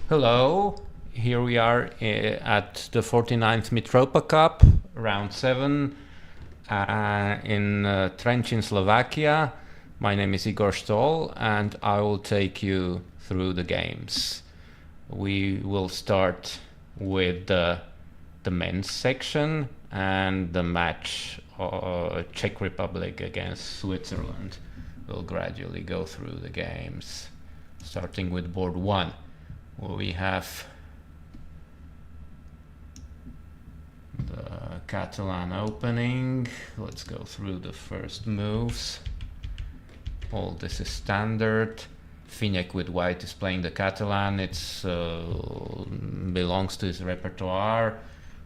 Hello, here we are at the 49th Mitropa Cup, round 7 in Trench in Slovakia. My name is Igor Stoll and I will take you through the games. We will start with the men's section and the match Czech Republic against Switzerland. We'll gradually go through the games, starting with board 1. We have the Catalan opening. Let's go through the first moves. All this is standard. Finek with white is playing the Catalan. It belongs to his repertoire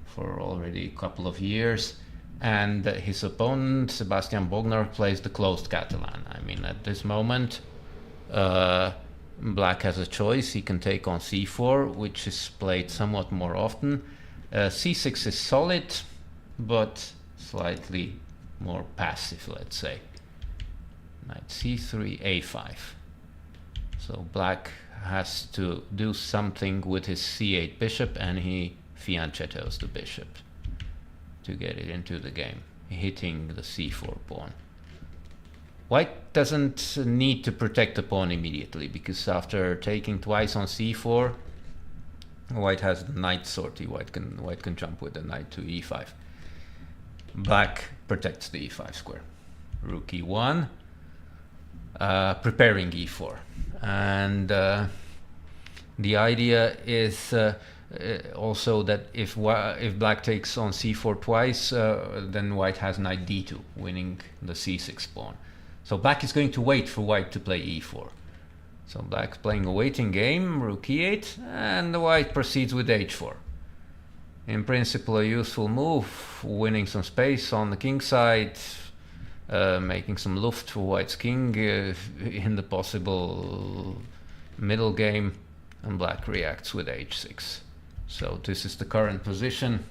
for already a couple of years. And his opponent, Sebastian Bogner, plays the closed Catalan. I mean, at this moment, Black has a choice. He can take on c4, which is played somewhat more often. c6 is solid, but slightly more passive, let's say. Knight c3, a5. So Black has to do something with his c8 bishop, and he fianchettos the bishop to get it into the game, hitting the c4 pawn. White doesn't need to protect the pawn immediately, because after taking twice on c4, White has the knight sortie. White can jump with the knight to e5. Black protects the e5 square. Rook e1, preparing e4, and the idea is also that if Black takes on c4 twice, then White has knight d2, winning the c6 pawn. So Black is going to wait for White to play e4. So Black's playing a waiting game, rook e8, and the White proceeds with h4. In principle, a useful move, winning some space on the king side, making some luft for White's king in the possible middle game, and Black reacts with h6. So this is the current position,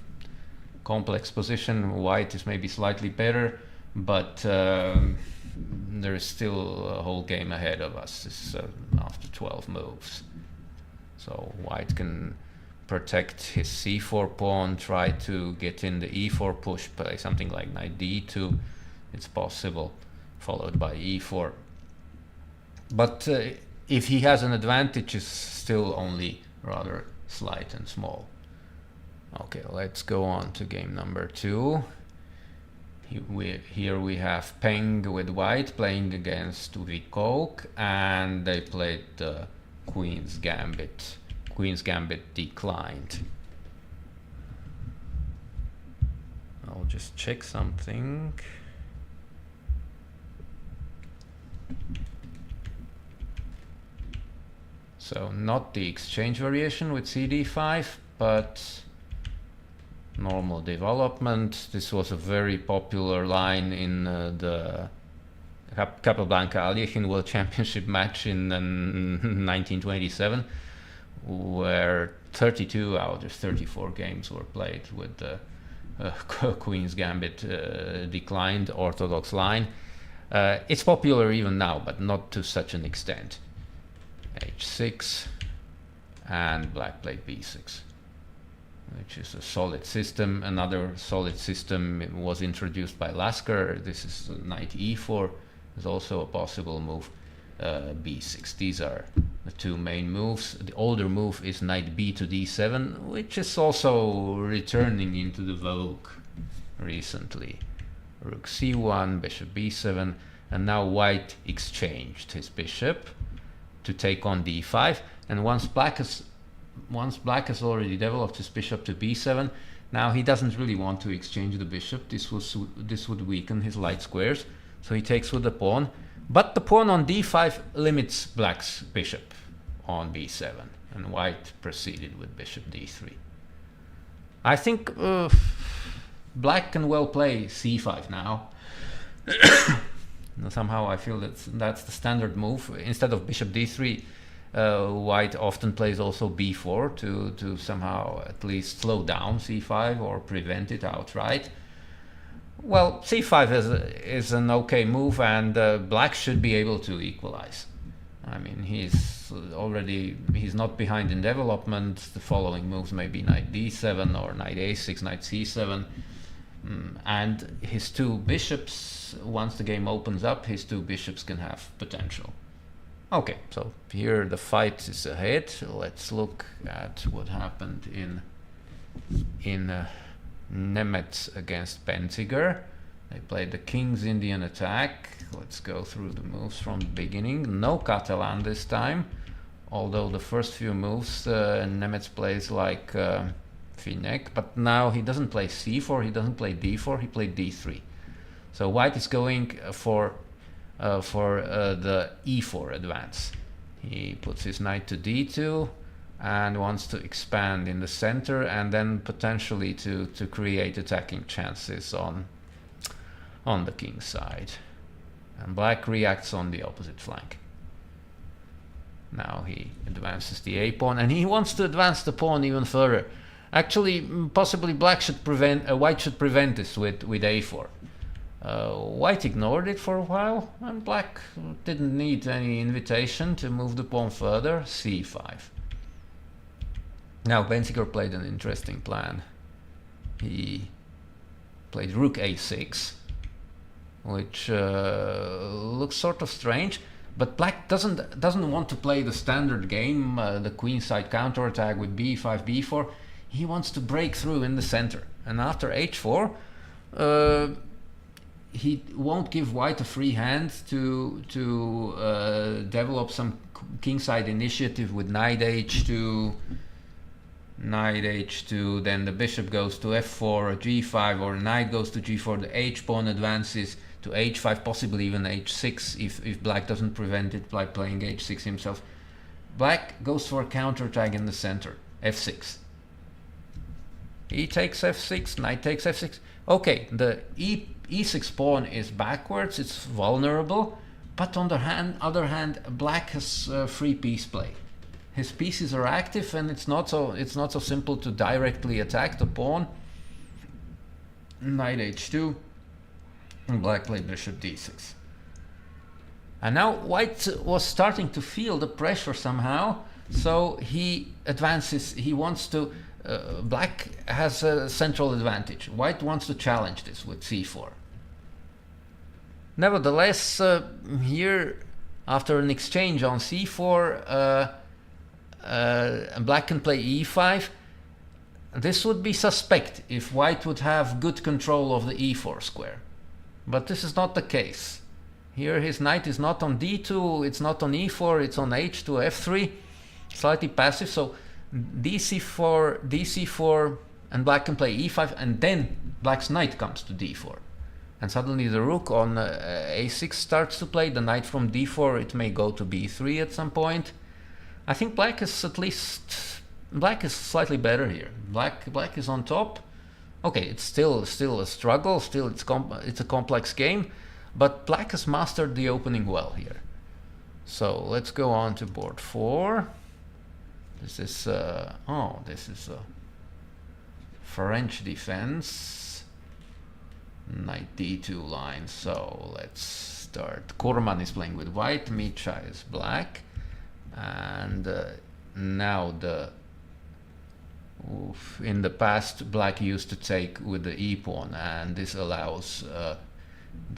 complex position. White is maybe slightly better, but there is still a whole game ahead of us. This is after 12 moves. So White can protect his c4 pawn, try to get in the e4 push, play something like knight d2. It's possible, followed by e4. But if he has an advantage, it's still only rather slight and small. Okay, let's go on to game number 2. Here we have Peng with White playing against Vikok, and they played the Queen's Gambit. Queen's Gambit declined. I'll just check something. So not the exchange variation with CD5, but normal development. This was a very popular line in the Capablanca-Aljechin World Championship match in 1927, where 32 out of 34 games were played with the Queen's Gambit declined orthodox line. It's popular even now, but not to such an extent. h6, and Black played b6, which is a solid system. Another solid system was introduced by Lasker. This is knight e4. There's also a possible move, b6. These are the two main moves. The older move is knight b to d7, which is also returning into the vogue recently. Rook c1, bishop b7, and now White exchanged his bishop to take on d5, and once Black has already developed his bishop to b7, now he doesn't really want to exchange the bishop. This would weaken his light squares, so he takes with the pawn, but the pawn on d5 limits Black's bishop on b7, and White proceeded with bishop d3. I think Black can well play c5 now. Somehow I feel that's the standard move. Instead of bishop d3, White often plays also b4 to somehow at least slow down c5 or prevent it outright. Well, c5 is an okay move, and Black should be able to equalize. I mean, he's already, he's not behind in development. The following moves may be knight d7 or knight a6, knight c7. And his two bishops, once the game opens up, his two bishops can have potential. Okay, so here the fight is ahead. Let's look at what happened in Nemeth against Benziger. They played the King's Indian attack. Let's go through the moves from the beginning. No Catalan this time, although the first few moves Nemeth plays like Finek, but now he doesn't play c4, he doesn't play d4, he played d3. So white is going for the e4 advance. He puts his knight to d2 and wants to expand in the center and then potentially to create attacking chances on the king's side. And black reacts on the opposite flank. Now he advances the a pawn, and he wants to advance the pawn even further. Actually, possibly white should prevent this with a4. White ignored it for a while, and black didn't need any invitation to move the pawn further. c5. Now Benziger played an interesting plan. He played rook a6, which looks sort of strange, but black doesn't want to play the standard game, the queenside counterattack with b5, b4. He wants to break through in the center, and after h4, he won't give white a free hand to develop some kingside initiative with knight h2, then the bishop goes to f4, g5, or knight goes to g4, the h pawn advances to h5, possibly even h6 if black doesn't prevent it by playing h6 himself. Black goes for a counterattack in the center, f6. He takes f6, knight takes f6. Okay, the e6 pawn is backwards, it's vulnerable, but on the other hand, black has free piece play. His pieces are active, and it's not so simple to directly attack the pawn. Knight h2, and black played bishop d6. And now white was starting to feel the pressure somehow, so he advances. He wants to. Black has a central advantage. White wants to challenge this with c4. Nevertheless, here, after an exchange on c4, black can play e5. This would be suspect if white would have good control of the e4 square. But this is not the case. Here his knight is not on d2, it's not on e4, it's on h2, f3. Slightly passive, so dc4, and black can play e5, and then black's knight comes to d4. And suddenly the rook on a6 starts to play, the knight from d4, it may go to b3 at some point. I think black is slightly better here. Black is on top. Okay, it's still a struggle, still it's a complex game, but black has mastered the opening well here. So let's go on to board 4. This is a French defense. Knight d2 line. So let's start. Korman is playing with white, Micha is black, and now in the past black used to take with the e pawn, and this allows the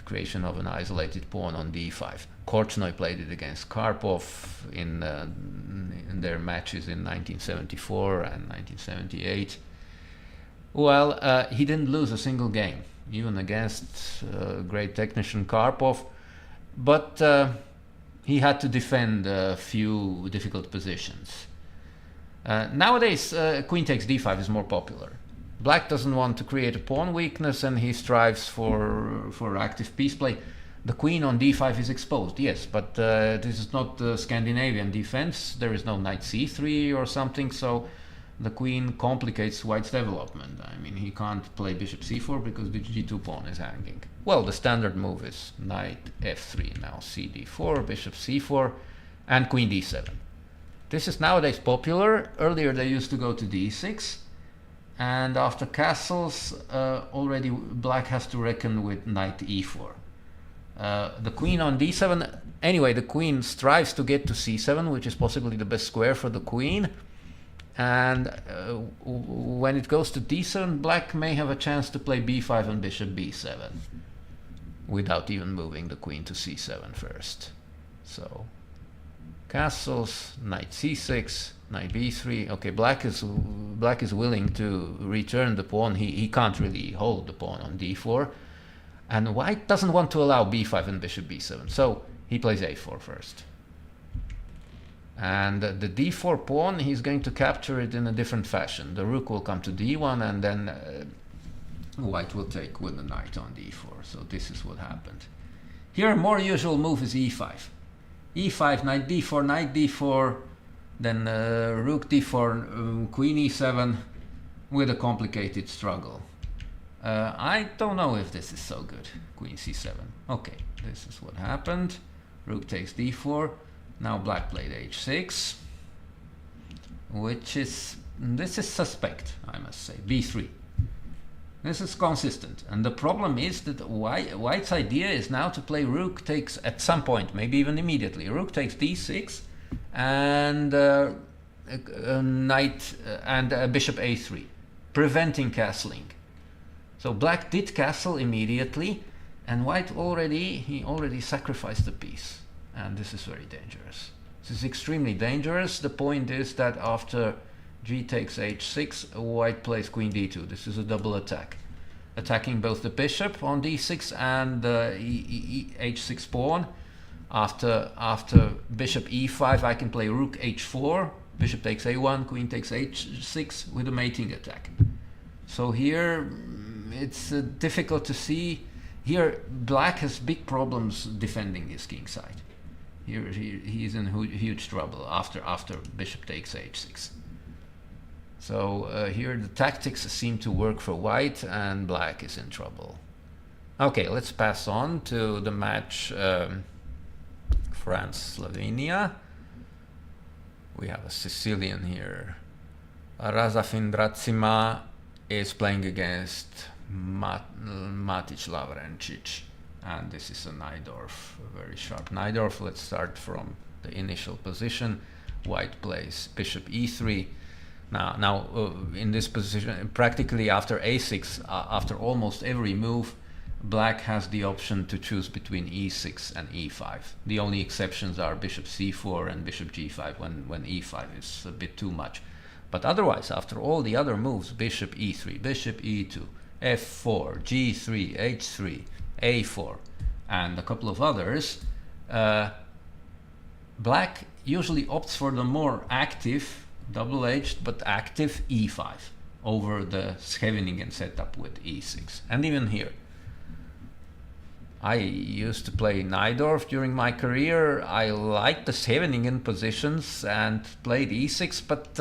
creation of an isolated pawn on d5. Korchnoi played it against Karpov in their matches in 1974 and 1978. Well, he didn't lose a single game, even against great technician Karpov, but he had to defend a few difficult positions. Nowadays, queen takes d5 is more popular. Black doesn't want to create a pawn weakness, and he strives for active piece play. The queen on d5 is exposed, yes, but this is not the Scandinavian defense. There is no knight c3 or something, so the queen complicates white's development. I mean, he can't play bishop c4 because the g2 pawn is hanging. Well, the standard move is knight f3, now cd4, bishop c4, and queen d7. This is nowadays popular. Earlier they used to go to d6, and after castles, already black has to reckon with knight e4. The queen on d7. Anyway, the queen strives to get to c7, which is possibly the best square for the queen. And when it goes to d7, black may have a chance to play b5 and bishop b7 without even moving the queen to c7 first. So castles, knight c6, knight b3. Okay, black is willing to return the pawn. He can't really hold the pawn on d4, and white doesn't want to allow b5 and bishop b7, so he plays a4 first. And the d4 pawn, he's going to capture it in a different fashion. The rook will come to d1, and then white will take with the knight on d4. So this is what happened. Here, a more usual move is e5. e5, knight d4, then rook d4, queen e7, with a complicated struggle. I don't know if this is so good. Queen c7. Okay, this is what happened. Rook takes d4. Now black played h6, this is suspect, I must say. b3. This is consistent, and the problem is that white's idea is now to play rook takes at some point, maybe even immediately. Rook takes d6 and knight and bishop a3, preventing castling. So black did castle immediately, and white already sacrificed the piece. And this is very dangerous. This is extremely dangerous. The point is that after g takes h6, white plays queen d2. This is a double attack, attacking both the bishop on d6 and the h6 pawn. After bishop e5, I can play rook h4, bishop takes a1, queen takes h6 with a mating attack. So here it's difficult to see. Here black has big problems defending his king side. Here he's in huge trouble after bishop takes h6. So here the tactics seem to work for white, and black is in trouble. Okay, let's pass on to the match France-Slovenia. We have a Sicilian here. Razafin Dracima is playing against Matic Lavrencic. And this is a Najdorf, a very sharp Najdorf. Let's start from the initial position. White plays bishop e3. Now in this position, practically after a6, after almost every move, black has the option to choose between e6 and e5. The only exceptions are bishop c4 and bishop g5 when e5 is a bit too much. But otherwise, after all the other moves, bishop e3, bishop e2, f4, g3, h3, a4, and a couple of others, black usually opts for the more active, double-edged but active e5 over the Scheveningen setup with e6. And even here, I used to play Najdorf during my career. I liked the Scheveningen positions and played e6, but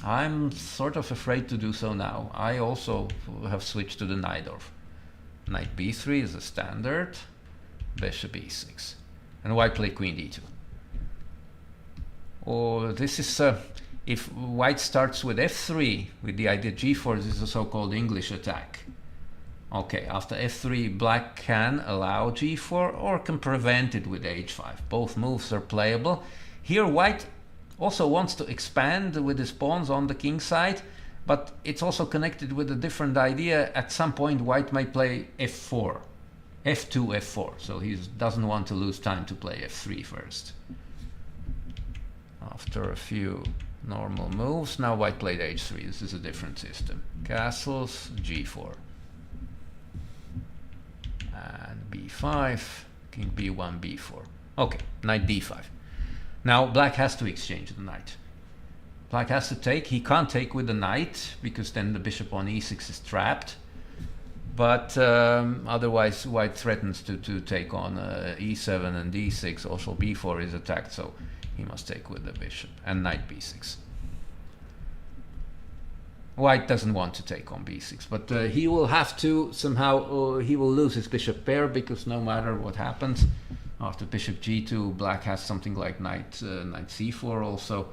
I'm sort of afraid to do so now. I also have switched to the Najdorf. Knight b3 is a standard, bishop e6, and white play queen d2. Oh, this is if white starts with f3 with the idea g4, this is a so-called English attack. Okay, after f3, black can allow g4 or can prevent it with h5. Both moves are playable. Here white also wants to expand with his pawns on the king side, but it's also connected with a different idea. At some point white might play f4, f2, f4, so he doesn't want to lose time to play f3 first. After a few normal moves, now white played h3. This is a different system. Castles, g4. And b5, king b1, b4. Okay, knight d5. Now black has to exchange the knight. Black has to take. He can't take with the knight because then the bishop on e6 is trapped. But otherwise white threatens to take on e7 and d6. Also b4 is attacked, so he must take with the bishop. And knight b6. White doesn't want to take on b6, but he will have to somehow, he will lose his bishop pair, because no matter what happens, after bishop g2, black has something like knight c4 also.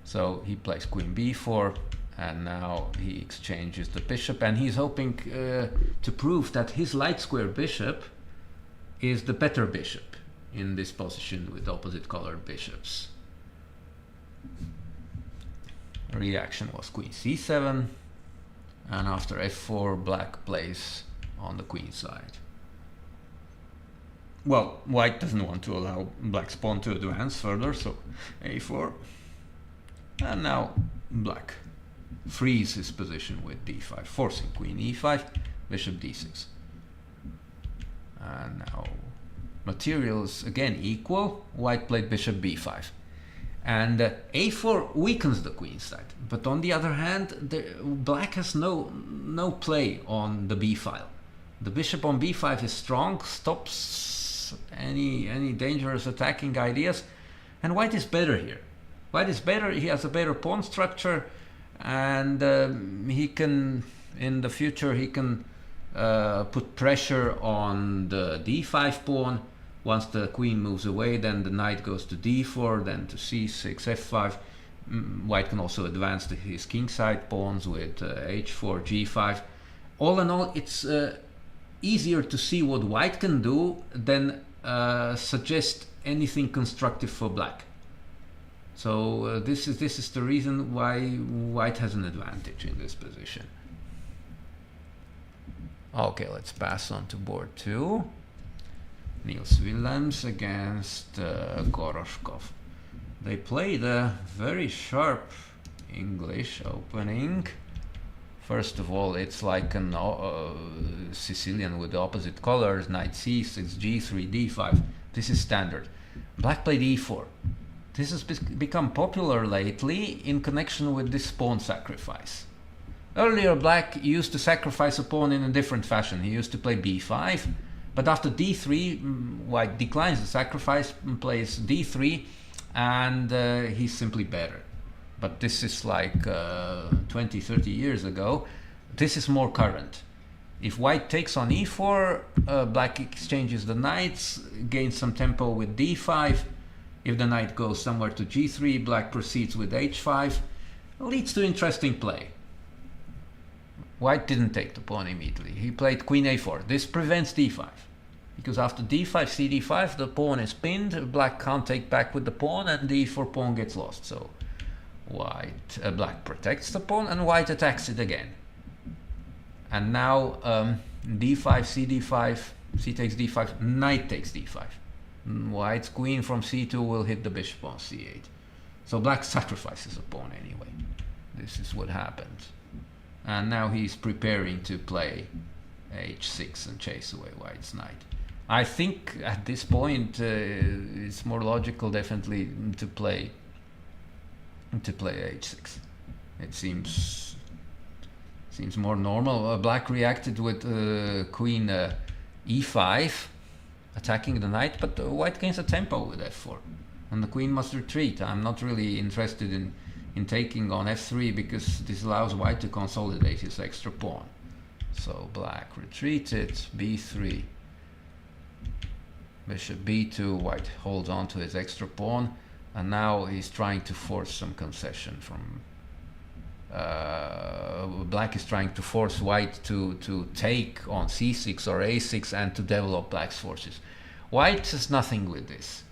So he plays queen b4, And now he exchanges the bishop, and he's hoping to prove that his light square bishop is the better bishop in this position with opposite colored bishops. Reaction was queen c7, and after f4 black plays on the queen side. Well, white doesn't want to allow black's pawn to advance further, so a4. And now black frees his position with d5, forcing queen e5, bishop d6. And now materials again equal. White played bishop b5. And a4 weakens the queen side. But on the other hand, black has no play on the b file. The bishop on b5 is strong, stops any dangerous attacking ideas. And white is better here. White is better, he has a better pawn structure, and he can, in the future, he can put pressure on the d5 pawn. Once the queen moves away, then the knight goes to d4, then to c6, f5. White can also advance his kingside pawns with h4, g5. All in all, it's easier to see what white can do than suggest anything constructive for black. So this is the reason why white has an advantage in this position. Okay, let's pass on to board 2. Niels Willems against Goroshkov. They played a very sharp English opening. First of all, it's like an Sicilian with the opposite colors, knight c6, g3, d5. This is standard. Black played e4. This has become popular lately in connection with this pawn sacrifice. Earlier, black used to sacrifice a pawn in a different fashion. He used to play b5, but after d3, white declines the sacrifice, plays d3, and he's simply better. But this is like 20, 30 years ago. This is more current. If white takes on e4, black exchanges the knights, gains some tempo with d5. If the knight goes somewhere to g3, black proceeds with h5. Leads to interesting play. White didn't take the pawn immediately. He played queen a4. This prevents d5. Because after d5, cd5, the pawn is pinned. Black can't take back with the pawn, and the e4 pawn gets lost. So black protects the pawn, and white attacks it again. And now d5, cd5, c takes d5, knight takes d5. White's queen from c2 will hit the bishop on c8. So black sacrifices a pawn anyway. This is what happens. And now he's preparing to play h6 and chase away white's knight. I think at this point it's more logical definitely to play h6. It seems more normal. Black reacted with queen e5, attacking the knight, but white gains a tempo with f4, and the queen must retreat. I'm not really interested in taking on f3 because this allows white to consolidate his extra pawn. So black retreated, b3, bishop b2, white holds on to his extra pawn, and now he's trying to force some concession from black is trying to force white to take on c6 or a6 and to develop black's forces. White has nothing with this.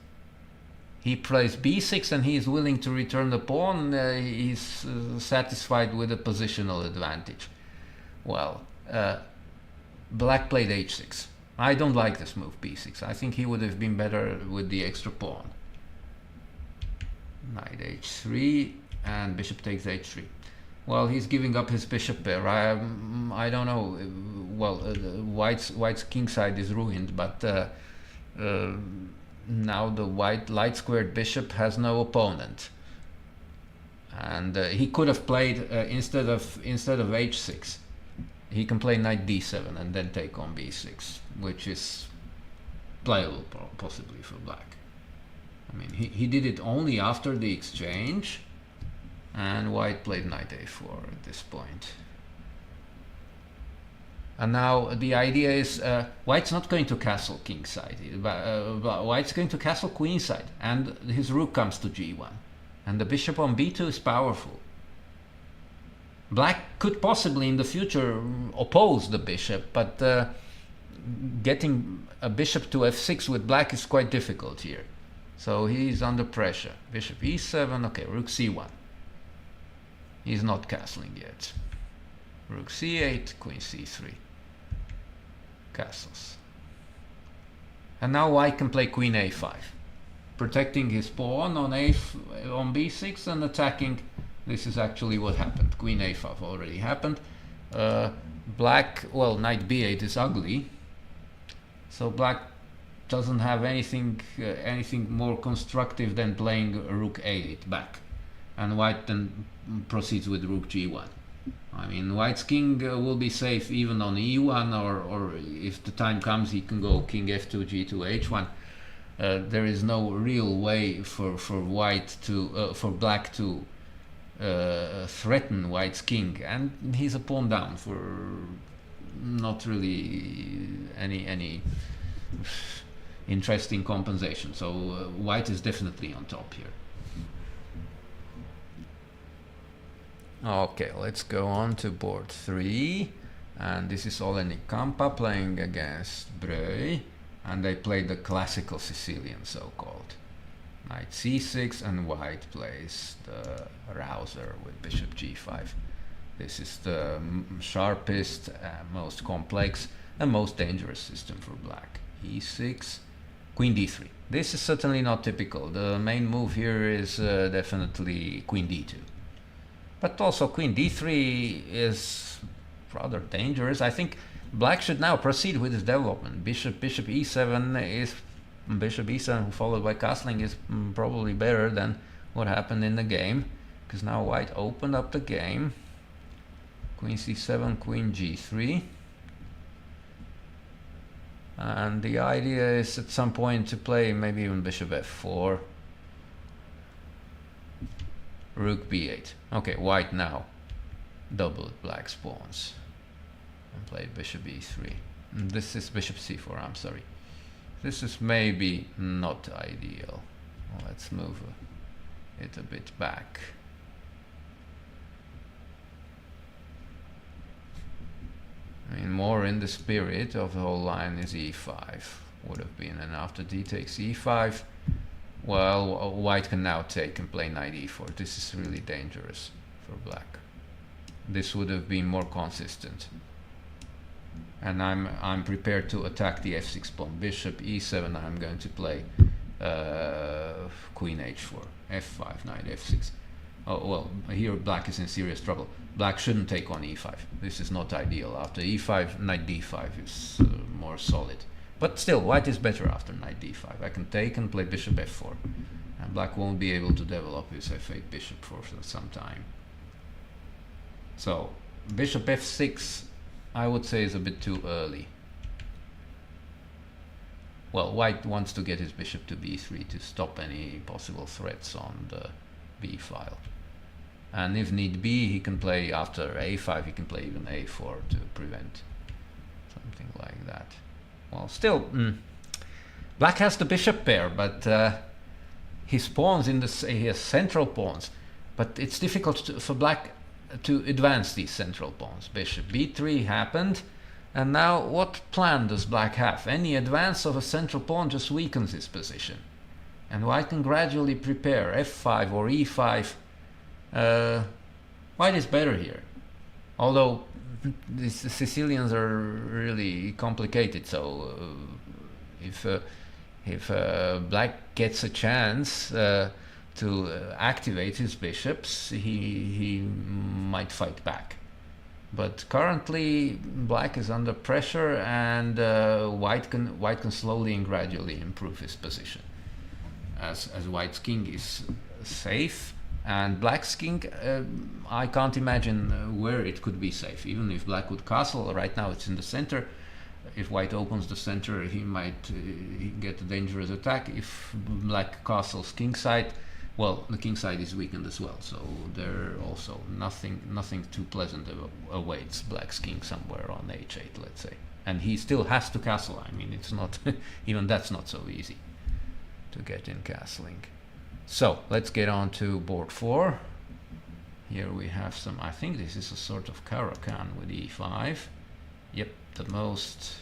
He plays b6 and he is willing to return the pawn. He's satisfied with a positional advantage. Well, black played h6. I don't like this move, b6. I think he would have been better with the extra pawn. Knight h3 and bishop takes h3. Well, he's giving up his bishop pair. I don't know. Well, white's kingside is ruined, but now the white light squared bishop has no opponent, and he could have played instead of h6. He can play knight d7 and then take on b6, which is playable possibly for black. I mean, he did it only after the exchange. And white played knight a4 at this point. And now the idea is white's not going to castle kingside. White's going to castle queenside, and his rook comes to g1. And the bishop on b2 is powerful. Black could possibly in the future oppose the bishop, but getting a bishop to f6 with black is quite difficult here. So he's under pressure. Bishop e7, okay, rook c1. He's not castling yet. Rook c8, queen c3. Castles. And now white can play queen a5, protecting his pawn on b6 and attacking. This is actually what happened. Queen a5 already happened. Black, well, knight b8 is ugly, so black doesn't have anything more constructive than playing rook a8 back, and white then proceeds with rook g1. I mean, white's king will be safe even on e1, or if the time comes, he can go king f2, g2, h1. There is no real way for white to for black to threaten white's king, and he's a pawn down for not really any interesting compensation. So white is definitely on top here. Okay, let's go on to board 3, and this is Olenik Kampa playing against Brøy, and they play the classical Sicilian, so-called. Knight c6, and white plays the rouser with bishop g5. This is the sharpest, most complex, and most dangerous system for black. e6, queen d3. This is certainly not typical. The main move here is definitely queen d2. But also queen d3 is rather dangerous. I think black should now proceed with his development. Bishop e7 followed by castling is probably better than what happened in the game, because now white opened up the game. Queen c7, queen g3, and the idea is at some point to play maybe even bishop f4, rook b8. Okay, white now doubled black's pawns and played bishop e3. This is bishop c4, I'm sorry. This is maybe not ideal. Let's move it a bit back. I mean, more in the spirit of the whole line is e5 would have been, and after d takes e5, well, white can now take and play knight e4. This is really dangerous for black. This would have been more consistent. And I'm prepared to attack the f6 pawn. Bishop e7, I'm going to play queen h4, f5, knight f6. Oh, well, here black is in serious trouble. Black shouldn't take on e5. This is not ideal. After e5, knight d5 is more solid. But still, white is better after knight d5. I can take and play bishop f4. And black won't be able to develop his f8 bishop for some time. So, bishop f6, I would say, is a bit too early. Well, white wants to get his bishop to b3 to stop any possible threats on the b file. And if need be, he can play after a5, he can play even a4 to prevent something like that. Well, still, black has the bishop pair, but his pawns he has central pawns, but it's difficult for black to advance these central pawns. Bishop b3 happened, and now what plan does black have? Any advance of a central pawn just weakens his position, and white can gradually prepare f5 or e5. White is better here, although the Sicilians are really complicated. So if black gets a chance to activate his bishops, he might fight back. But currently, black is under pressure, and white can slowly and gradually improve his position. As white's king is safe, and black's king, I can't imagine where it could be safe. Even if black would castle, right now it's in the center. If white opens the center, he might get a dangerous attack. If black castles kingside, well, the king side is weakened as well. So there also nothing too pleasant awaits black's king somewhere on h8, let's say. And he still has to castle. I mean, it's not even that's not so easy to get in castling. So let's get on to board 4. Here we have some, I think this is a sort of Caro-Kann with e5. Yep, the most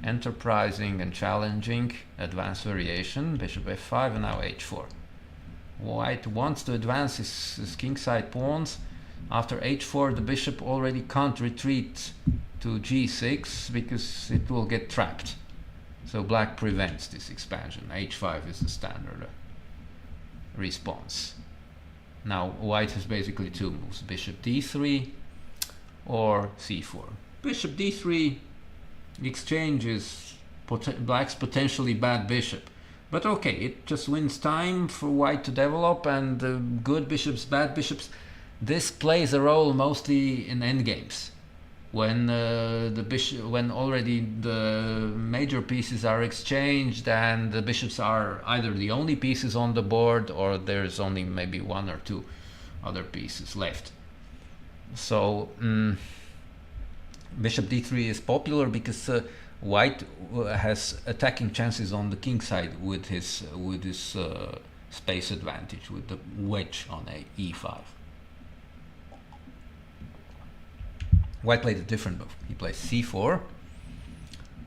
enterprising and challenging advanced variation. Bishop f5 and now h4. White wants to advance his kingside pawns. After h4 the bishop already can't retreat to g6 because it will get trapped. So black prevents this expansion. h5 is the standard response. Now white has basically two moves, bishop d3 or c4. Bishop d3 exchanges black's potentially bad bishop, but okay, it just wins time for white to develop, and good bishops, bad bishops, this plays a role mostly in endgames, when when already the major pieces are exchanged and the bishops are either the only pieces on the board or there's only maybe one or two other pieces left. So bishop d3 is popular because white has attacking chances on the king side with his space advantage, with the wedge on e5. White played a different move. He plays c4,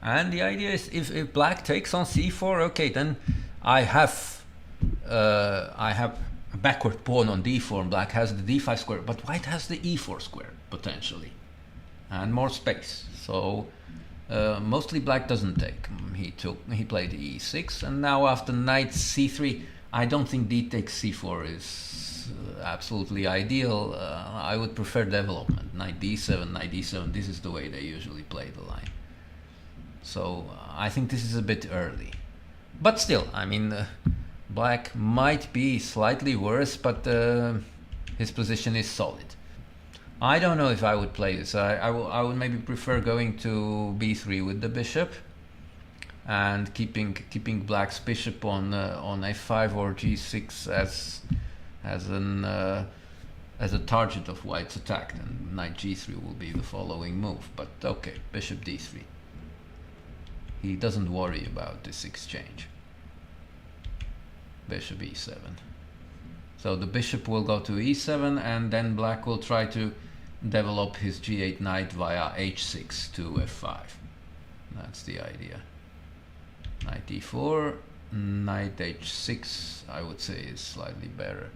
and the idea is if black takes on c4, okay, then I have a backward pawn on d4, and black has the d5 square, but white has the e4 square potentially, and more space. So mostly black doesn't take. He played e6, and now after knight c3, I don't think d takes c4 is absolutely ideal. I would prefer development. Knight d7, knight d7. This is the way they usually play the line. So I think this is a bit early, but still, I mean, black might be slightly worse, but his position is solid. I don't know if I would play this. I would maybe prefer going to b3 with the bishop and keeping black's bishop on f5 or g6 as a target of white's attack. And knight g3 will be the following move. But okay, bishop d3. He doesn't worry about this exchange. Bishop e7. So the bishop will go to e7, and then black will try to develop his g8 knight via h6 to f5. That's the idea. Knight e4, knight h6, I would say, is slightly better.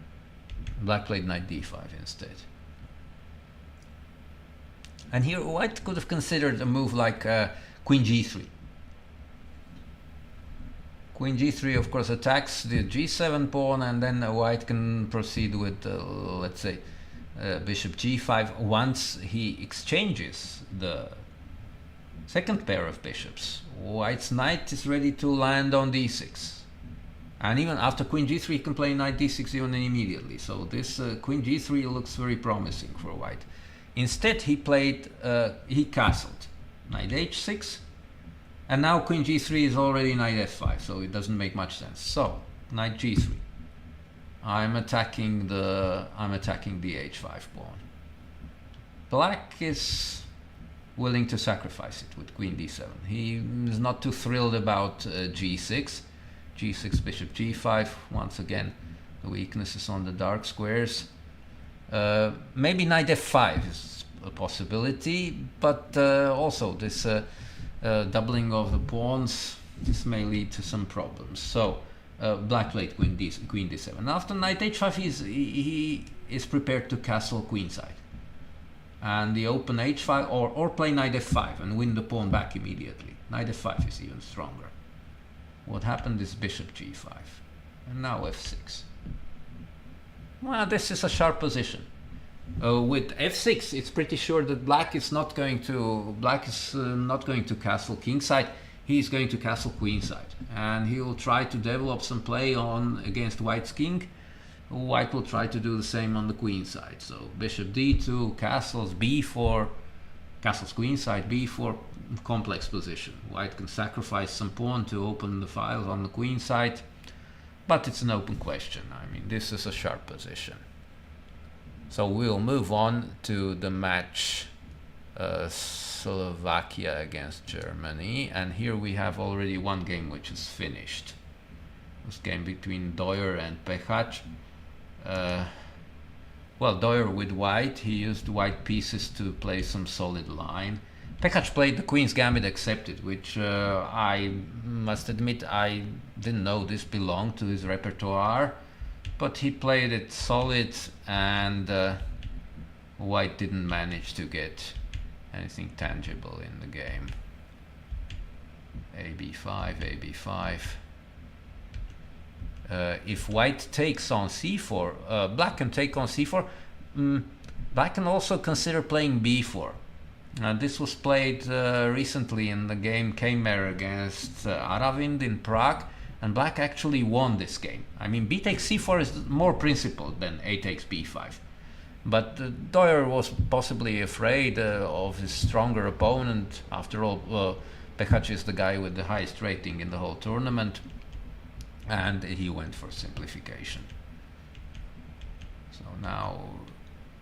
Black played knight d5 instead. And here white could have considered a move like queen g3. Queen g3 of course attacks the g7 pawn, and then white can proceed with let's say bishop g5 once he exchanges the second pair of bishops. White's knight is ready to land on d6, and even after queen g3 he can play knight d6 even immediately. So this queen g3 looks very promising for white. Instead he played he castled knight h6, and now queen g3 is already knight f5, so it doesn't make much sense. So knight g3, I'm attacking the h5 pawn. Black is willing to sacrifice it with queen d7. He is not too thrilled about g6. g6, bishop g5. Once again, the weaknesses on the dark squares. Maybe knight f5 is a possibility, but also this doubling of the pawns, this may lead to some problems. So black played queen d7. After knight h5, he is prepared to castle queenside, and the open h5 or play knight f5 and win the pawn back immediately. Knight f5 is even stronger. What happened is bishop g5, and now f6. Well, this is a sharp position. With f6, it's pretty sure that black is not going to castle kingside. He's going to castle queenside, and he will try to develop some play on against white's king. White will try to do the same on the queen side. So bishop d2, castles b4, castles queenside, b4, complex position. White can sacrifice some pawn to open the files on the queen side, but it's an open question. I mean, this is a sharp position. So we'll move on to the match Slovakia against Germany, and here we have already one game which is finished. This game between Doyer and Pechach. Well, Doyer with white, he used white pieces to play some solid line. Pekac played the Queen's Gambit accepted, which I must admit I didn't know this belonged to his repertoire, but he played it solid, and white didn't manage to get anything tangible in the game. AB5, AB5. If white takes on c4, black can take on c4. Black can also consider playing b4. This was played recently in the game Keimer against Aravind in Prague, and black actually won this game. I mean, b takes c4 is more principled than a takes b5. But Doyer was possibly afraid of his stronger opponent. After all, Pekac is the guy with the highest rating in the whole tournament, and he went for simplification. So now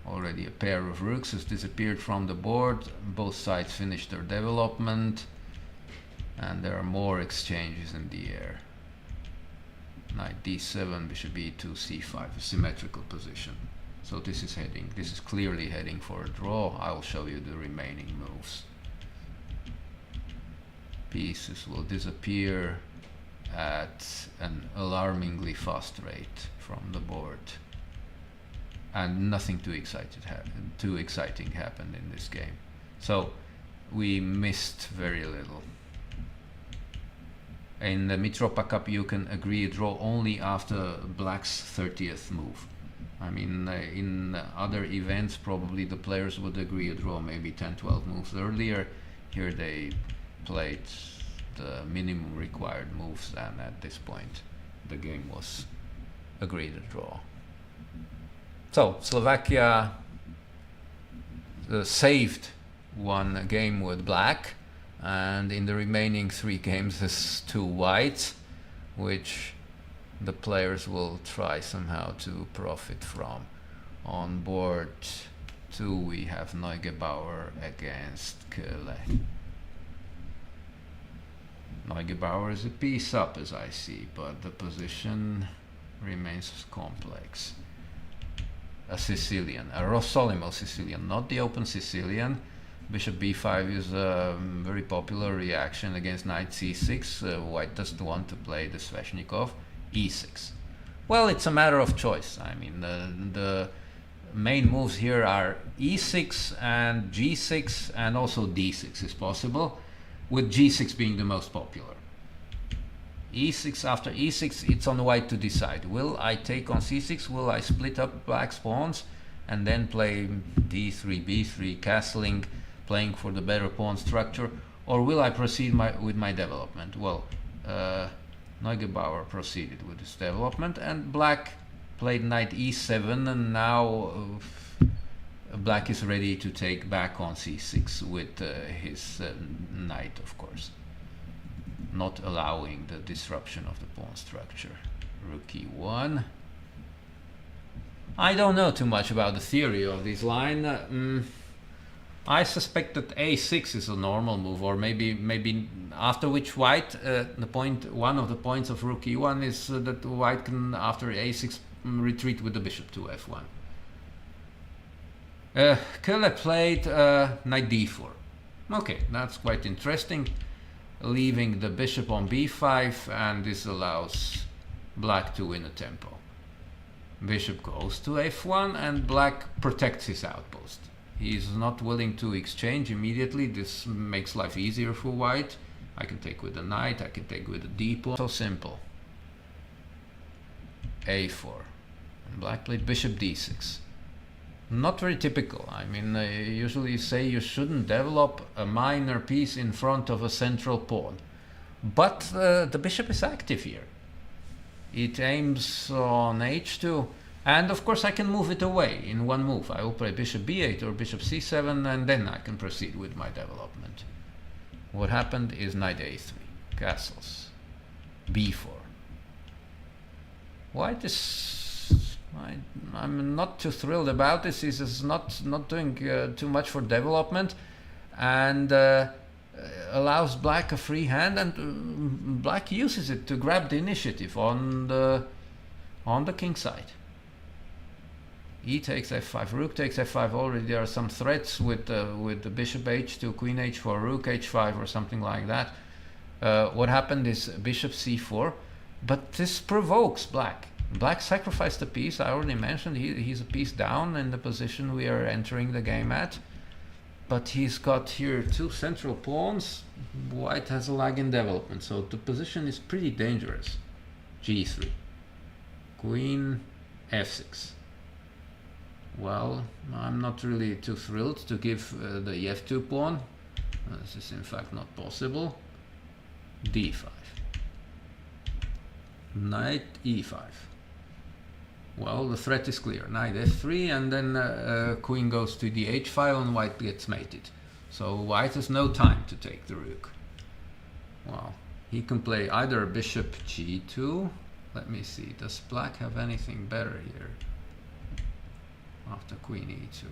already a pair of rooks has disappeared from the board. Both sides finished their development, and there are more exchanges in the air. Knight d7, bishop e2, c5, a symmetrical position. So this is clearly heading for a draw. I will show you the remaining moves. Pieces will disappear at an alarmingly fast rate from the board, and nothing too exciting happened in this game. So we missed very little. In the Mitropa Cup, you can agree a draw only after black's 30th move. I mean, in other events, probably the players would agree a draw maybe 10-12 moves earlier. Here they played the minimum required moves, and at this point the game was agreed a draw. So Slovakia saved one game with black, and in the remaining 3 games is 2 white, which the players will try somehow to profit from. On board 2 we have Neugebauer against Köhle. Neugebauer is a piece up, as I see, but the position remains complex. A Sicilian, a Rossolimo Sicilian, not the open Sicilian. Bishop b5 is a very popular reaction against knight c6. White doesn't want to play the Sveshnikov. e6. Well, it's a matter of choice. I mean, the main moves here are e6 and g6, and also d6 is possible, with g6 being the most popular. e6, after e6, it's on white to decide. Will I take on c6? Will I split up black's pawns and then play d3, b3, castling, playing for the better pawn structure? Or will I proceed with my development? Well, Neugebauer proceeded with his development, and black played knight e7, and now black is ready to take back on c6 with his knight, of course, not allowing the disruption of the pawn structure. Rook e1. I don't know too much about the theory of this line. I suspect that a6 is a normal move, or maybe after which white, one of the points of rook e1 is that white can, after a6, retreat with the bishop to f1. Köhle played knight d4. Okay, that's quite interesting, leaving the bishop on b5, and this allows black to win a tempo. Bishop goes to f1, and black protects his outpost. He's not willing to exchange immediately. This makes life easier for white. I can take with the knight, I can take with the d pawn. So simple. a4. And black played bishop d6. Not very typical. I mean, usually you say you shouldn't develop a minor piece in front of a central pawn. But the bishop is active here. It aims on h2. And of course I can move it away in one move. I will play bishop b8 or bishop c7, and then I can proceed with my development. What happened is knight a3, castles, b4. White is... I'm not too thrilled about this. This is not doing too much for development, and allows black a free hand, and black uses it to grab the initiative on the king side. E takes f5, rook takes f5. Already there are some threats with the bishop h2, queen h4, rook h5 or something like that. What happened is bishop c4, but this provokes black. Black sacrificed a piece. I already mentioned he's a piece down in the position we are entering the game at. But he's got here two central pawns. White has a lag in development, so the position is pretty dangerous. g3, queen f6. Well, I'm not really too thrilled to give the f2 pawn. This is in fact not possible. d5, knight e5. Well, the threat is clear. Knight f3, and then queen goes to the h file and white gets mated. So white has no time to take the rook. Well, he can play either bishop g2. Let me see, does black have anything better here? After queen e2.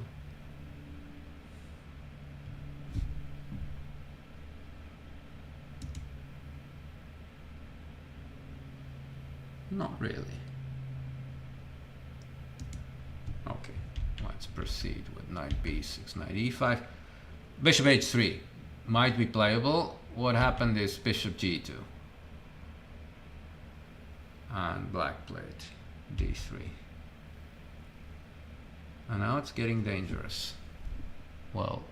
Not really. Okay, let's proceed with knight b6, knight e5. Bishop h3 might be playable. What happened is bishop g2. And black played d3. And now it's getting dangerous. Well,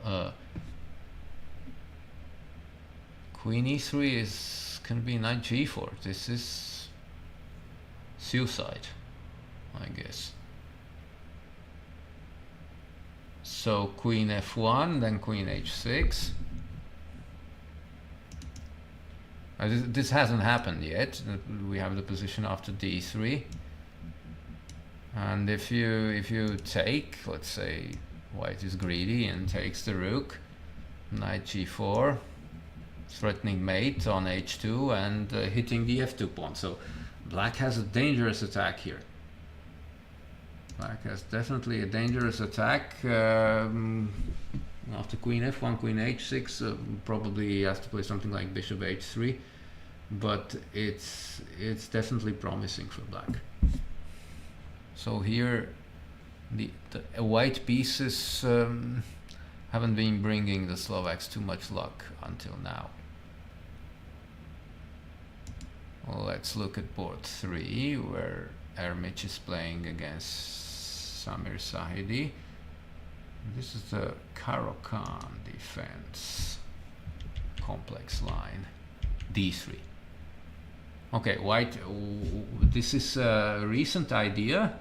queen e3 can be knight g4. This is suicide, I guess. So queen f1, then queen h6. This hasn't happened yet. We have the position after d3. And if you take, let's say white is greedy and takes the rook, knight g4, threatening mate on h2 and hitting the f2 pawn. So black has a dangerous attack here. Black has definitely a dangerous attack. After queen f1, queen h6, probably he has to play something like bishop h3, but it's definitely promising for black. So here the white pieces haven't been bringing the Slovaks too much luck until now. Well, let's look at board 3, where Ermich is playing against Samir Sahidi. This is the Caro-Kann defense. Complex line. d3. Okay, white, this is a recent idea.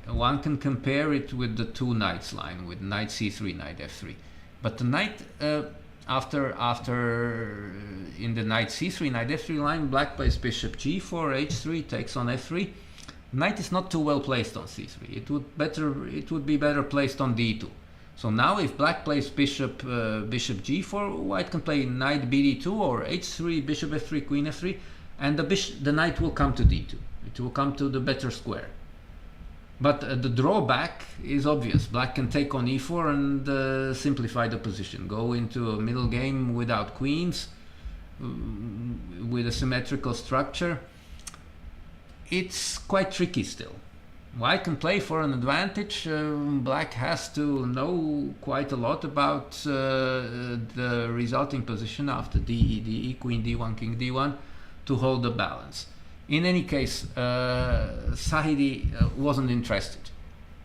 One can compare it with the two knights line, with knight c3, knight f3. But the knight, after in the knight c3, knight f3 line, black plays bishop g4, h3, takes on f3. Knight is not too well placed on c3. It would be better placed on d2. So now if black plays bishop g4, white can play knight bd2 or h3, bishop f3, queen f3, and the knight will come to d2. It will come to the better square. But the drawback is obvious. Black can take on e4 and simplify the position. Go into a middle game without queens, with a symmetrical structure. It's quite tricky still. White can play for an advantage. Black has to know quite a lot about the resulting position after d, e, queen d1, king d1 to hold the balance. In any case, Sahidi wasn't interested.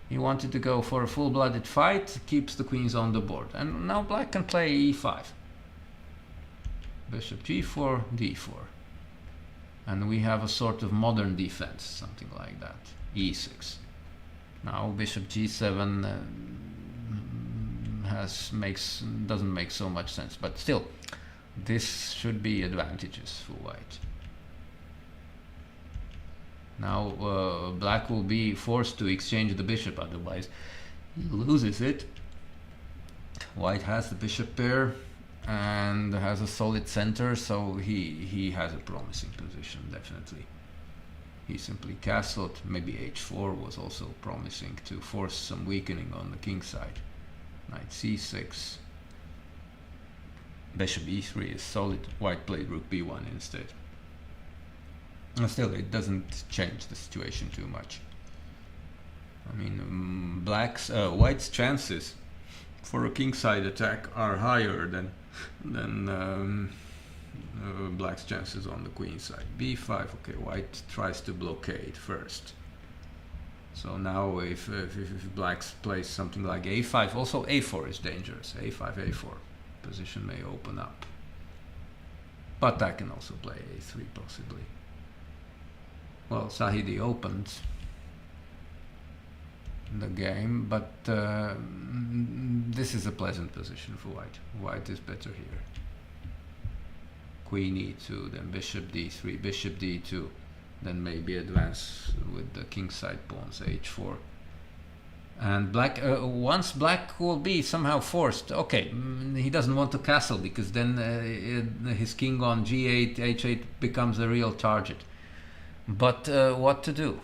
He wanted to go for a full-blooded fight, keeps the queens on the board. And now black can play e5. Bishop g4, d4. And we have a sort of modern defense, something like that. e6. Now bishop g7 doesn't make so much sense, but still, this should be advantageous for white. Now black will be forced to exchange the bishop, otherwise he loses it. White has the bishop pair and has a solid center, so he has a promising position, definitely. He simply castled. Maybe h4 was also promising to force some weakening on the king side. Knight c6. Bishop e3 is solid. White played rook b1 instead. Still, it doesn't change the situation too much. I mean, white's chances for a kingside attack are higher than black's chances on the queen side. b5. Okay, white tries to blockade first. So now if black plays something like a5, also a4 is dangerous. a5, a4 position may open up. But I can also play a3 possibly. Well, Sahidi opened the game, but this is a pleasant position for white. White is better here. Queen e2, then bishop d3, bishop d2, then maybe advance with the kingside pawns, h4. And black, once black will be somehow forced, okay, he doesn't want to castle because then his king on g8, h8 becomes a real target. But what to do?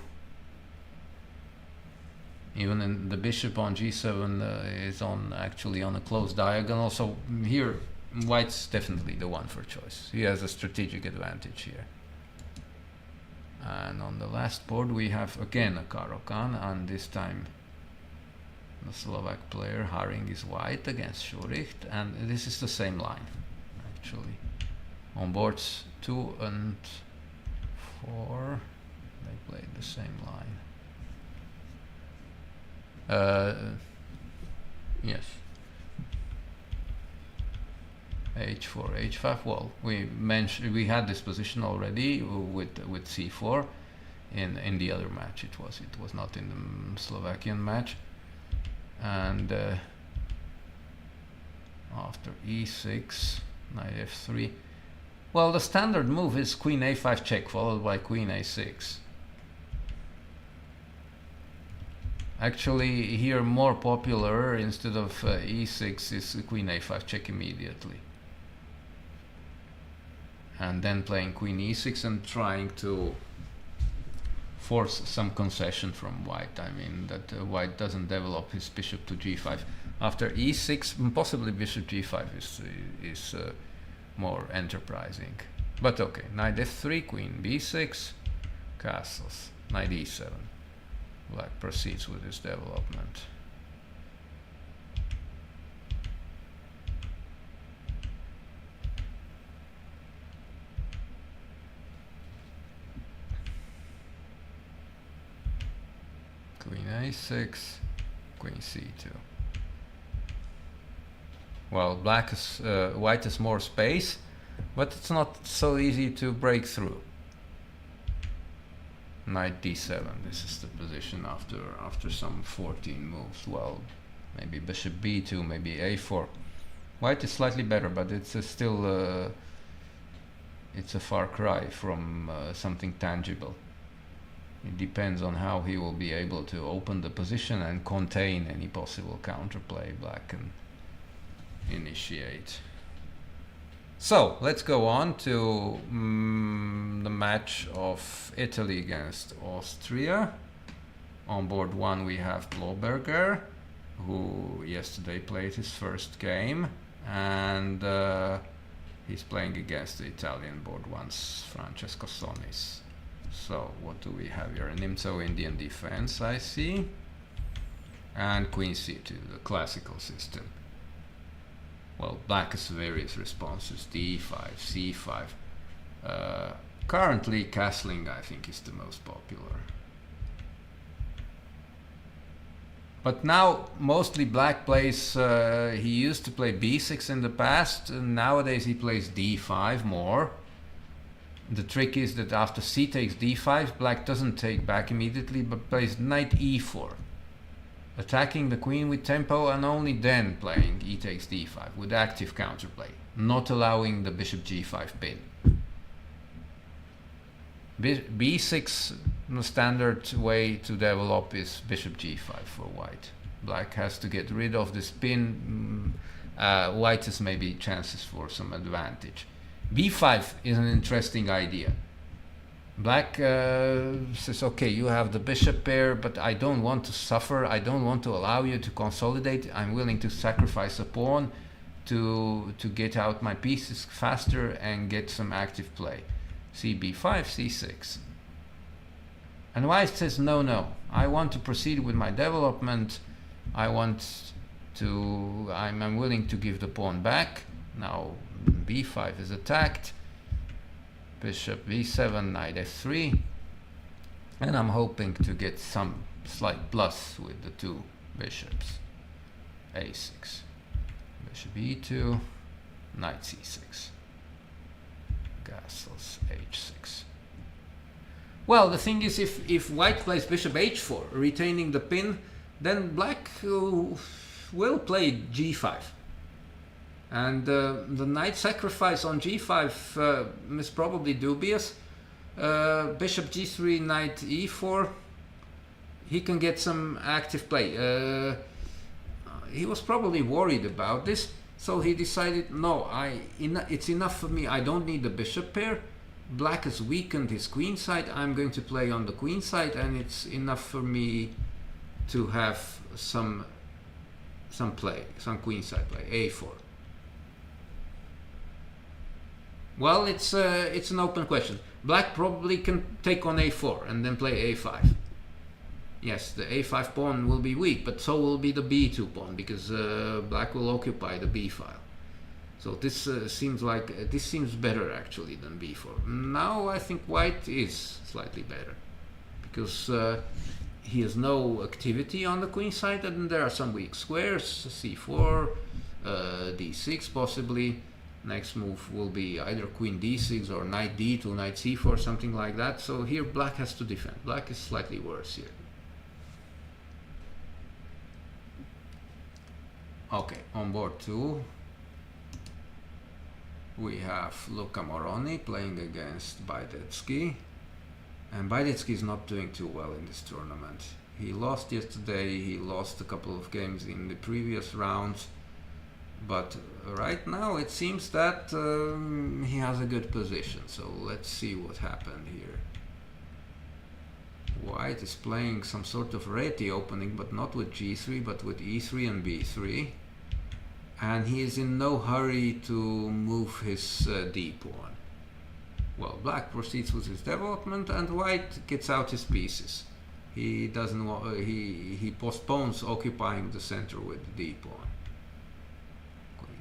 Even in the bishop on g7 is actually on a closed diagonal, so here white's definitely the one for choice. He has a strategic advantage here. And on the last board we have again a Caro-Kann, and this time the Slovak player Haring is white against Schuricht, and this is the same line actually. On boards 2 and 4 they played the same line. Yes. h4, h5. Well, we had this position already with c4 in the other match. It was not in the Slovakian match. And after e6, knight f3. Well, the standard move is queen a5 check followed by queen a6. Actually, here more popular instead of e6 is queen a5 check immediately. And then playing queen e6 and trying to force some concession from white. I mean that white doesn't develop his bishop to g5. After e6, possibly bishop g5 is more enterprising. But okay, knight f3, queen b6, castles, knight e7. Black proceeds with his development. Queen a6, queen c2. Well, white has more space, but it's not so easy to break through. Knight d7. This is the position after some 14 moves. Well, maybe bishop b2, maybe a4. White is slightly better, but it's still it's a far cry from something tangible. It depends on how he will be able to open the position and contain any possible counterplay black can initiate. So let's go on to the match of Italy against Austria. On board 1 we have Bloberger, who yesterday played his first game, and he's playing against the Italian board 1's Francesco Sonis. So what do we have here? Nimzo Indian defense, I see, and queen c2, the classical system. Well, black has various responses, d5, c5. Currently, castling, I think, is the most popular. But now, mostly black plays, he used to play b6 in the past, and nowadays he plays d5 more. The trick is that after c takes d5, black doesn't take back immediately, but plays knight e4. Attacking the queen with tempo and only then playing e takes d5 with active counterplay, not allowing the bishop g5 pin. b6, the standard way to develop is bishop g5 for white. Black has to get rid of this pin. White has maybe chances for some advantage. b5 is an interesting idea. Black says, okay, you have the bishop pair, but I don't want to suffer. I don't want to allow you to consolidate. I'm willing to sacrifice a pawn to get out my pieces faster and get some active play. cb5, c6. And white says, no, I want to proceed with my development. I'm willing to give the pawn back. Now b5 is attacked. Bishop b7, knight f3. And I'm hoping to get some slight plus with the two bishops. a6. Bishop e2, knight c6. Castles h6. Well, the thing is, if white plays bishop h4, retaining the pin, then black will play g5. And the knight sacrifice on g5 is probably dubious. Bishop g3, knight e4, he can get some active play. He was probably worried about this, so he decided, no, it's enough for me, I don't need the bishop pair. Black has weakened his queen side, I'm going to play on the queen side, and it's enough for me to have some play, some queen side play, a4. Well, it's an open question. Black probably can take on a4 and then play a5. Yes, the a5 pawn will be weak, but so will be the b2 pawn, because black will occupy the b file. So this seems better actually than b4. Now I think white is slightly better, because he has no activity on the queen side, and there are some weak squares, c4, d6 possibly. Next move will be either queen d6 or knight d2, knight c4, something like that. So here black has to defend. Black is slightly worse here. Okay, on board 2 we have Luca Moroni playing against Bajdetsky. And Bajdetsky is not doing too well in this tournament. He lost yesterday, he lost a couple of games in the previous rounds. But right now it seems that he has a good position, so let's see what happened here. White is playing some sort of Reti opening, but not with g3, but with e3 and b3. And he is in no hurry to move his d pawn. Well, black proceeds with his development, and white gets out his pieces. He doesn't want, he postpones occupying the center with the d pawn.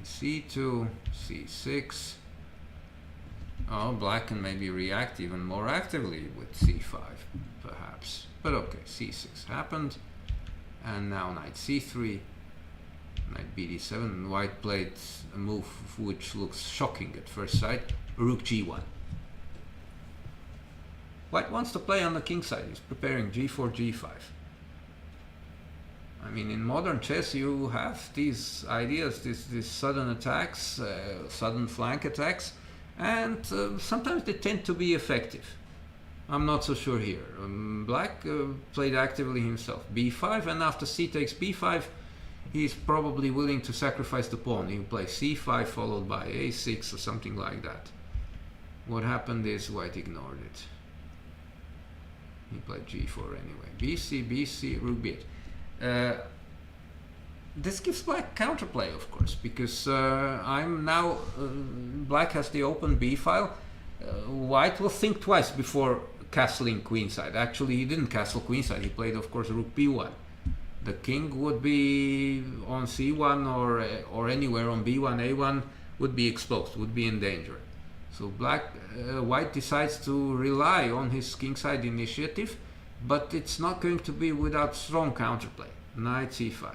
c2, c6. Oh, black can maybe react even more actively with c5, perhaps. But okay, c6 happened. And now knight c3, knight bd7. And white played a move which looks shocking at first sight, rook g1. White wants to play on the king side. He's preparing g4, g5. I mean, in modern chess you have these ideas, these sudden attacks, sudden flank attacks, and sometimes they tend to be effective. I'm not so sure here. Black played actively himself. b5, and after c takes b5, he's probably willing to sacrifice the pawn. He'll play c5 followed by a6 or something like that. What happened is white ignored it. He played g4 anyway. bc, bc, rook b8. This gives black counterplay, of course, because I'm now black has the open b file. White will think twice before castling queenside. Actually, he didn't castle queenside. He played, of course, rook b1. The king would be on c1 or anywhere on b1, a1 would be exposed, would be in danger. So white decides to rely on his kingside initiative, but it's not going to be without strong counterplay. Knight c5,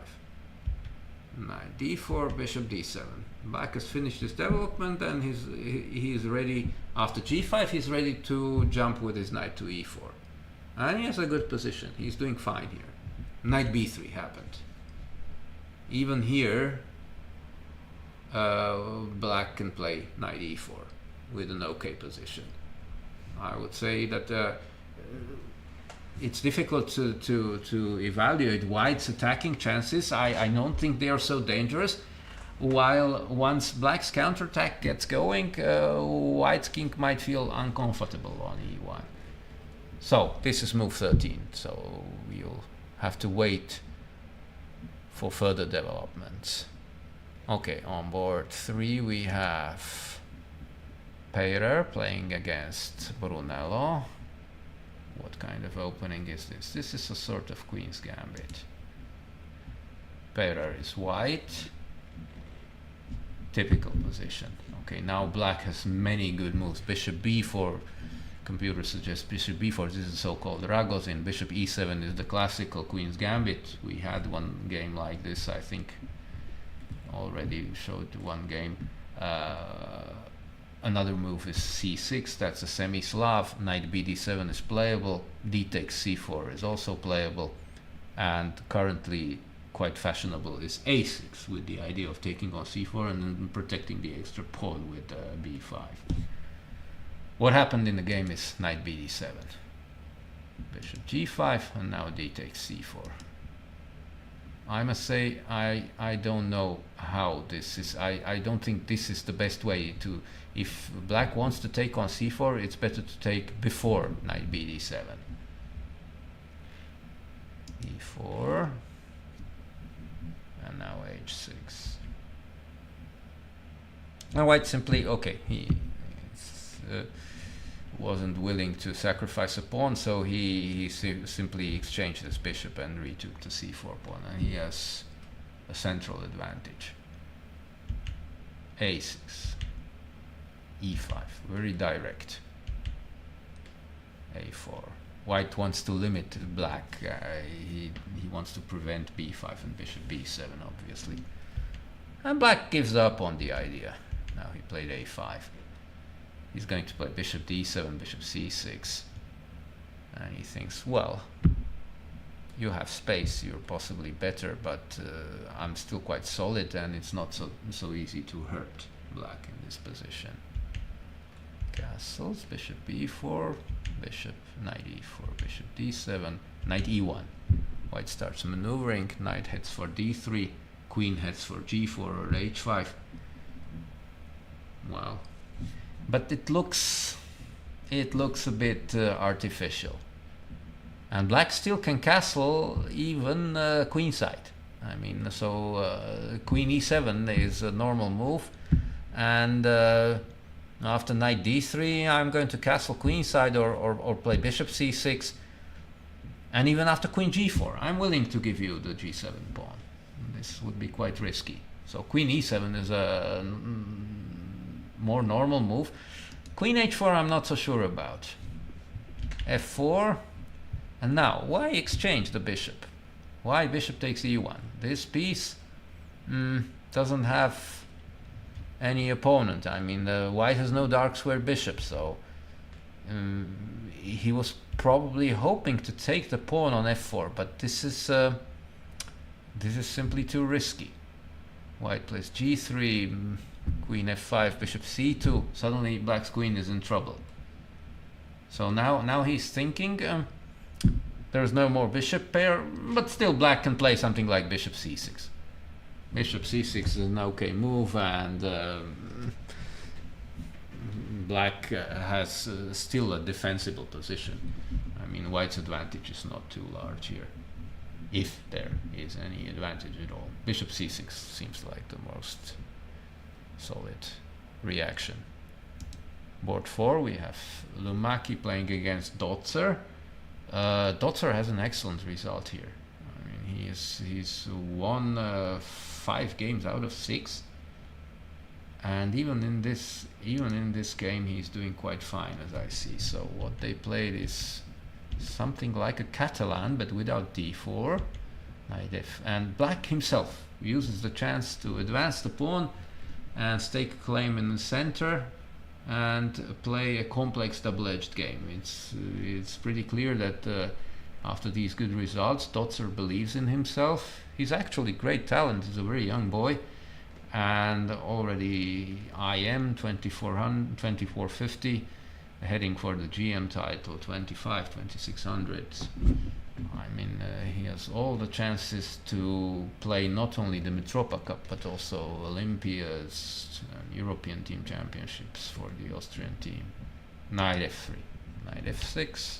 knight d4, bishop d7. Black has finished his development, and he's ready. After g5, he's ready to jump with his knight to e4. And he has a good position. He's doing fine here. Knight b3 happened. Even here, black can play knight e4 with an okay position. I would say that it's difficult to evaluate white's attacking chances. I don't think they are so dangerous. While once black's counterattack gets going, white's king might feel uncomfortable on e1. So this is move 13. So you'll have to wait for further developments. Okay, on board 3 we have Peyrer playing against Brunello. What kind of opening is this? This is a sort of Queen's Gambit. Peyrer is white. Typical position. Okay, now black has many good moves. Bishop b4. Computer suggests bishop b4. This is so-called Ragozin. Bishop e7 is the classical Queen's Gambit. We had one game like this, I think. Already showed one game. Another move is c6. That's a semi-Slav. Knight bd7 is playable. D takes c4 is also playable. And currently quite fashionable is a6, with the idea of taking on c4 and then protecting the extra pawn with b5. What happened in the game is knight bd7, bishop g5, and now d takes c4. I must say I don't know how this is. I don't think this is the best way to, if black wants to take on c4, it's better to take before knight bd7. e4, and now h6. Now white simply, okay, he wasn't willing to sacrifice a pawn, so he simply exchanged his bishop and retook the c4 pawn, and he has a central advantage. a6, e5, very direct. a4. White wants to limit black. He wants to prevent b5 and bishop b7, obviously. And black gives up on the idea. Now he played a5. He's going to play bishop d7, bishop c6. And he thinks, well, you have space, you're possibly better, but I'm still quite solid, and it's not so easy to hurt black in this position. Castles, bishop b4, bishop, knight e4, bishop d7, knight e1. White starts maneuvering, knight heads for d3, queen heads for g4 or h5. Well, but it looks a bit artificial. And black still can castle even queenside. I mean, so queen e7 is a normal move, and after knight d3, I'm going to castle queenside or play bishop c6. And even after queen g4, I'm willing to give you the g7 pawn. This would be quite risky. So queen e7 is a more normal move. Queen h4, I'm not so sure about. f4. And now, why exchange the bishop? Why bishop takes e1? This piece doesn't have any opponent. I mean, white has no dark square bishop, so he was probably hoping to take the pawn on f4, but this is simply too risky. White plays g3, queen f5, bishop c2. Suddenly black's queen is in trouble. So now he's thinking there's no more bishop pair, but still black can play something like bishop c6. Bishop c6 is an okay move, and black has still a defensible position. I mean, white's advantage is not too large here, if there is any advantage at all. Bishop c6 seems like the most solid reaction. Board 4, we have Lumaki playing against Dotzer. Dotzer has an excellent result here. I mean, he's won 5 games out of 6, and even in this game he's doing quite fine, as I see. So what they played is something like a Catalan, but without d4, knight f, and black himself uses the chance to advance the pawn and stake a claim in the center and play a complex double-edged game. It's pretty clear that after these good results, Dotzer believes in himself. He's actually great talent. He's a very young boy, and already IM 2400, 2450, heading for the GM title 2600. I mean, he has all the chances to play not only the Mitropa Cup but also Olympias, European team championships for the Austrian team. Knight f3, knight f6,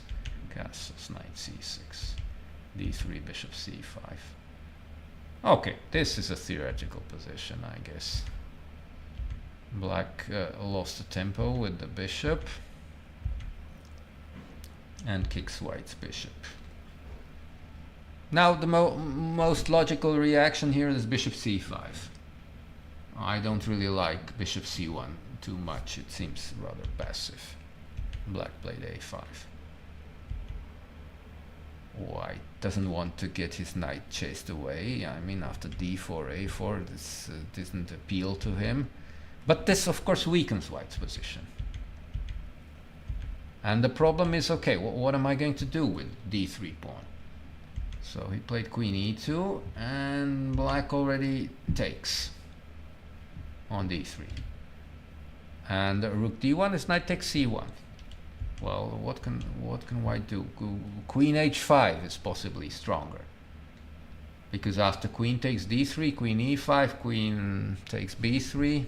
castles, knight c6, d3, bishop c5. Okay, this is a theoretical position, I guess. Black lost the tempo with the bishop and kicks white's bishop. Now the most logical reaction here is bishop c5. I don't really like bishop c1 too much, it seems rather passive. Black played a5. White doesn't want to get his knight chased away. I mean, after d4, a4, this doesn't appeal to him. But this, of course, weakens white's position. And the problem is, okay, what am I going to do with d3 pawn? So he played queen e2, and black already takes on d3. And rook d1 is knight takes c1. Well, what can white do? Queen h5 is possibly stronger, because after queen takes d3, queen e5, queen takes b3,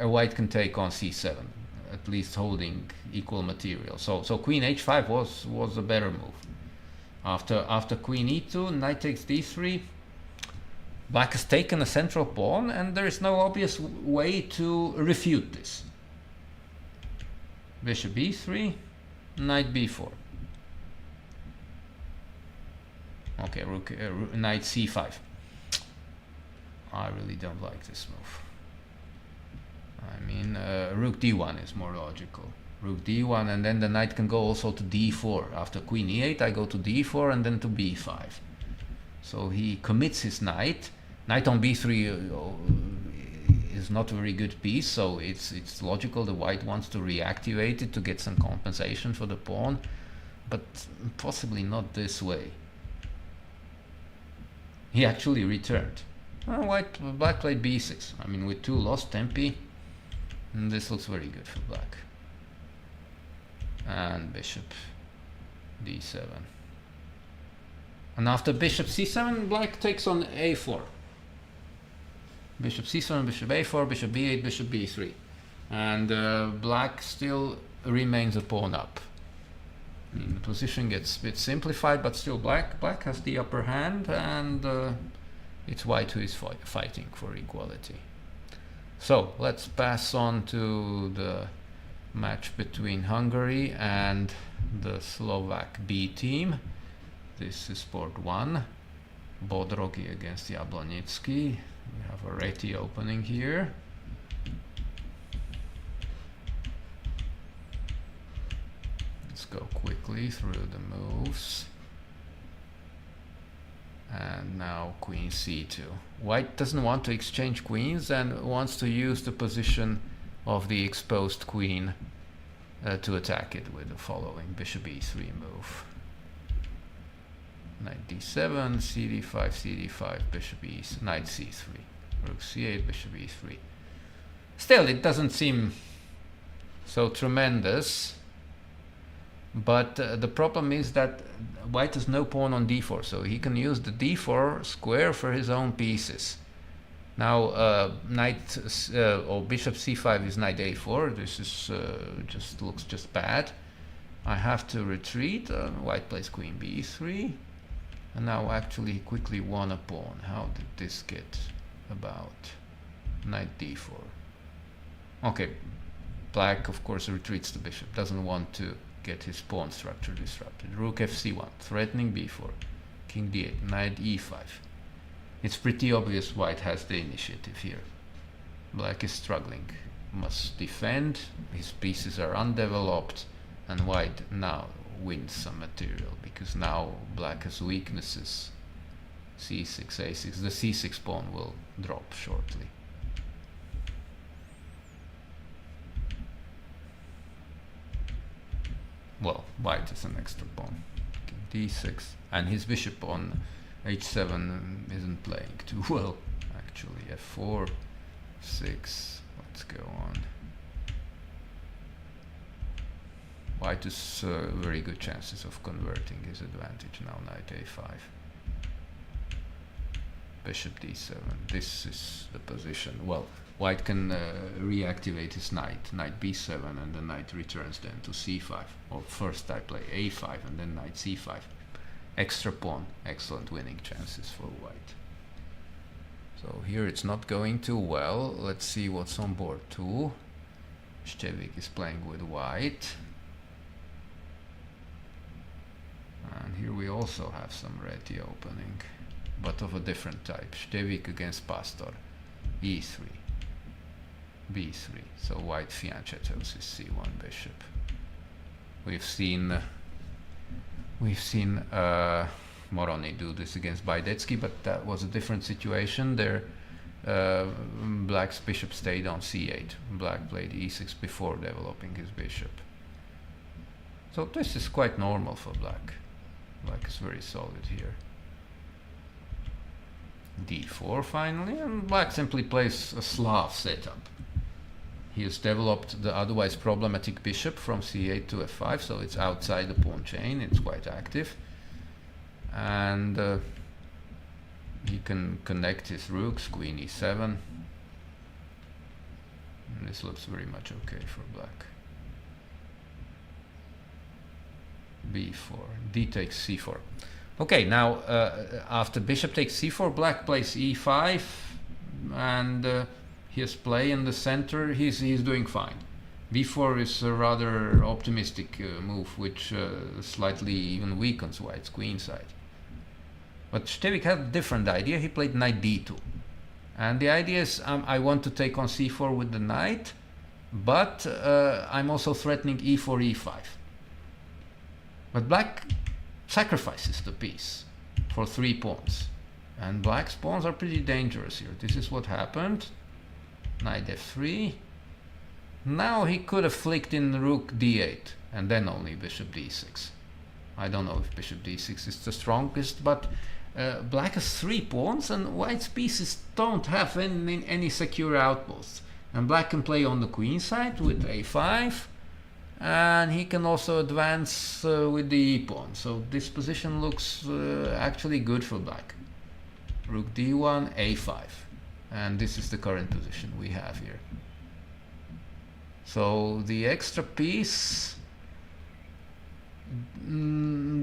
white can take on c7, at least holding equal material. So queen h5 was a better move. After queen e2, knight takes d3. Black has taken a central pawn, and there is no obvious way to refute this. Bishop b3, knight b4. Okay, knight c5. I really don't like this move. I mean, rook d1 is more logical. Rook d1, and then the knight can go also to d4. After queen e8, I go to d4 and then to b5. So he commits his knight. Knight on b3 is not a very good piece, so it's logical the white wants to reactivate it to get some compensation for the pawn, but possibly not this way. He actually returned. Black played b6. I mean, with 2 lost tempi, and this looks very good for black. And bishop d7. And after bishop c7, black takes on a4. Bishop c7, bishop a4, bishop b8, bishop b3. And black still remains a pawn up. I mean, the position gets a bit simplified, but still black has the upper hand, and it's white who is fighting for equality. So let's pass on to the match between Hungary and the Slovak B team. This is port 1. Bodrogi against Jablonitsky. We have a Reti opening here. Let's go quickly through the moves. And now queen c2. White doesn't want to exchange queens and wants to use the position of the exposed queen to attack it with the following bishop e3 move. Knight d7, cd5, cd5, bishop e3, knight c3, rook c8, bishop e3. Still, it doesn't seem so tremendous, but the problem is that white has no pawn on d4, so he can use the d4 square for his own pieces. Now, or bishop c5 is knight a4. This is looks just bad. I have to retreat. White plays queen b3. And now actually he quickly won a pawn. How did this get about? Knight d4. Okay, black of course retreats the bishop. Doesn't want to get his pawn structure disrupted. Rook fc1, threatening b4. King d8, knight e5. It's pretty obvious white has the initiative here. Black is struggling. Must defend. His pieces are undeveloped. And white now wins some material, because now black has weaknesses. c6, a6. The c6 pawn will drop shortly. Well, white is an extra pawn. King d6. And his bishop on h7 isn't playing too well, actually. f4, 6. Let's go on. White has very good chances of converting his advantage now. Knight a5, bishop d7. This is the position. Well, white can reactivate his knight, knight b7, and the knight returns then to c5. Or first I play a5 and then knight c5. Extra pawn, excellent winning chances for white. So here it's not going too well. Let's see what's on board 2. Stevik is playing with white. And here we also have some ready opening, but of a different type. Stevik against Pastor. E3. B3. So white fianchettos his C1 bishop. We've seen Moroni do this against Baidetsky, but that was a different situation. There, Black's bishop stayed on C8. Black played E6 before developing his bishop. So this is quite normal for Black. Black is very solid here. D4 finally, and Black simply plays a Slav setup. He has developed the otherwise problematic bishop from C8 to F5, so it's outside the pawn chain, it's quite active. And he can connect his rooks, Queen E7. And this looks very much okay for Black. B4, D takes C4. Okay, now after bishop takes C4, Black plays E5, and his play in the center, he's doing fine. B4 is a rather optimistic move, which slightly even weakens White's queen side. But Stevik had a different idea. He played knight D2, and the idea is I want to take on C4 with the knight, but I'm also threatening E4, E5. But Black sacrifices the piece for 3 pawns, and Black's pawns are pretty dangerous here. This is what happened. Knight F3. Now he could have flicked in rook D8 and then only bishop D6. I don't know if bishop D6 is the strongest, but Black has 3 pawns and White's pieces don't have any secure outposts. And Black can play on the queen side with A5, and he can also advance with the E pawn. So this position looks actually good for Black. Rook D1, A5. And this is the current position we have here. So the extra piece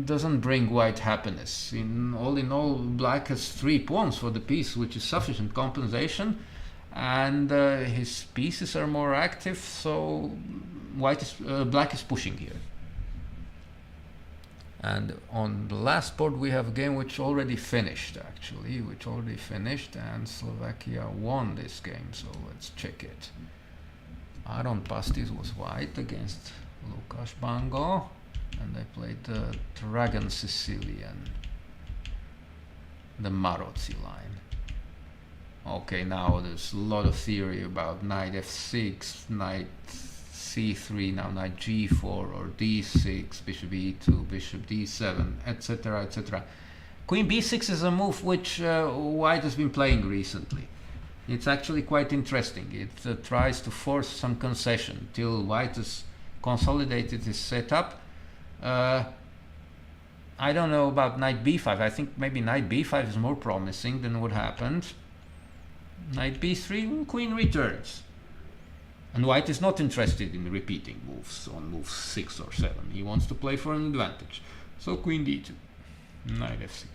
doesn't bring White happiness. In all, Black has 3 pawns for the piece, which is sufficient compensation, and his pieces are more active. So Black is pushing here. And on the last board we have a game which already finished, and Slovakia won this game, so let's check it. Aaron Pastis was white against Lukáš Bango, and they played the Dragon Sicilian, the Marozzi line. Okay, now there's a lot of theory about knight F6, knight C3, now knight G4 or D6, bishop E2, bishop D7, etc, etc. Queen B6 is a move which White has been playing recently. It's actually quite interesting. It tries to force some concession till White has consolidated his setup. I don't know about knight B5. I think maybe knight B5 is more promising than what happened. Knight B3, queen returns. And White is not interested in repeating moves on moves 6 or 7. He wants to play for an advantage. So queen D2, knight F6.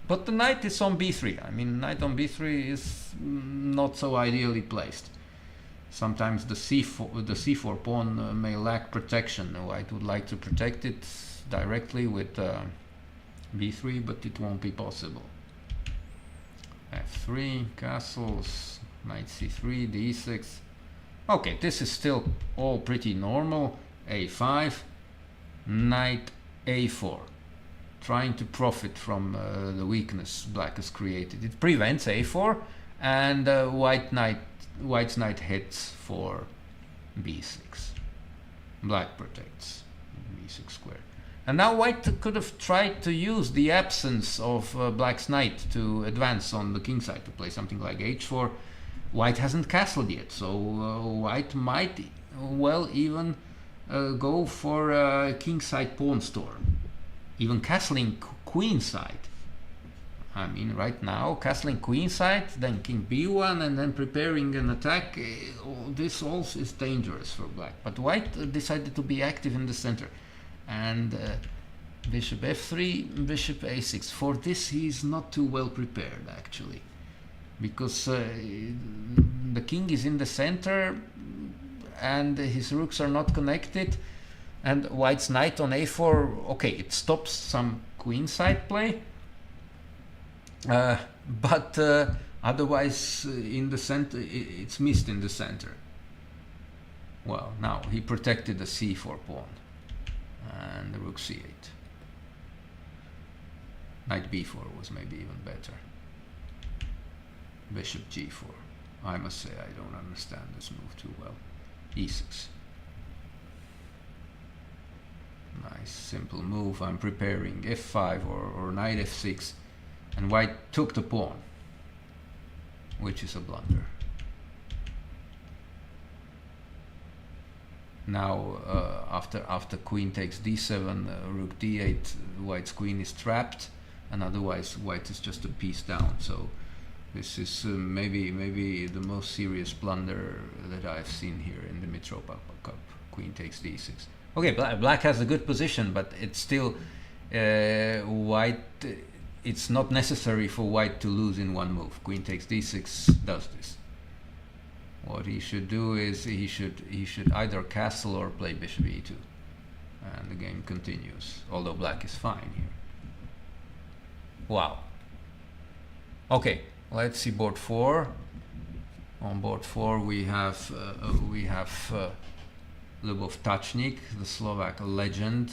But the knight is on B3. I mean, knight on B3 is not so ideally placed. Sometimes the C4 pawn may lack protection. White would like to protect it directly with B3, but it won't be possible. F3, castles, knight C3, D6. Okay, this is still all pretty normal. A5, knight A4, trying to profit from the weakness Black has created. It prevents A4, and White's knight hits for B6. Black protects B6 square. And now White could have tried to use the absence of Black's knight to advance on the king side, to play something like H4. White hasn't castled yet, so White might well even go for a kingside pawn storm, even castling queenside. I mean, right now, castling queenside, then king b1, and then preparing an attack. This also is dangerous for Black. But White decided to be active in the center, and bishop f3, bishop a6. For this, he is not too well prepared, actually. because the king is in the center and his rooks are not connected, and white's knight on a4, okay, it stops some queenside play, but otherwise in the center it's missed in the center. Well, now he protected the c4 pawn and the rook c8. Knight b4 was maybe even better. Bishop g4. I must say I don't understand this move too well. e6. Nice simple move. I'm preparing f5 or knight f6, and white took the pawn, which is a blunder. Now after queen takes d7, rook d8, white's queen is trapped, and otherwise white is just a piece down. So this is maybe the most serious blunder that I've seen here in the Mitropa Cup. Queen takes d6. Okay, black has a good position, but it's still white. It's not necessary for white to lose in one move. Queen takes d6 does this. What he should do is he should either castle or play bishop e2, and the game continues. Although black is fine here. Wow. Okay, let's see board 4. On board 4 we have Lubov Tachnik, the Slovak legend,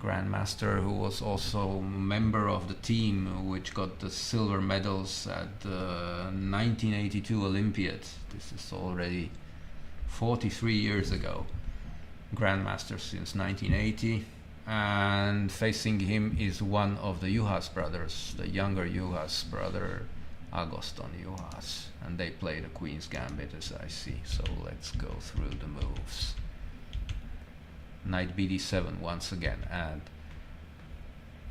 grandmaster, who was also a member of the team which got the silver medals at the 1982 Olympiad. This is already 43 years ago. Grandmaster since 1980, and facing him is one of the Juhas brothers, the younger Juhas brother, Agoston Juhas, and they play the Queen's Gambit, as I see. So let's go through the moves. Knight bd7 once again, and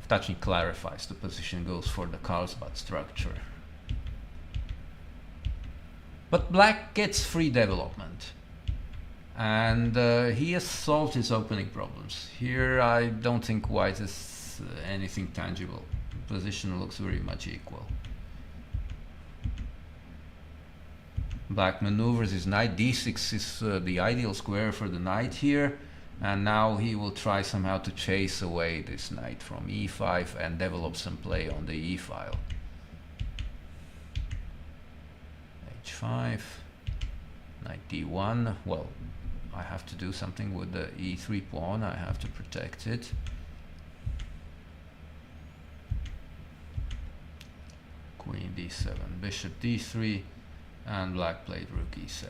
Tachnik clarifies the position, goes for the Carlsbad structure. But black gets free development, and he has solved his opening problems. Here I don't think white is anything tangible. The position looks very much equal. Black maneuvers his knight. d6 is the ideal square for the knight here, and now he will try somehow to chase away this knight from e5 and develop some play on the e file. h5, knight d1. Well, I have to do something with the e3 pawn. I have to protect it. Queen d7, bishop d3, and black played rook e7.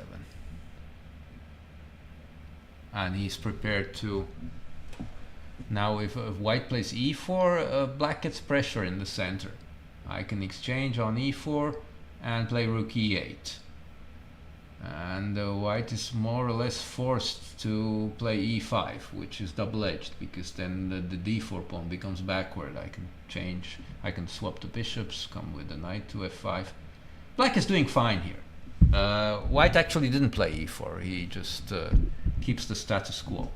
And he's prepared to... Now if white plays e4, black gets pressure in the center. I can exchange on e4 and play rook e8. And white is more or less forced to play e5, which is double-edged, because then the d4 pawn becomes backward. I can change, I can swap the bishops, come with the knight to f5. Black is doing fine here. White actually didn't play e4, he just keeps the status quo.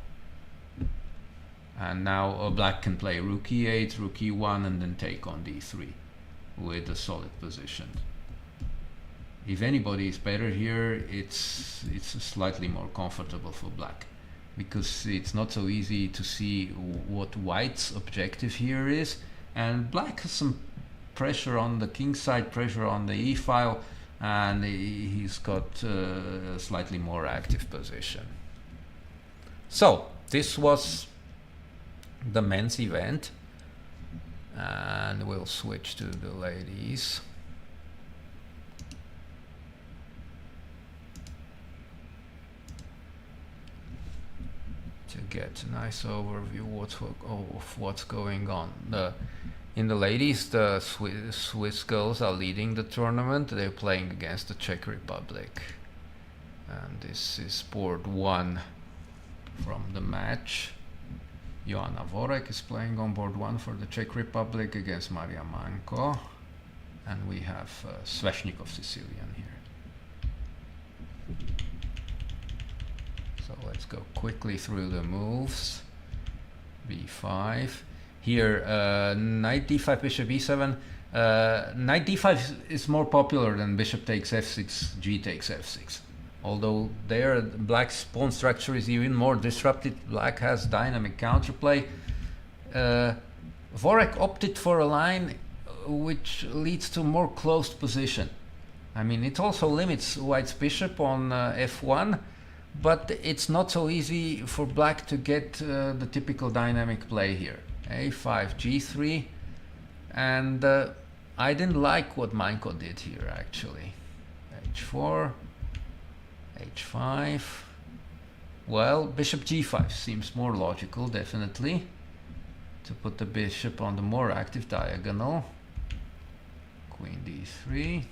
And now black can play rook e8, rook e1, and then take on d3 with a solid position. If anybody is better here, it's slightly more comfortable for black, because it's not so easy to see what white's objective here is, and black has some pressure on the king side, pressure on the e file, and he's got a slightly more active position. So this was the men's event, and we'll switch to the ladies. To get a nice overview of what's going on. In the ladies, the Swiss girls are leading the tournament. They're playing against the Czech Republic. And this is board 1 from the match. Joanna Vorek is playing on board 1 for the Czech Republic against Maria Manko. And we have Sveshnikov Sicilian here. So let's go quickly through the moves. b5. Here, knight d5, bishop e7. Knight d5 is more popular than bishop takes f6, g takes f6. Although there black's pawn structure is even more disrupted, black has dynamic counterplay. Vorek opted for a line which leads to more closed position. I mean, it also limits white's bishop on f1, but it's not so easy for black to get the typical dynamic play here. a5, g3, and I didn't like what Manko did here actually. h4, h5. Well, bishop g5 seems more logical, definitely, to put the bishop on the more active diagonal. Queen d3.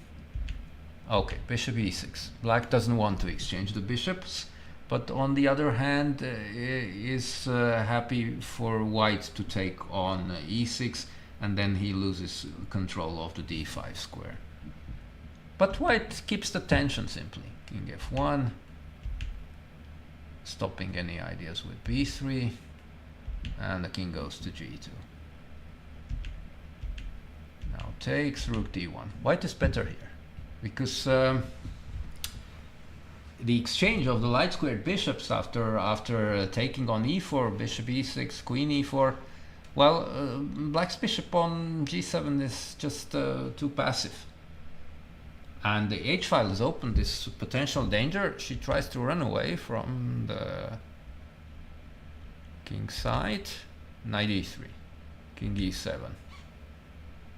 Okay, bishop e6. Black doesn't want to exchange the bishops, but on the other hand is happy for white to take on e6, and then he loses control of the d5 square. But white keeps the tension simply. King f1, stopping any ideas with b3, and the king goes to g2. Now takes, rook d1. White is better here, because the exchange of the light squared bishops after taking on e4, bishop e6, queen e4, well, black's bishop on g7 is just too passive. And the h-file is open, this potential danger. She tries to run away from the king side. Knight e3, king e7.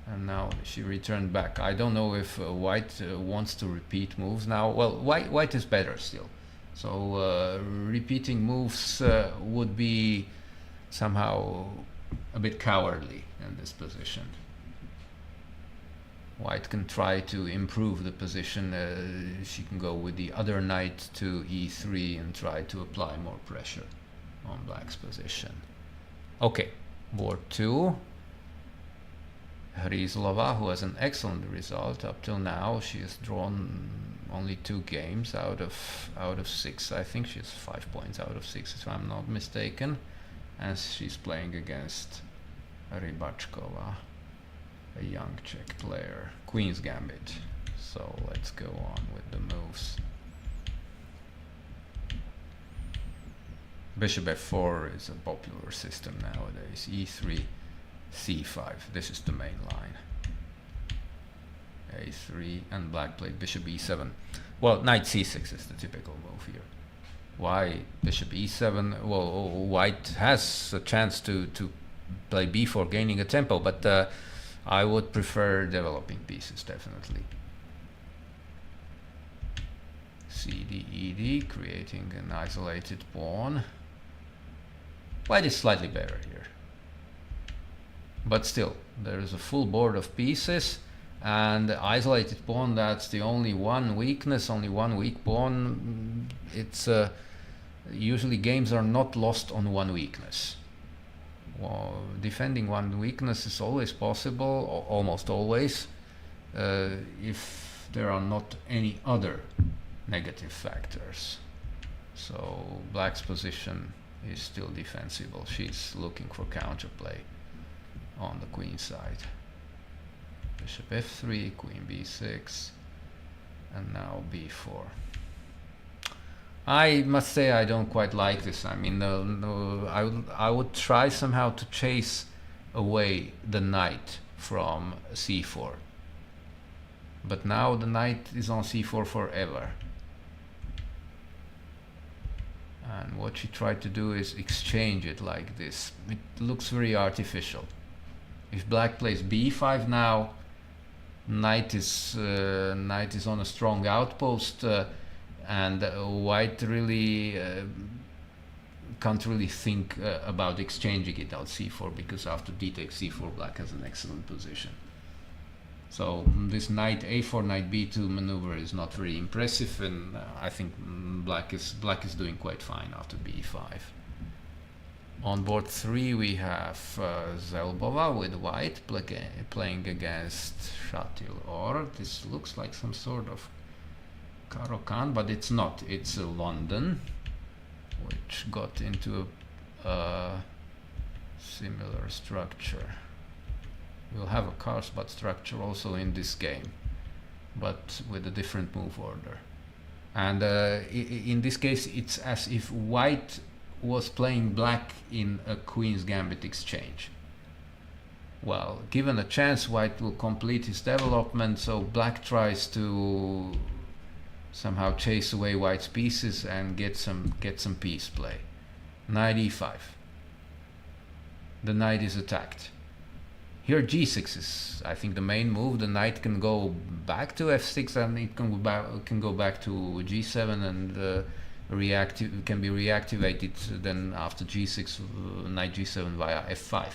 And now she returned back. I don't know if white wants to repeat moves now. Well, white is better still. So repeating moves would be somehow a bit cowardly in this position. White can try to improve the position. She can go with the other knight to e3 and try to apply more pressure on black's position. Okay, board 2. Hryzlova, who has an excellent result up till now. She has drawn only 2 games out of 6. I think she has 5 points out of 6, if I'm not mistaken. And she's playing against Rybachkova, a young Czech player. Queen's Gambit. So let's go on with the moves. Bishop f4 is a popular system nowadays. e3, c5. This is the main line. a3, and black played bishop e7. Well, knight c6 is the typical move here. Why bishop e7? Well, white has a chance to play b4, gaining a tempo, but I would prefer developing pieces, definitely. cd, ed, creating an isolated pawn. White is slightly better here. But still, there is a full board of pieces, and the isolated pawn, that's the only one weakness, only one weak pawn. It's usually games are not lost on one weakness. Well, defending one weakness is always possible, almost always, if there are not any other negative factors. So black's position is still defensible. She's looking for counterplay on the queen side. Bishop f3, queen b6, and now b4. I must say I don't quite like this. I mean, I would try somehow to chase away the knight from c4. But now the knight is on c4 forever. And what she tried to do is exchange it like this. It looks very artificial. If black plays b5 now, knight is on a strong outpost, and white really can't really think about exchanging it out c4, because after d takes c4, black has an excellent position. So this knight a4, knight b2 maneuver is not very impressive, and I think black is doing quite fine after b5. On board 3 we have Zelbova with white playing against Shatil. This looks like some sort of Caro-Kann, but it's not. It's London, which got into a similar structure. We'll have a Karlsbad structure also in this game, but with a different move order. And in this case, it's as if white was playing black in a Queen's Gambit exchange. Well, given a chance, white will complete his development, so black tries to somehow chase away white's pieces and get some piece play. Knight e5. The knight is attacked. Here g6 is, I think, the main move. The knight can go back to f6 and it can go back to g7 and can be reactivated then after g6, knight g7 via f5.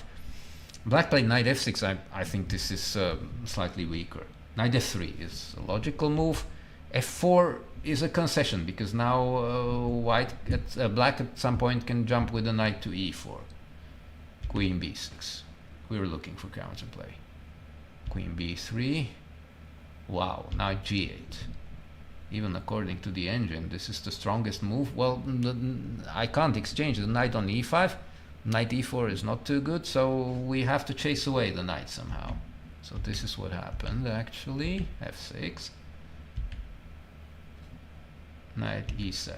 Black played knight f6. I think this is slightly weaker. Knight f3 is a logical move. f4 is a concession because now black at some point can jump with the knight to e4. Queen b6. We're looking for counterplay. Queen b3. Wow, knight g8. Even according to the engine, this is the strongest move. Well, I can't exchange the knight on e5. Knight e4 is not too good, so we have to chase away the knight somehow. So this is what happened actually. f6. Knight e7.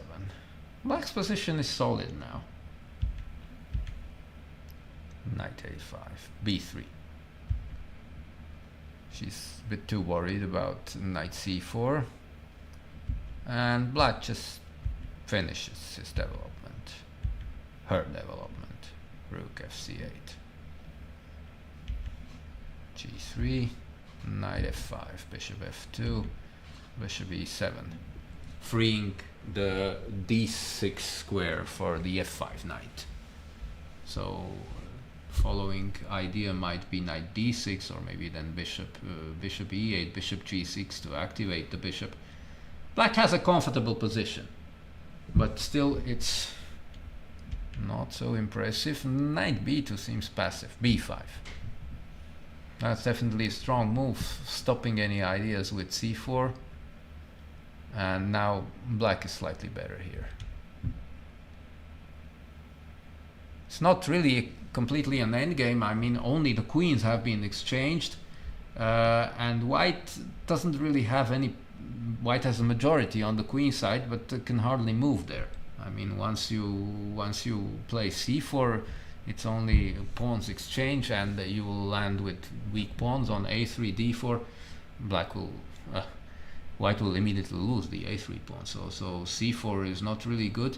Black's position is solid now. Knight a5. b3. She's a bit too worried about knight c4. And black just finishes his development. Her development. Rook fc8. g3. Knight f5. Bishop f2. Bishop e7. Freeing the d6 square for the f5 knight. So following idea might be knight d6 or maybe then bishop e8, bishop g6 to activate the bishop. Black has a comfortable position, but still it's not so impressive. Knight b2 seems passive. b5. That's definitely a strong move, stopping any ideas with c4. And now black is slightly better here. It's not really completely an endgame. I mean, only the queens have been exchanged, and white doesn't really have any. White has a majority on the queen side, but can hardly move there. I mean, once you play c4, it's only pawns exchange, and you will land with weak pawns on a3, d4. White will immediately lose the a3 pawn. So c4 is not really good,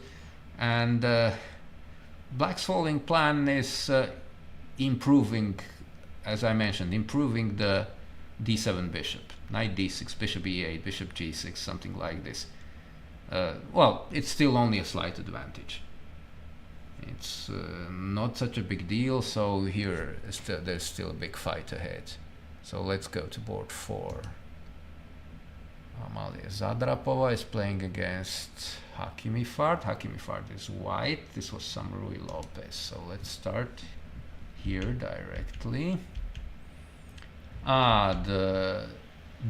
and black's following plan is improving, as I mentioned, improving the d7 bishop. Knight d6, bishop e8, bishop g6, something like this. Well, it's still only a slight advantage. It's not such a big deal, so here there's still a big fight ahead. So let's go to board 4. Amalia Zadrapova is playing against Hakimifard. Hakimifard is white. This was Samarui Lopez. So let's start here directly. The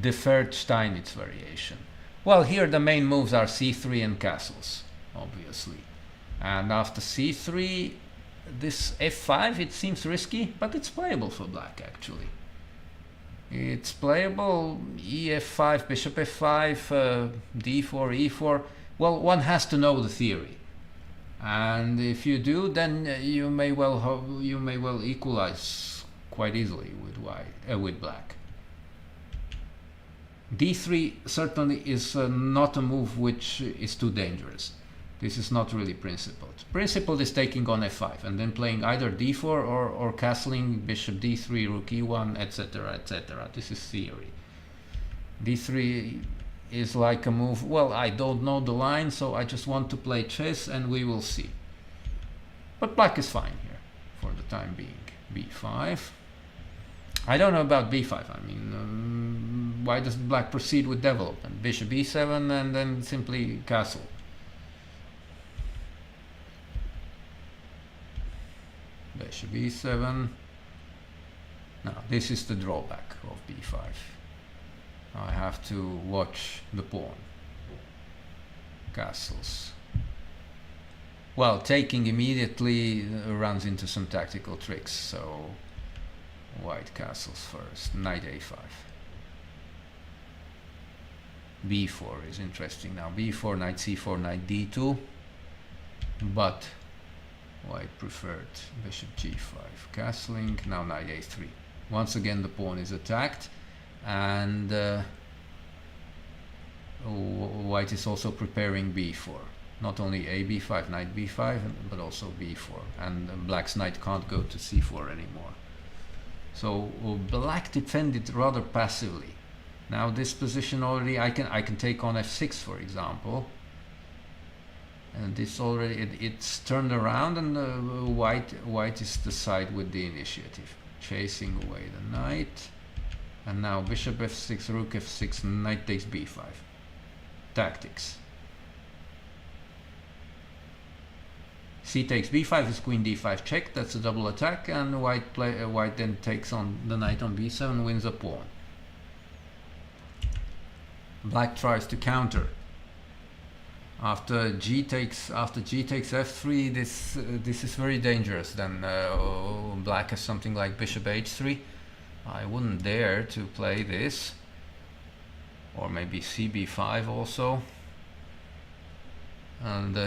deferred Steinitz variation. Well, here the main moves are c3 and castles, obviously. And after c3, this f5, it seems risky, but it's playable for black actually. It's playable. ef5, bishop f5, d4, e4. Well, one has to know the theory, and if you do, then you may well equalize quite easily with black. d3 certainly is not a move which is too dangerous. This is not really principled. Principled is taking on f5 and then playing either d4 or castling bishop d3, rook e1, etc., etc. This is theory. d3 is like a move, well, I don't know the line, so I just want to play chess and we will see. But black is fine here for the time being. b5. I don't know about b5. I mean, why does black proceed with development? Bishop e7 and then simply castle. Bishop e7. Now this is the drawback of b5. I have to watch the pawn. Castles. Well, taking immediately runs into some tactical tricks, so White castles first. Knight a5. b4 is interesting now. b4, knight c4, knight d2. But white preferred bishop g5. Castling. Now knight a3. Once again the pawn is attacked. And white is also preparing b4. Not only a b5, knight b5, but also b4. And black's knight can't go to c4 anymore. So black defended rather passively. Now this position already, I can take on f6, for example. And this already, it's turned around, and white is the side with the initiative. Chasing away the knight. And now bishop f6, rook f6, knight takes b5. Tactics. C takes b5 is queen d5 check. That's a double attack, and white then takes on the knight on b7, wins a pawn. Black tries to counter. After g takes f3, this is very dangerous. Then black has something like bishop h3. I wouldn't dare to play this. Or maybe cb5 also. And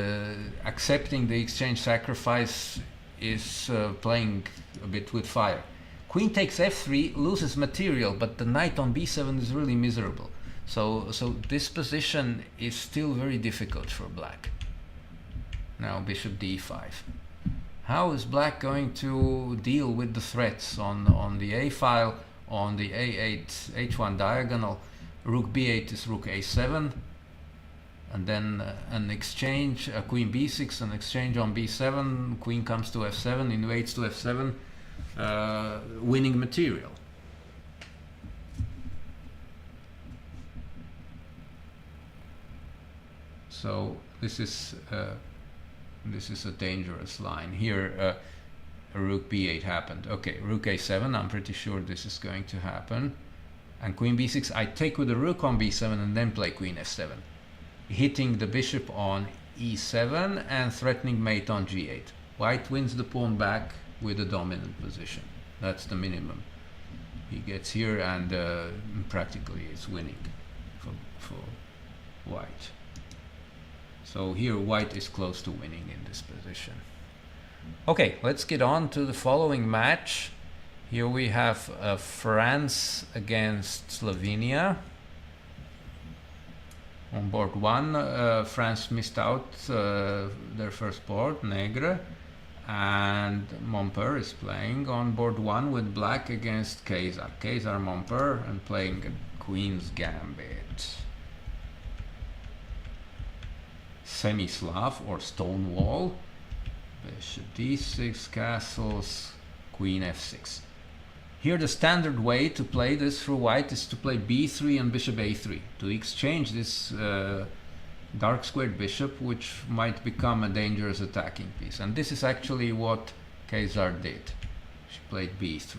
accepting the exchange sacrifice is playing a bit with fire. Queen takes f3, loses material, but the knight on b7 is really miserable. So this position is still very difficult for black. Now bishop d5. How is black going to deal with the threats on the a file, on the a8, h1 diagonal? Rook b8 is rook a7. And then an exchange, queen b6, an exchange on b7, queen comes to f7, invades to f7, winning material. So this is a dangerous line. Here rook b8 happened. Okay, rook a7, I'm pretty sure this is going to happen. And queen b6, I take with the rook on b7 and then play queen f7. Hitting the bishop on e7 and threatening mate on g8. White wins the pawn back with a dominant position. That's the minimum he gets here, and practically it's winning for white. So here white is close to winning in this position. Okay, let's get on to the following match. Here we have France against Slovenia. On board 1, France missed out their first board, Negre, and Montper is playing on board 1 with black against Caesar. Caesar, Montper, and playing a Queen's Gambit. Semi-Slav or Stonewall. Bishop d6, castles, Queen f6. Here the standard way to play this for white is to play b3 and bishop a3 to exchange this dark squared bishop, which might become a dangerous attacking piece. And this is actually what Caesar did. She played b3.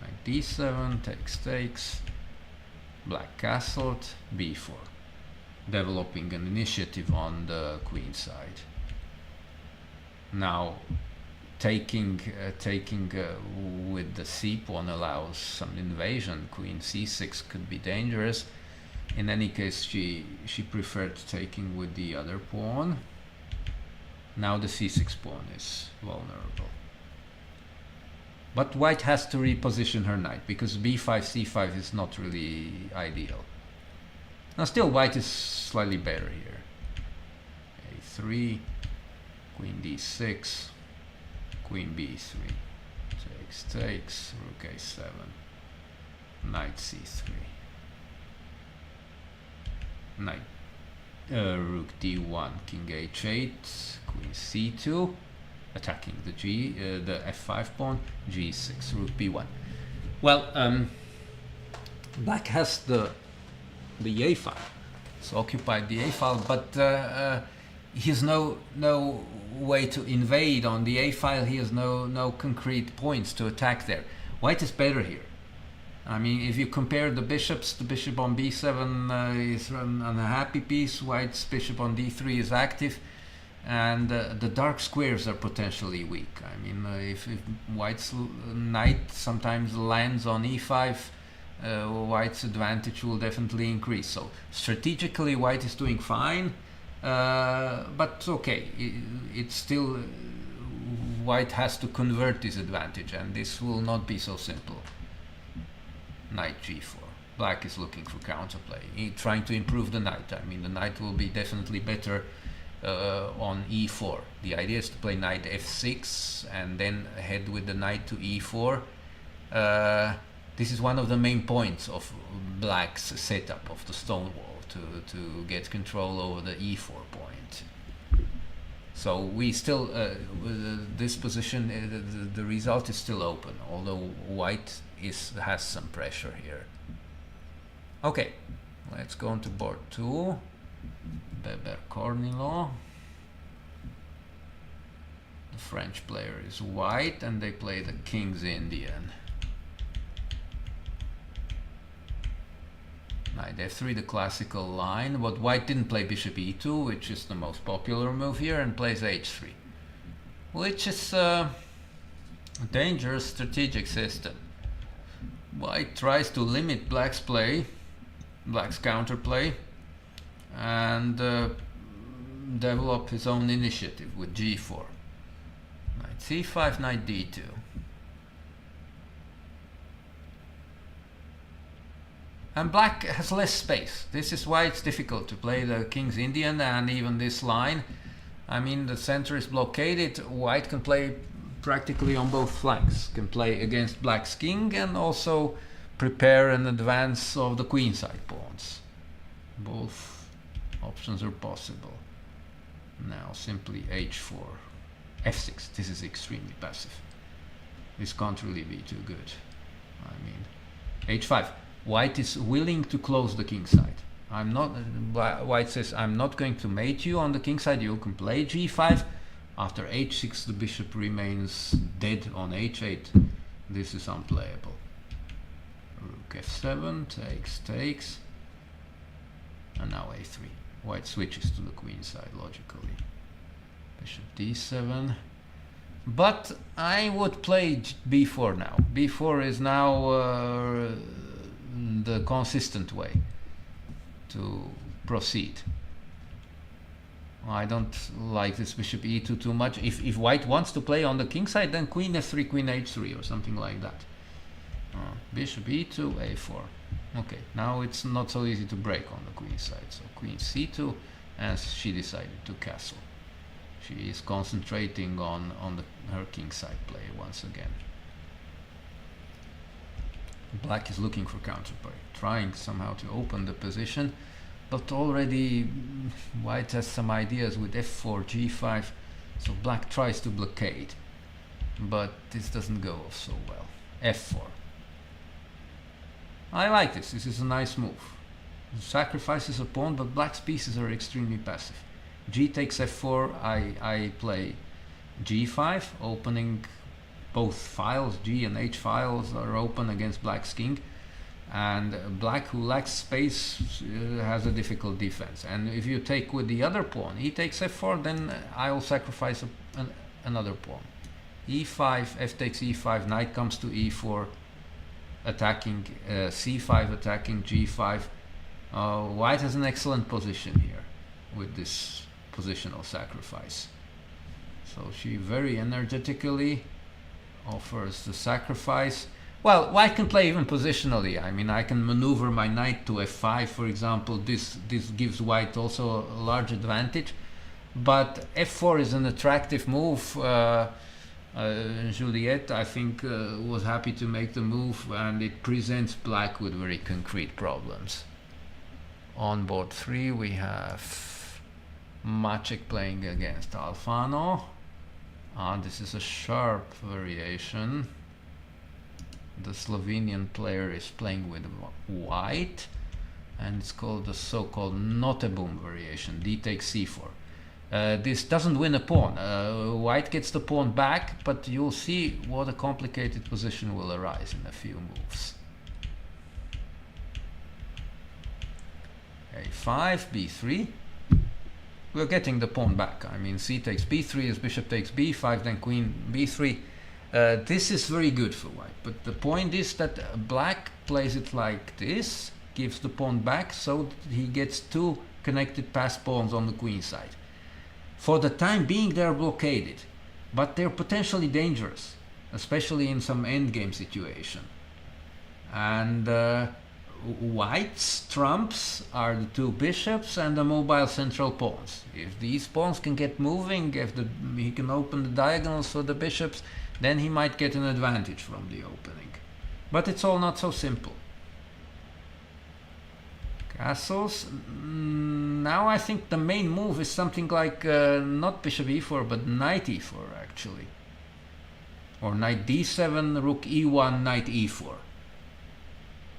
Knight d7, takes, black castled, b4. Developing an initiative on the queen side. Now taking with the c pawn allows some invasion. Queen c6 could be dangerous. In any case, she preferred taking with the other pawn. Now the c6 pawn is vulnerable. But white has to reposition her knight, because b5, c5 is not really ideal. Now still white is slightly better here. a3, queen d6, queen b3, takes, rook a7, knight c3, knight, rook d1, king h8, queen c2, attacking the f5 pawn, g6, rook b1. Well, black has the a file, so occupied the a file, but he has no way to invade on the a file. He has no concrete points to attack there. White is better here. I mean, if you compare the bishops, the bishop on b7 is an unhappy piece. White's bishop on d3 is active. and the dark squares are potentially weak. I mean, if White's knight sometimes lands on e5, White's advantage will definitely increase. So strategically, White is doing fine, but okay, it's still White has to convert this advantage, and this will not be so simple. Knight g4. Black is looking for counterplay, trying to improve the knight. I mean, the knight will be definitely better on e4. The idea is to play knight f6 and then head with the knight to e4. This is one of the main points of Black's setup of the stone wall, to get control over the e4 point. So we still, this position, the result is still open, although White has some pressure here. Okay, let's go on to board 2. Beber Cornillo. The French player is White, and they play the King's Indian. Knight f3, the classical line, but White didn't play bishop e2, which is the most popular move here, and plays h3, which is a dangerous strategic system. White tries to limit Black's play, Black's counterplay, and develop his own initiative with g4. Knight c5, knight d2. And Black has less space. This is why it's difficult to play the King's Indian and even this line. I mean, the center is blockaded. White can play practically on both flanks. Can play against Black's king and also prepare an advance of the queenside pawns. Both options are possible. Now simply h4, f6. This is extremely passive. This can't really be too good. I mean, h5. White is willing to close the king side. White says, I'm not going to mate you on the king side. You can play g5. After h6, the bishop remains dead on h8. This is unplayable. Rook f7, takes. And now a3. White switches to the queen side logically. Bishop d7. But I would play b4 now. b4 is now the consistent way to proceed. I don't like this bishop e2 too much. If White wants to play on the king side, then queen f3, queen h3 or something like that. Bishop e2, a4. Okay, now it's not so easy to break on the queen side. So queen c2, and she decided to castle. She is concentrating on her king side play once again. Black is looking for counterplay, trying somehow to open the position, but already White has some ideas with f4, g5, so Black tries to blockade, but this doesn't go off so well. f4. I like this. This is a nice move. It sacrifices a pawn, but Black's pieces are extremely passive. G takes f4, I play g5, opening both files. G and H files are open against Black's king, and Black, who lacks space, has a difficult defense. And if you take with the other pawn, he takes f4, then I will sacrifice another pawn. e5, f takes e5, knight comes to e4, attacking c5, attacking g5. White has an excellent position here with this positional sacrifice. So she very energetically offers the sacrifice. Well, White can play even positionally. I mean, I can maneuver my knight to f5, for example. This gives White also a large advantage. But f4 is an attractive move. Juliette, I think, was happy to make the move, and it presents Black with very concrete problems. On board 3, we have Maciek playing against Alfano. This is a sharp variation. The Slovenian player is playing with White, and it's called the so-called Noteboom variation, d takes c4. This doesn't win a pawn. White gets the pawn back, but you'll see what a complicated position will arise in a few moves. a5, b3. we're getting the pawn back. I mean, c takes b3 as bishop takes b5, then queen b3. This is very good for white, but the point is that black plays it like this, gives the pawn back, so that he gets two connected passed pawns on the queen side. For the time being, they're blockaded, but they're potentially dangerous, especially in some endgame situation. And white's trumps are the two bishops and the mobile central pawns. If these pawns can get moving, if he can open the diagonals for the bishops, then he might get an advantage from the opening. But it's all not so simple. Castles. Now I think the main move is something like not bishop e4, but knight e4 actually. Or knight d7, rook e1, knight e4.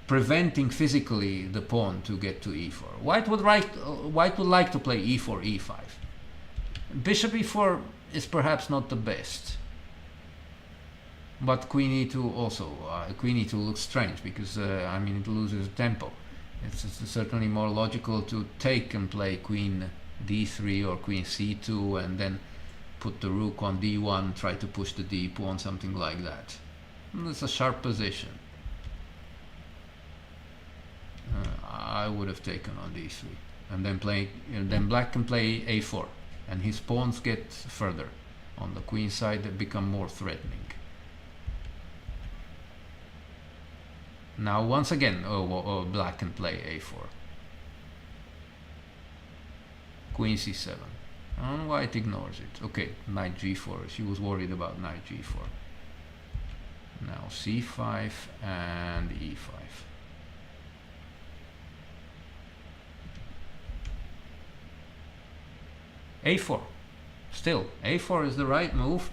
Preventing physically the pawn to get to e4. White would like to play e4, e5. Bishop e4 is perhaps not the best. But queen e2 also. Queen e2 looks strange because I mean it loses tempo. It's certainly more logical to take and play queen d3 or queen c2 and then put the rook on d1, try to push the d pawn, something like that. It's a sharp position. I would have taken on d3 and then black can play a4 and his pawns get further on the queen side, they become more threatening. Now once again black can play a4, queen c7, and white ignores it. Okay, knight g4, she was worried about knight g4. Now c5 and e5. a4. Still, a4 is the right move.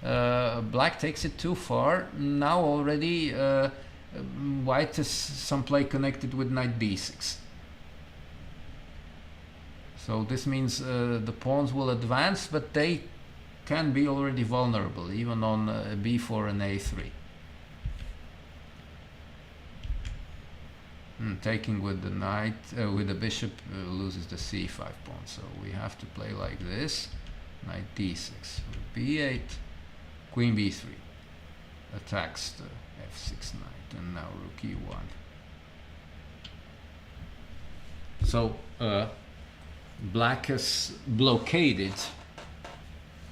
Black takes it too far. Now already white has some play connected with knight b6. So this means the pawns will advance, but they can be already vulnerable, even on b4 and a3. Taking with the knight, with the bishop, loses the c5 pawn. So we have to play like this. Knight d6, b8, queen b3. Attacks the f6 knight, and now rook e1. So black has blockaded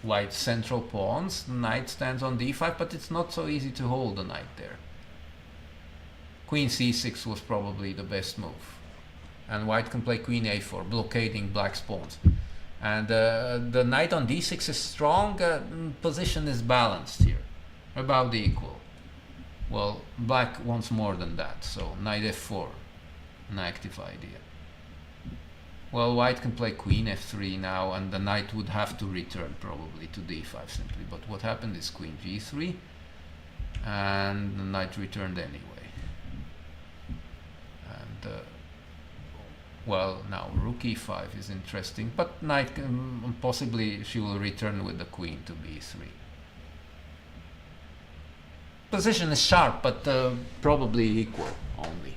white's central pawns. The knight stands on d5, but it's not so easy to hold the knight there. Queen c6 was probably the best move, and white can play queen a4, blockading black's pawns. And the knight on d6 is strong. Position is balanced here, about equal. Well, black wants more than that, so knight f4, an active idea. Well, white can play queen f3 now, and the knight would have to return probably to d5 simply. But what happened is queen g3, and the knight returned anyway. And well, now rook e5 is interesting, but knight can, possibly she will return with the queen to b3. Position is sharp, but probably equal only.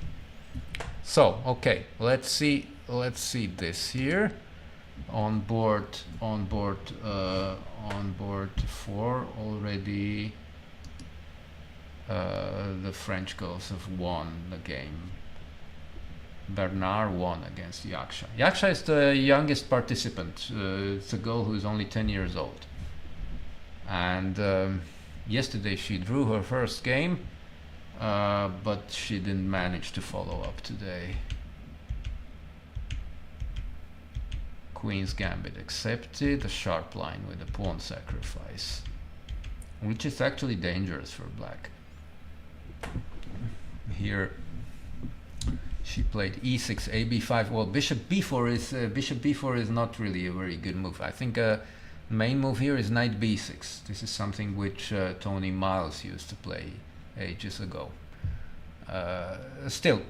So okay, let's see this here. On board 4 already. The French girls have won the game. Bernard won against Yaksha. Yaksha is the youngest participant. It's a girl who is only 10 years old. And yesterday she drew her first game, but she didn't manage to follow up today. Queen's Gambit accepted, a sharp line with a pawn sacrifice, which is actually dangerous for black. Here she played e6, ab5. Well, bishop b4 is not really a very good move. I think main move here is knight b6. This is something which Tony Miles used to play ages ago. Still,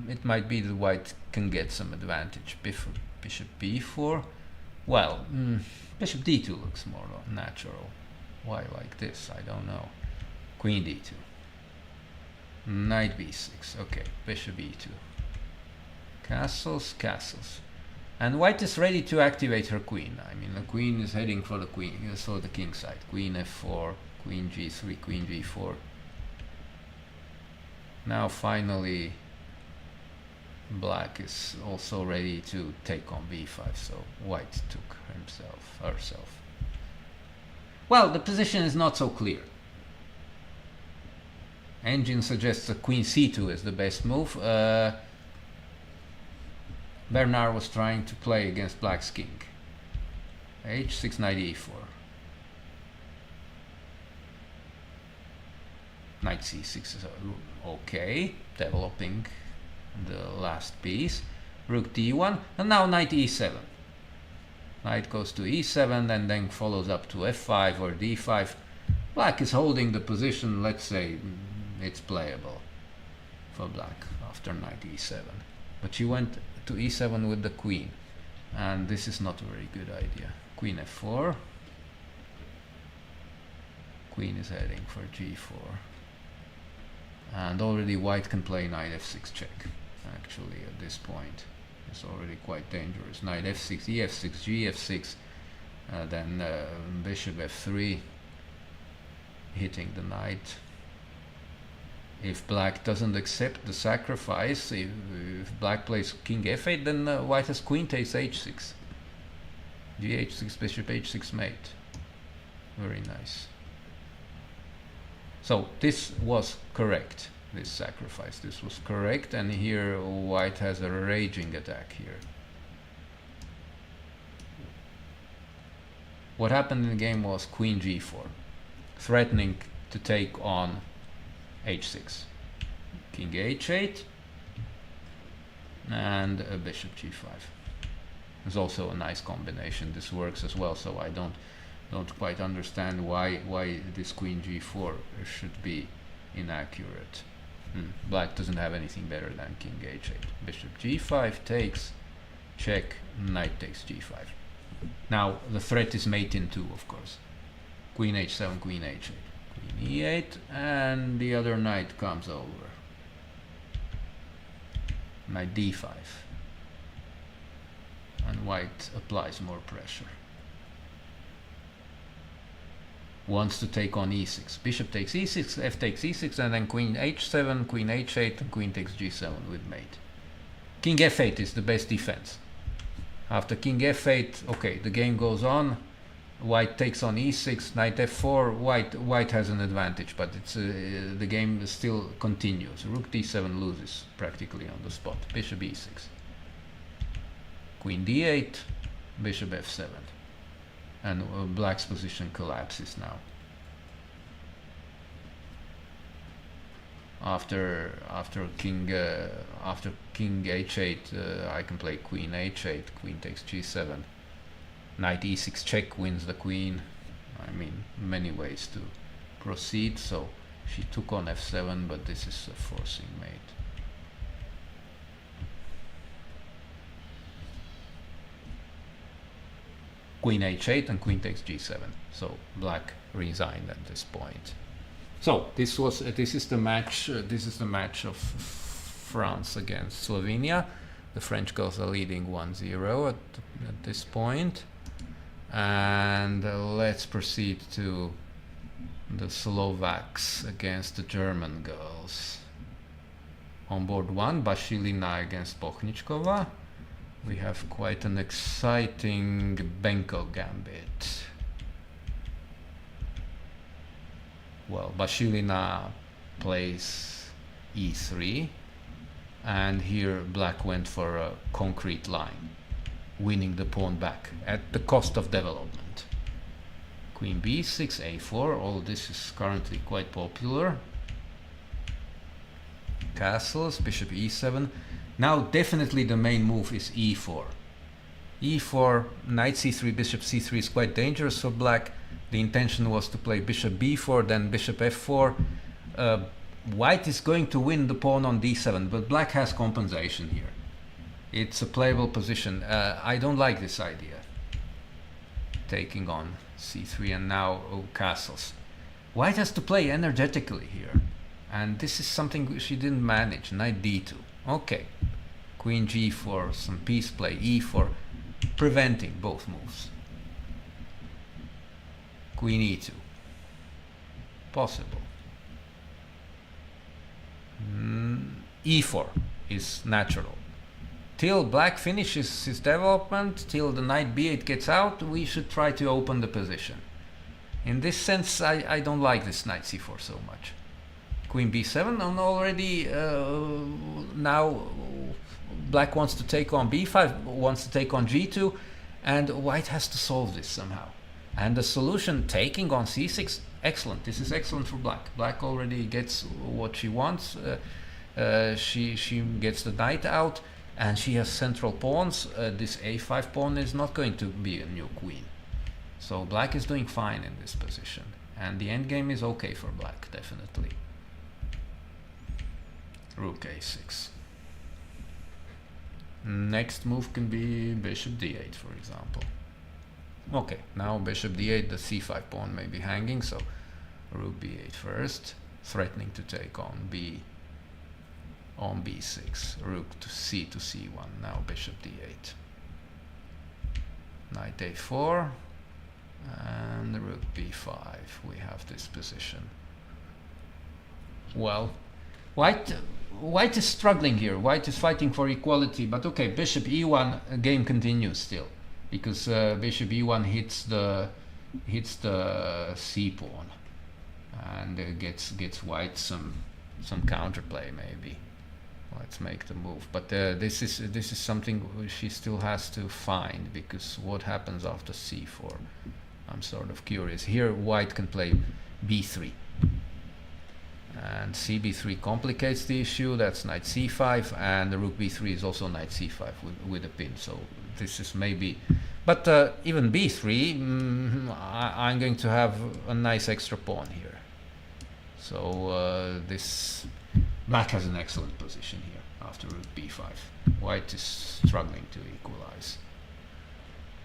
it might be that white can get some advantage. Bishop b4. Well, bishop d2 looks more natural. Why like this? I don't know. Queen d2. Knight b6. Okay, bishop e2. Castles. And white is ready to activate her queen. I mean, the queen is heading for the queen, so the king side. Queen f4, queen g3, queen g4. Now finally black is also ready to take on b5, so white took herself. Well, the position is not so clear. Engine suggests that queen c2 is the best move. Bernard was trying to play against black's king. h6, knight e4. Knight c6 is okay, developing the last piece. Rook d1, and now knight e7. Knight goes to e7 and then follows up to f5 or d5. Black is holding the position. Let's say it's playable for black after knight e7. But she went to e7 with the queen, and this is not a very good idea. Queen f4. Queen is heading for g4. And already white can play knight f6 check. Actually, at this point, it's already quite dangerous. Knight f6, e6, g6, then bishop f3, hitting the knight. If black doesn't accept the sacrifice, if black plays king f8, then white has queen takes h6. Gh6, bishop h6 mate. Very nice. So this was correct, this sacrifice. This was correct, and here white has a raging attack here. What happened in the game was queen g4, threatening to take on h6, king h8, and a bishop g5. It's also a nice combination. This works as well, so I don't quite understand why this queen g4 should be inaccurate. Black doesn't have anything better than king h8. Bishop g5 takes, check, knight takes g5. Now the threat is mate in 2, of course. Queen h7, queen h8. Queen e8, and the other knight comes over. Knight d5. And white applies more pressure. Wants to take on e6. Bishop takes e6, f takes e6, and then queen h7, queen h8, and queen takes g7 with mate. King f8 is the best defense. After king f8, okay, the game goes on. White takes on e6, knight f4. White has an advantage, but it's the game still continues. Rook d7 loses practically on the spot. Bishop e6. Queen d8, bishop f7. And black's position collapses now. After king h8, I can play queen h8. Queen takes g7. Knight e6 check wins the queen. I mean, many ways to proceed. So she took on f7, but this is a forcing mate. Queen h8 and queen takes g7. So black resigned at this point. So this is the match. This is the match of France against Slovenia. The French girls are leading 1-0 at this point. And let's proceed to the Slovaks against the German girls. On board 1, Basilina against Bochnichkova. We have quite an exciting Benko gambit. Well, Basilina plays e3, and here black went for a concrete line, winning the pawn back at the cost of development. Queen b6, a4, all this is currently quite popular. Castles, bishop e7. Now definitely the main move is e4. e4, knight c3, bishop c3 is quite dangerous for black. The intention was to play bishop b4, then bishop f4. White is going to win the pawn on d7, but black has compensation here. It's a playable position. I don't like this idea. Taking on c3 and now castles. White has to play energetically here. And this is something she didn't manage. Knight d2. Okay. Queen g4, some piece play, e4. preventing both moves. Queen e2. Possible. E4 is natural. Till black finishes his development, till the knight b8 gets out, we should try to open the position. In this sense, I don't like this knight c4 so much. Queen b7, and already now black wants to take on b5, wants to take on g2, and white has to solve this somehow. And the solution, taking on c6, excellent. This is excellent for black. Black already gets what she wants. She gets the knight out, and she has central pawns. This a5 pawn is not going to be a new queen. So black is doing fine in this position. And the endgame is okay for black, definitely. Rook a6. Next move can be bishop d8, for example. Okay, now bishop d8, the c5 pawn may be hanging, so rook b8 first, threatening to take on b6, rook to c1, now bishop d8, knight a4, and rook b5. We have this position. Well, white is struggling here. White is fighting for equality, but okay, bishop e1, game continues still, because bishop e1 hits the c pawn, and gets white some counterplay maybe. Let's make the move, but this is something she still has to find, because what happens after c4? I'm sort of curious. Here white can play b3, and cb3 complicates the issue. That's knight c5, and the rook b3 is also knight c5 with a pin. So this is maybe, but even b3, I'm going to have a nice extra pawn here. So this black has an excellent position here after rook b5. White is struggling to equalize.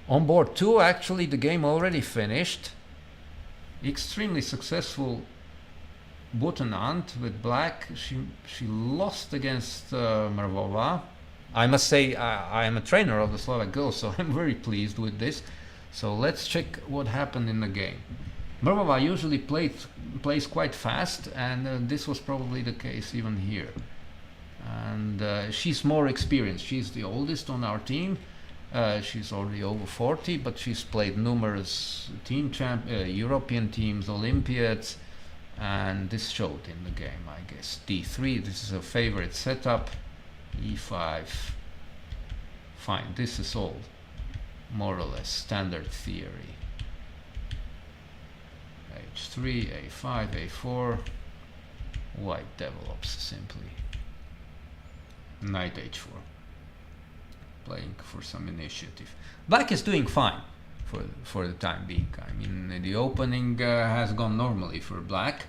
On board 2, actually the game already finished. Extremely successful Butenandt with black. She lost against Marvova. I must say I am a trainer of the Slovak girls, so I'm very pleased with this. So let's check what happened in the game. Marvova usually plays quite fast, and this was probably the case even here. And she's more experienced. She's the oldest on our team. She's already over 40, but she's played numerous European teams, Olympiads, and this showed in the game, I guess. d3, this is a favorite setup. e5. Fine, this is all more or less standard theory. h3, a5, a4. White develops simply. Knight h4. Playing for some initiative. Black is doing fine for the time being. I mean, the opening has gone normally for black,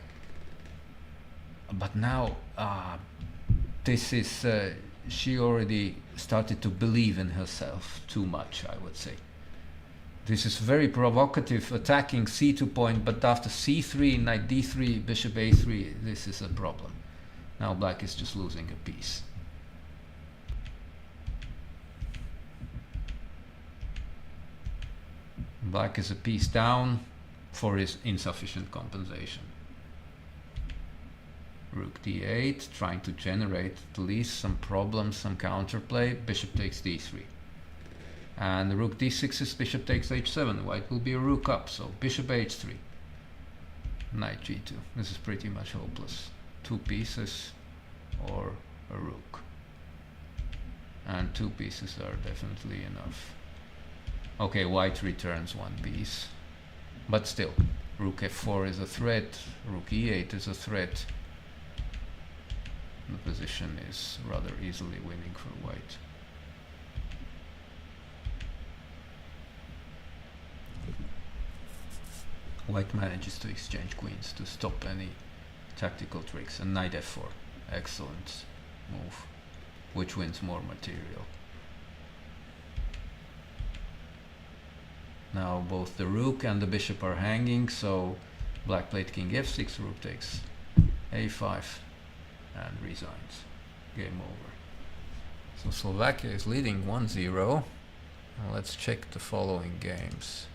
but now this is she already started to believe in herself too much, I would say. This is very provocative, attacking c2 point, but after c3, knight d3, bishop a3, this is a problem. Now black is just losing a piece. Black is a piece down for his insufficient compensation. Rook d8, trying to generate at least some problems, some counterplay. Bishop takes d3. And the rook d6 is bishop takes h7. White will be a rook up, so bishop h3. Knight g2. This is pretty much hopeless. Two pieces or a rook. And two pieces are definitely enough. Okay, white returns one piece, but still, rook f4 is a threat, rook e8 is a threat. The position is rather easily winning for white. White manages to exchange queens to stop any tactical tricks, and knight f4, excellent move, which wins more material. Now both the rook and the bishop are hanging, so black played king f6, rook takes a5 and resigns. Game over. So Slovakia is leading 1-0, Let's check the following games.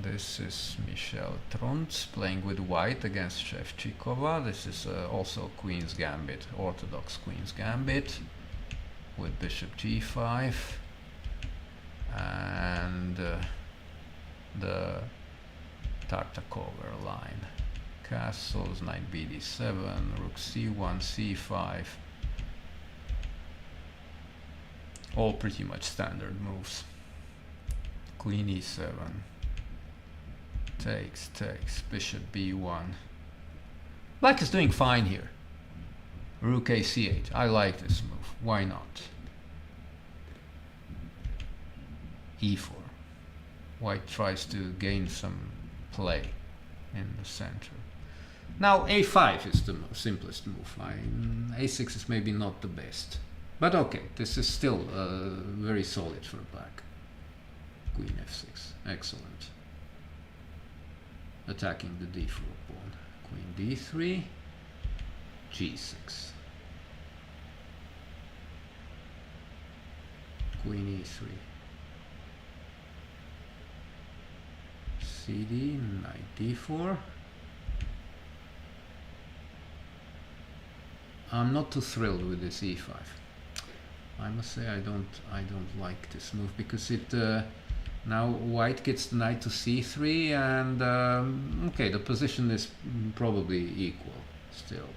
This is Michel Trontz playing with white against Shevchikova. This is also Queen's Gambit, orthodox Queen's Gambit with bishop g5 and the Tartakover line. Castles, knight bd7, rook c1, c5. All pretty much standard moves. Queen e7. Takes, bishop b1. Black is doing fine here. Rook a c8. I like this move. Why not? e4. White tries to gain some play in the center. Now a5 is the simplest move. A6 is maybe not the best. But okay, this is still very solid for black. Queen f6. Excellent. Attacking the d4 pawn. Queen d3, g6. Queen e3. cd, knight d4. I'm not too thrilled with this e5. I must say I don't like this move because it now white gets the knight to c3 and okay, the position is probably equal still.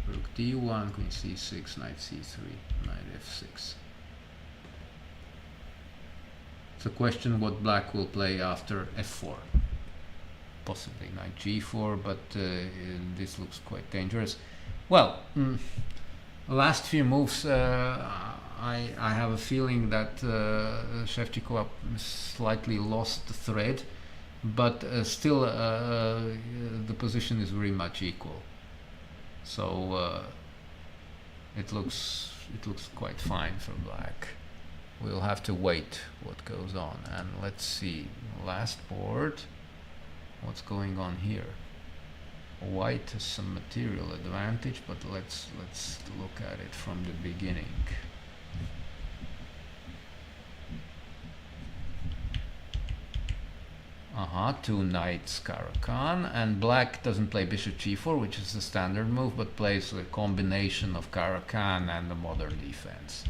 Rook d1, queen c6, knight c3, knight f6. It's a question what black will play after f4. Possibly knight g4, but this looks quite dangerous. Well, last few moves, I have a feeling that Shevchikova slightly lost the thread, but still the position is very much equal. So it looks quite fine for black. We'll have to wait what goes on, and let's see last board. What's going on here? White has some material advantage, but let's look at it from the beginning. Two knights Caro-Kann, and black doesn't play bishop g4, which is the standard move, but plays a combination of Caro-Kann and the modern defense.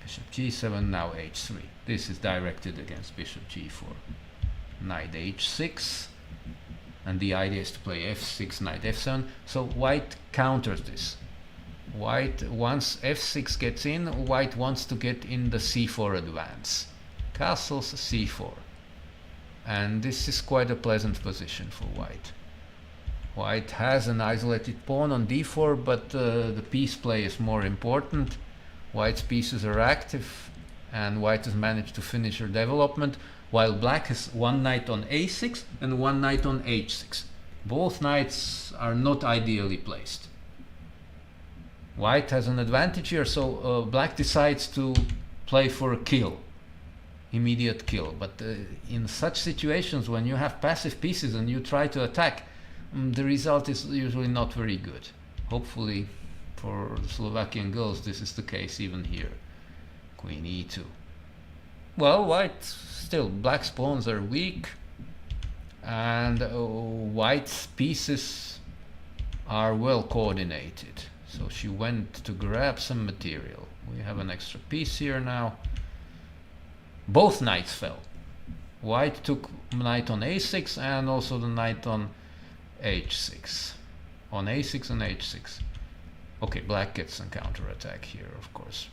Bishop g7, now h3. This is directed against bishop g4. Knight h6. And the idea is to play f6, knight f7. So white counters this. White, once f6 gets in, white wants to get in the c4 advance. Castles c4. And this is quite a pleasant position for white. White has an isolated pawn on d4, but the piece play is more important. White's pieces are active, and white has managed to finish her development, while black has one knight on a6 and one knight on h6. Both knights are not ideally placed. White has an advantage here, so black decides to play for a kill, immediate kill. But in such situations, when you have passive pieces and you try to attack, the result is usually not very good. Hopefully for Slovakian girls this is the case even here. Queen e2. Well, white still, black's pawns are weak, and white's pieces are well coordinated. So she went to grab some material. We have an extra piece here now. Both knights fell. White took knight on a6 and also the knight on h6. On a6 and h6. Okay, black gets some counterattack here, of course.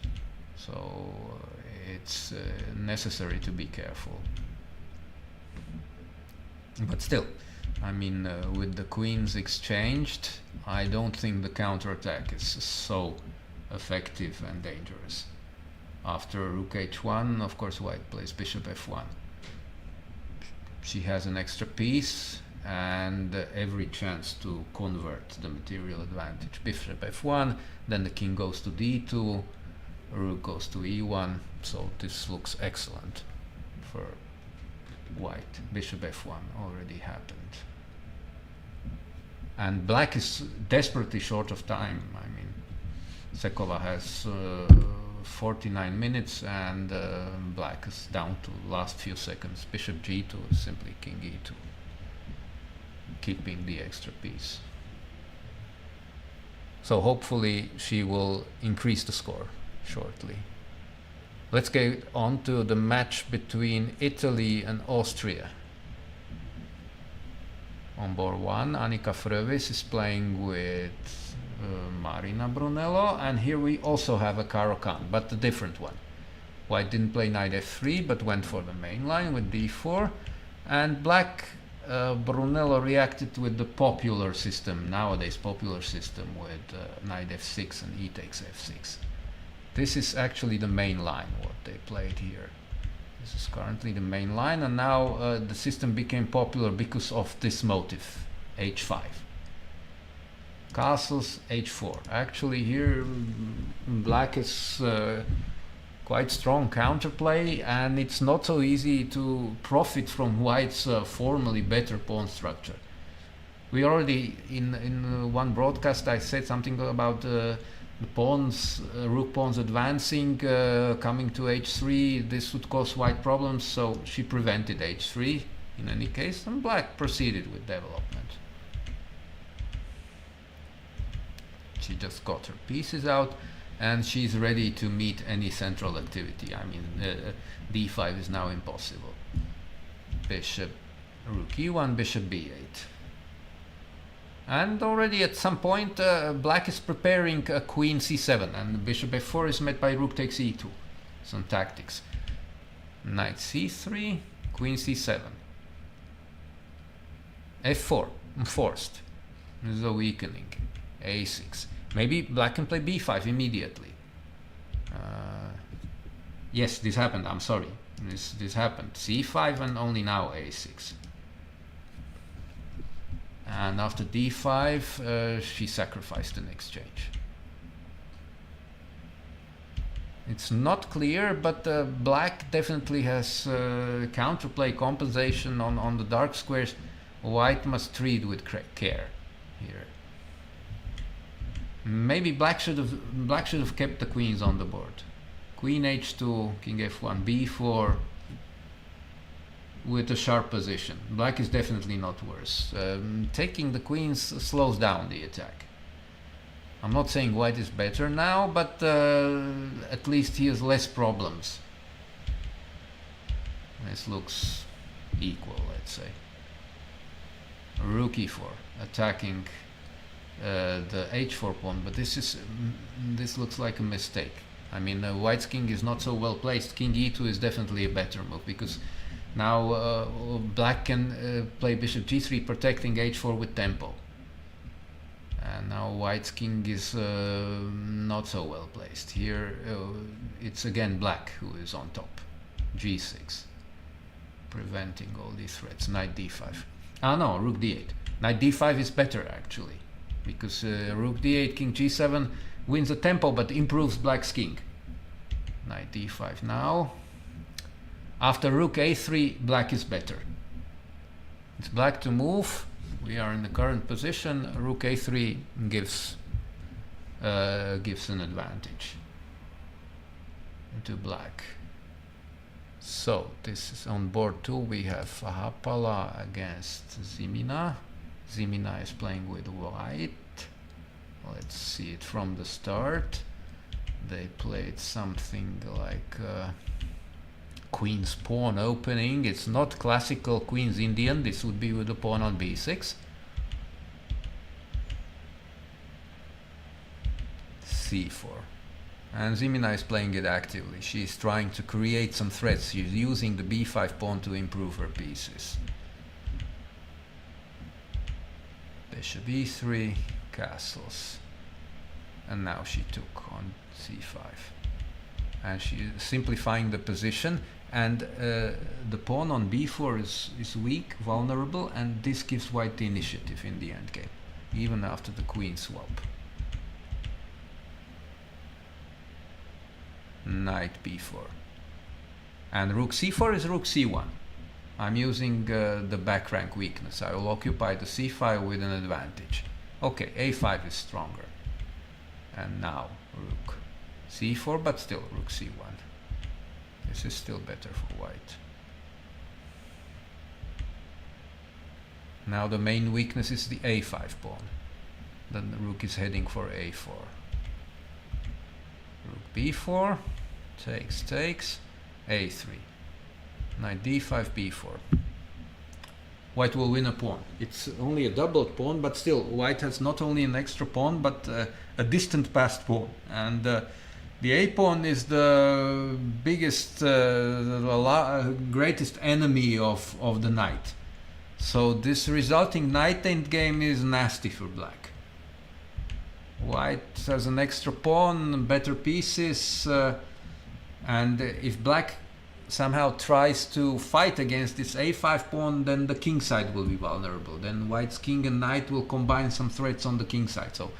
So it's necessary to be careful. But still, I mean, with the queens exchanged, I don't think the counterattack is so effective and dangerous. After rook h1, of course, white plays bishop f1. She has an extra piece and every chance to convert the material advantage. Bishop f1, then the king goes to d2, rook goes to e1, so this looks excellent for white. Bishop f1 already happened. And black is desperately short of time. I mean, Sekova has 49 minutes, and black is down to last few seconds. Bishop g2 is simply king e2, keeping the extra piece. So hopefully she will increase the score shortly. Let's get on to the match between Italy and Austria. On board 1, Annika Frövis is playing with Marina Brunello, and here we also have a Caro-Kann, but a different one. White didn't play knight f3, but went for the main line with d4, and black, Brunello reacted with the popular system, nowadays popular system, with knight f6 and e takes f6. This is actually the main line, what they played here. This is currently the main line, and now the system became popular because of this motive, h5. Castles, h4. Actually here black is quite strong counterplay, and it's not so easy to profit from white's formally better pawn structure. We already, in one broadcast, I said something about the pawns, rook pawns advancing, coming to h3. This would cause white problems, so she prevented h3 in any case, and black proceeded with development. She just got her pieces out, and she's ready to meet any central activity. I mean, d5 is now impossible. Bishop, rook e1, bishop b8. And already at some point, black is preparing a queen c7, and bishop f4 is met by rook takes e2. Some tactics. Knight c3, queen c7. f4, forced. This is a weakening. a6. Maybe black can play b5 immediately. Yes, this happened, I'm sorry. This happened. c5 and only now a6. And after d5, she sacrificed an exchange. It's not clear, but black definitely has counterplay compensation on the dark squares. White must treat with care here. Maybe black should have kept the queens on the board. Queen h2, king f1, b4. With a sharp position. Black is definitely not worse. Taking the queens slows down the attack. I'm not saying white is better now, but at least he has less problems. This looks equal, let's say. Rook e4, attacking the h4 pawn, but this looks like a mistake. I mean, white's king is not so well placed. King e2 is definitely a better move, because now black can play bishop g3, protecting h4 with tempo. And now white's king is not so well placed. Here it's again black who is on top. g6, preventing all these threats. Knight d5. Ah no, rook d8. Knight d5 is better actually, because rook d8, king g7 wins the tempo but improves black's king. Knight d5 now. After rook a3, black is better. It's black to move. We are in the current position. Rook a3 gives an advantage to black. So this is on board 2. We have Hapala against Zimina. Zimina is playing with white. Let's see it from the start. They played something like queen's pawn opening. It's not classical queen's Indian. This would be with the pawn on b6. c4. And Zimina is playing it actively. She's trying to create some threats. She's using the b5 pawn to improve her pieces. Bishop e3, castles. And now she took on c5. And she's simplifying the position, and the pawn on b4 is weak, vulnerable, and this gives white the initiative in the endgame, even after the queen swap. Knight b4. And rook c4 is rook c1. I'm using the back rank weakness. I will occupy the c file with an advantage. Okay, a5 is stronger. And now rook c4, but still rook c1. This is still better for white. Now the main weakness is the a5 pawn. Then the rook is heading for a4. Rook b4, takes, a3. Knight d5, b4. White will win a pawn. It's only a doubled pawn, but still, white has not only an extra pawn, but a distant passed pawn. And the a pawn is the biggest, greatest enemy of the knight. So this resulting knight endgame is nasty for black. White has an extra pawn, better pieces, and if black somehow tries to fight against this a5 pawn, then the king side will be vulnerable. Then white's king and knight will combine some threats on the king side. So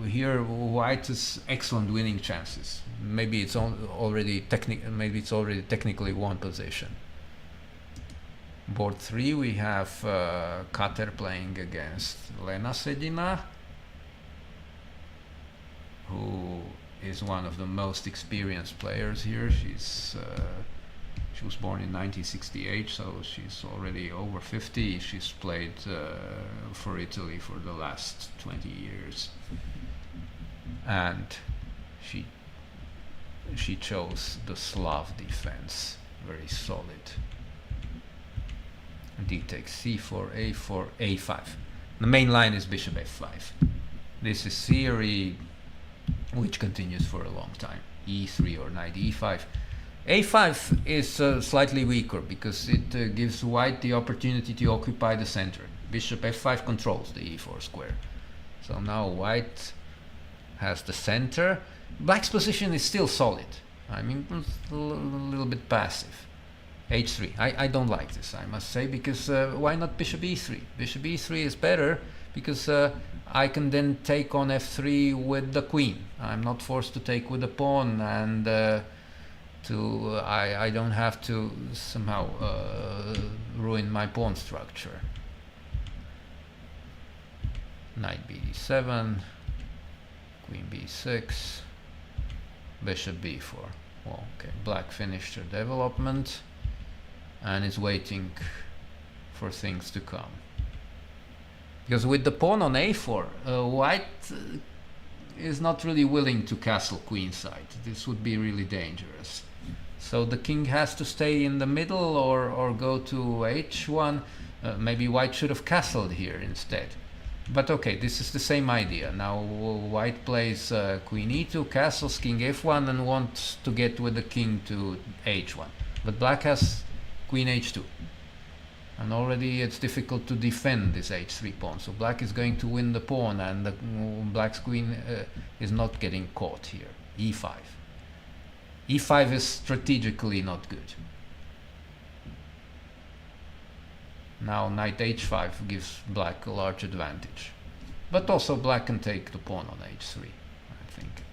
here white has excellent winning chances. Maybe it's already technically won position. Board 3 we have Kater playing against Lena Sedina, who is one of the most experienced players here. She was born in 1968, so she's already over 50. She's played for Italy for the last 20 years, and she chose the Slav defense, very solid. D takes c4, a4, a5. The main line is bishop f5. This is theory which continues for a long time. e3 or knight e5. a5 is slightly weaker because it gives white the opportunity to occupy the center. Bishop f5 controls the e4 square. So now white has the center. Black's position is still solid. I mean, it's a little bit passive. h3. I don't like this, I must say, because why not bishop e3? Bishop e3 is better because I can then take on f3 with the queen. I'm not forced to take with the pawn, and I don't have to somehow ruin my pawn structure. Knight b7, queen b6, bishop b4. Well, okay, black finished her development and is waiting for things to come. Because with the pawn on a4, white is not really willing to castle queenside. This would be really dangerous. So the king has to stay in the middle or go to h1. Maybe white should have castled here instead. But okay, this is the same idea. Now white plays queen e2, castles king f1, and wants to get with the king to h1. But black has queen h2. And already it's difficult to defend this h3 pawn. So black is going to win the pawn, and the black's queen is not getting caught here. e5. e5 is strategically not good. Now knight h5 gives black a large advantage. But also black can take the pawn on h3, I think.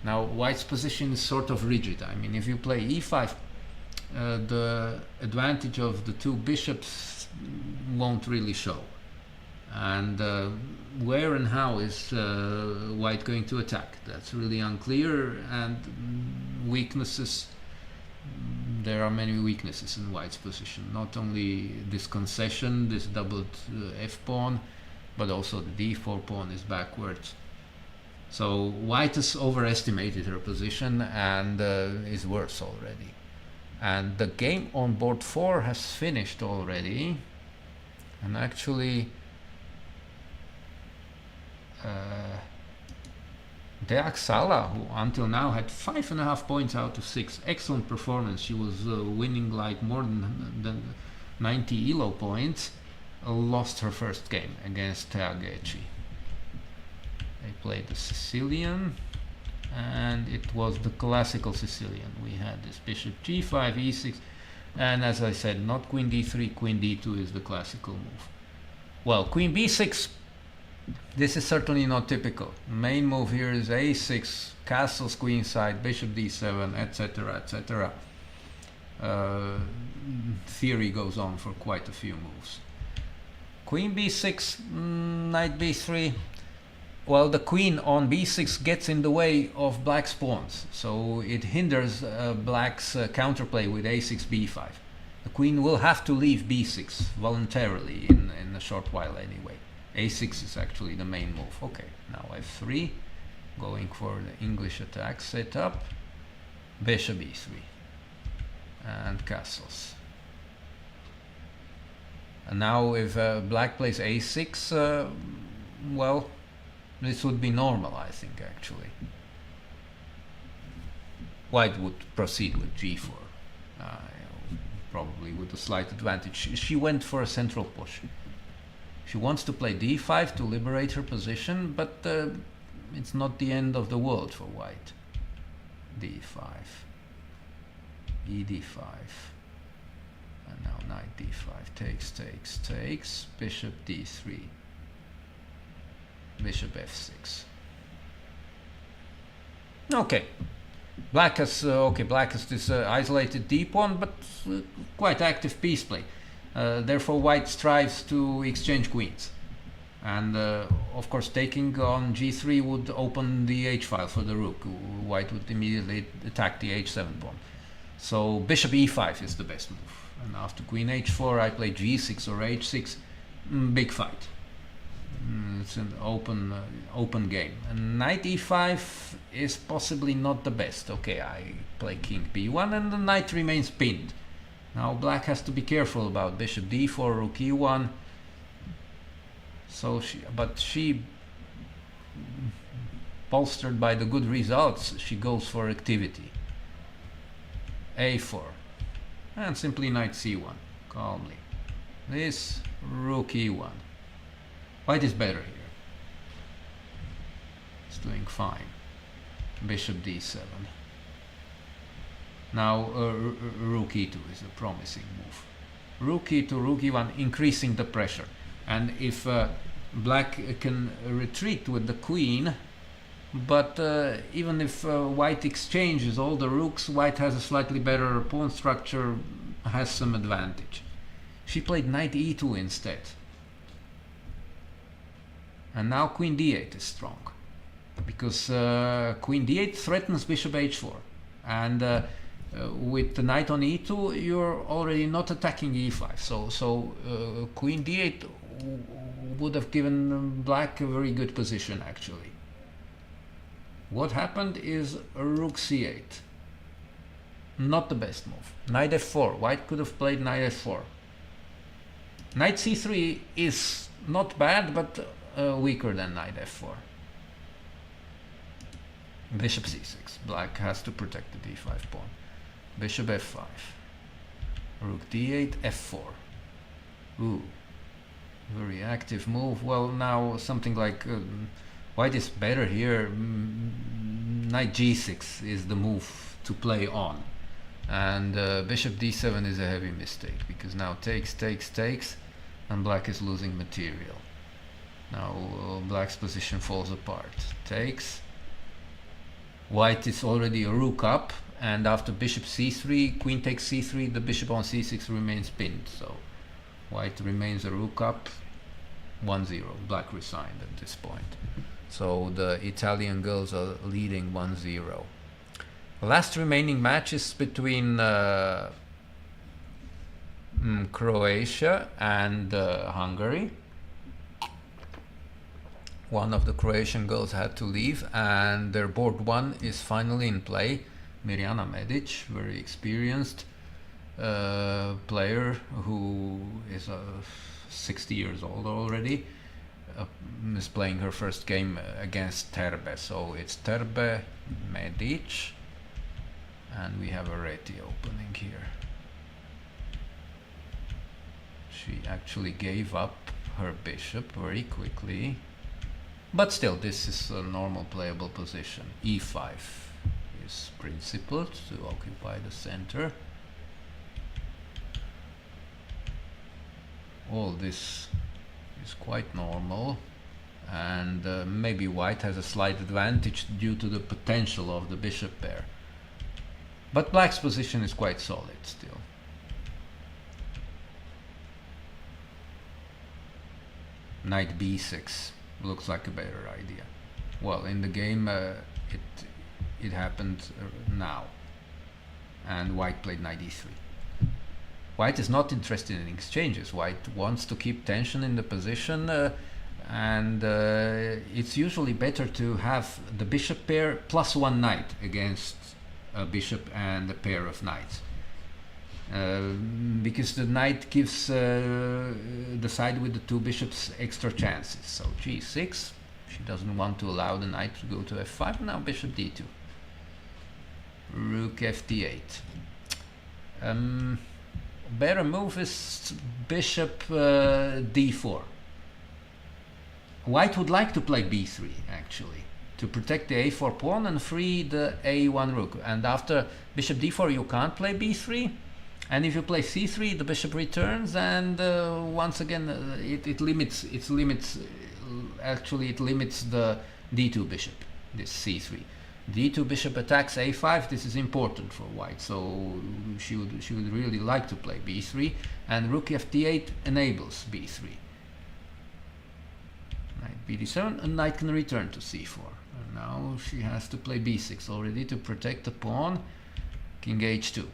Now white's position is sort of rigid. I mean, if you play e5, the advantage of the two bishops won't really show. And where and how is white going to attack? That's really unclear. And weaknesses, there are many weaknesses in white's position. Not only this concession, this doubled f pawn, but also the d4 pawn is backwards. So white has overestimated her position and is worse already. And the game on board 4 has finished already, and actually Deak Sala, who until now had 5.5 points out of 6, excellent performance. She was winning like more than 90 ELO points, lost her first game against Teageci. They played the Sicilian, and it was the classical Sicilian. We had this bishop g5, e6, and as I said, not queen d3, queen d2 is the classical move. Well, queen b6, this is certainly not typical. The main move here is a6, castles queenside, bishop d7, etc., etc. Theory goes on for quite a few moves. Queen b6, knight b3. well, the queen on b6 gets in the way of black's pawns, so it hinders black's counterplay with a6, b5. The queen will have to leave b6 voluntarily in a short while anyway. a6 is actually the main move. Okay, now f3, going for the English attack setup. Bishop e3 and castles. And now if black plays a6, well, this would be normal, I think, actually. White would proceed with g4, probably with a slight advantage. She went for a central push. She wants to play d5 to liberate her position, but it's not the end of the world for white. d5, ed5, and now knight d5, takes, bishop d3, bishop f6. Okay, black has this isolated d pawn, but quite active piece play. Therefore, white strives to exchange queens, and of course, taking on g3 would open the h-file for the rook. White would immediately attack the h7 pawn. So bishop e5 is the best move. And after queen h4, I play g6 or h6. Big fight. It's an open game. And knight e5 is possibly not the best. Okay, I play king b1 and the knight remains pinned. Now black has to be careful about bishop d4, rook e1. So she, bolstered by the good results, she goes for activity. a4 and simply knight c1 calmly. This rook e1. White is better here. It's doing fine. Bishop d7. Now rook e2 is a promising move. Rook e2, rook e1, increasing the pressure. And if black can retreat with the queen, but even if white exchanges all the rooks, white has a slightly better pawn structure, has some advantage. She played knight e2 instead. And now queen d8 is strong, because queen d8 threatens bishop h4. And with the knight on e2, you're already not attacking e5. So queen d8 would have given black a very good position, actually. What happened is rook c8. Not the best move. Knight f4. White could have played knight f4. Knight c3 is not bad, but weaker than knight f4. Bishop c6. Black has to protect the d5 pawn. Bishop f5. Rook d8, f4. Ooh. Very active move. Well, now something like white is better here. Knight g6 is the move to play on. And bishop d7 is a heavy mistake, because now takes, and black is losing material. Now black's position falls apart. Takes. White is already a rook up, and after bishop c3, queen takes c3, the bishop on c6 remains pinned. So white remains a rook up, 1-0. Black resigned at this point. So the Italian girls are leading 1-0. The last remaining match is between Croatia and Hungary. One of the Croatian girls had to leave, and their board one is finally in play. Mirjana Medic, very experienced player who is 60 years old already, is playing her first game against Terbe. So it's Terbe, Medic, and we have a Reti opening here. She actually gave up her bishop very quickly, but still this is a normal playable position. e5 is principled to occupy the center. All this is quite normal, and maybe white has a slight advantage due to the potential of the bishop pair. But black's position is quite solid still. Knight b6 looks like a better idea. Well, in the game, it happened now, and white played knight e3. White is not interested in exchanges. White wants to keep tension in the position, and it's usually better to have the bishop pair plus one knight against a bishop and a pair of knights. Because the knight gives the side with the two bishops extra chances. So g6, she doesn't want to allow the knight to go to f5. Now bishop d2. Rook fd8. Better move is bishop d4. White would like to play b3 actually, to protect the a4 pawn and free the a1 rook. And after bishop d4 you can't play b3. And if you play c3, the bishop returns, and once again it limits the d2 bishop, this c3. d2 bishop attacks a5. This is important for white, so she would really like to play b3, and rook fd8 enables b3. Knight bd7, and knight can return to c4. And now she has to play b6 already to protect the pawn. King h2.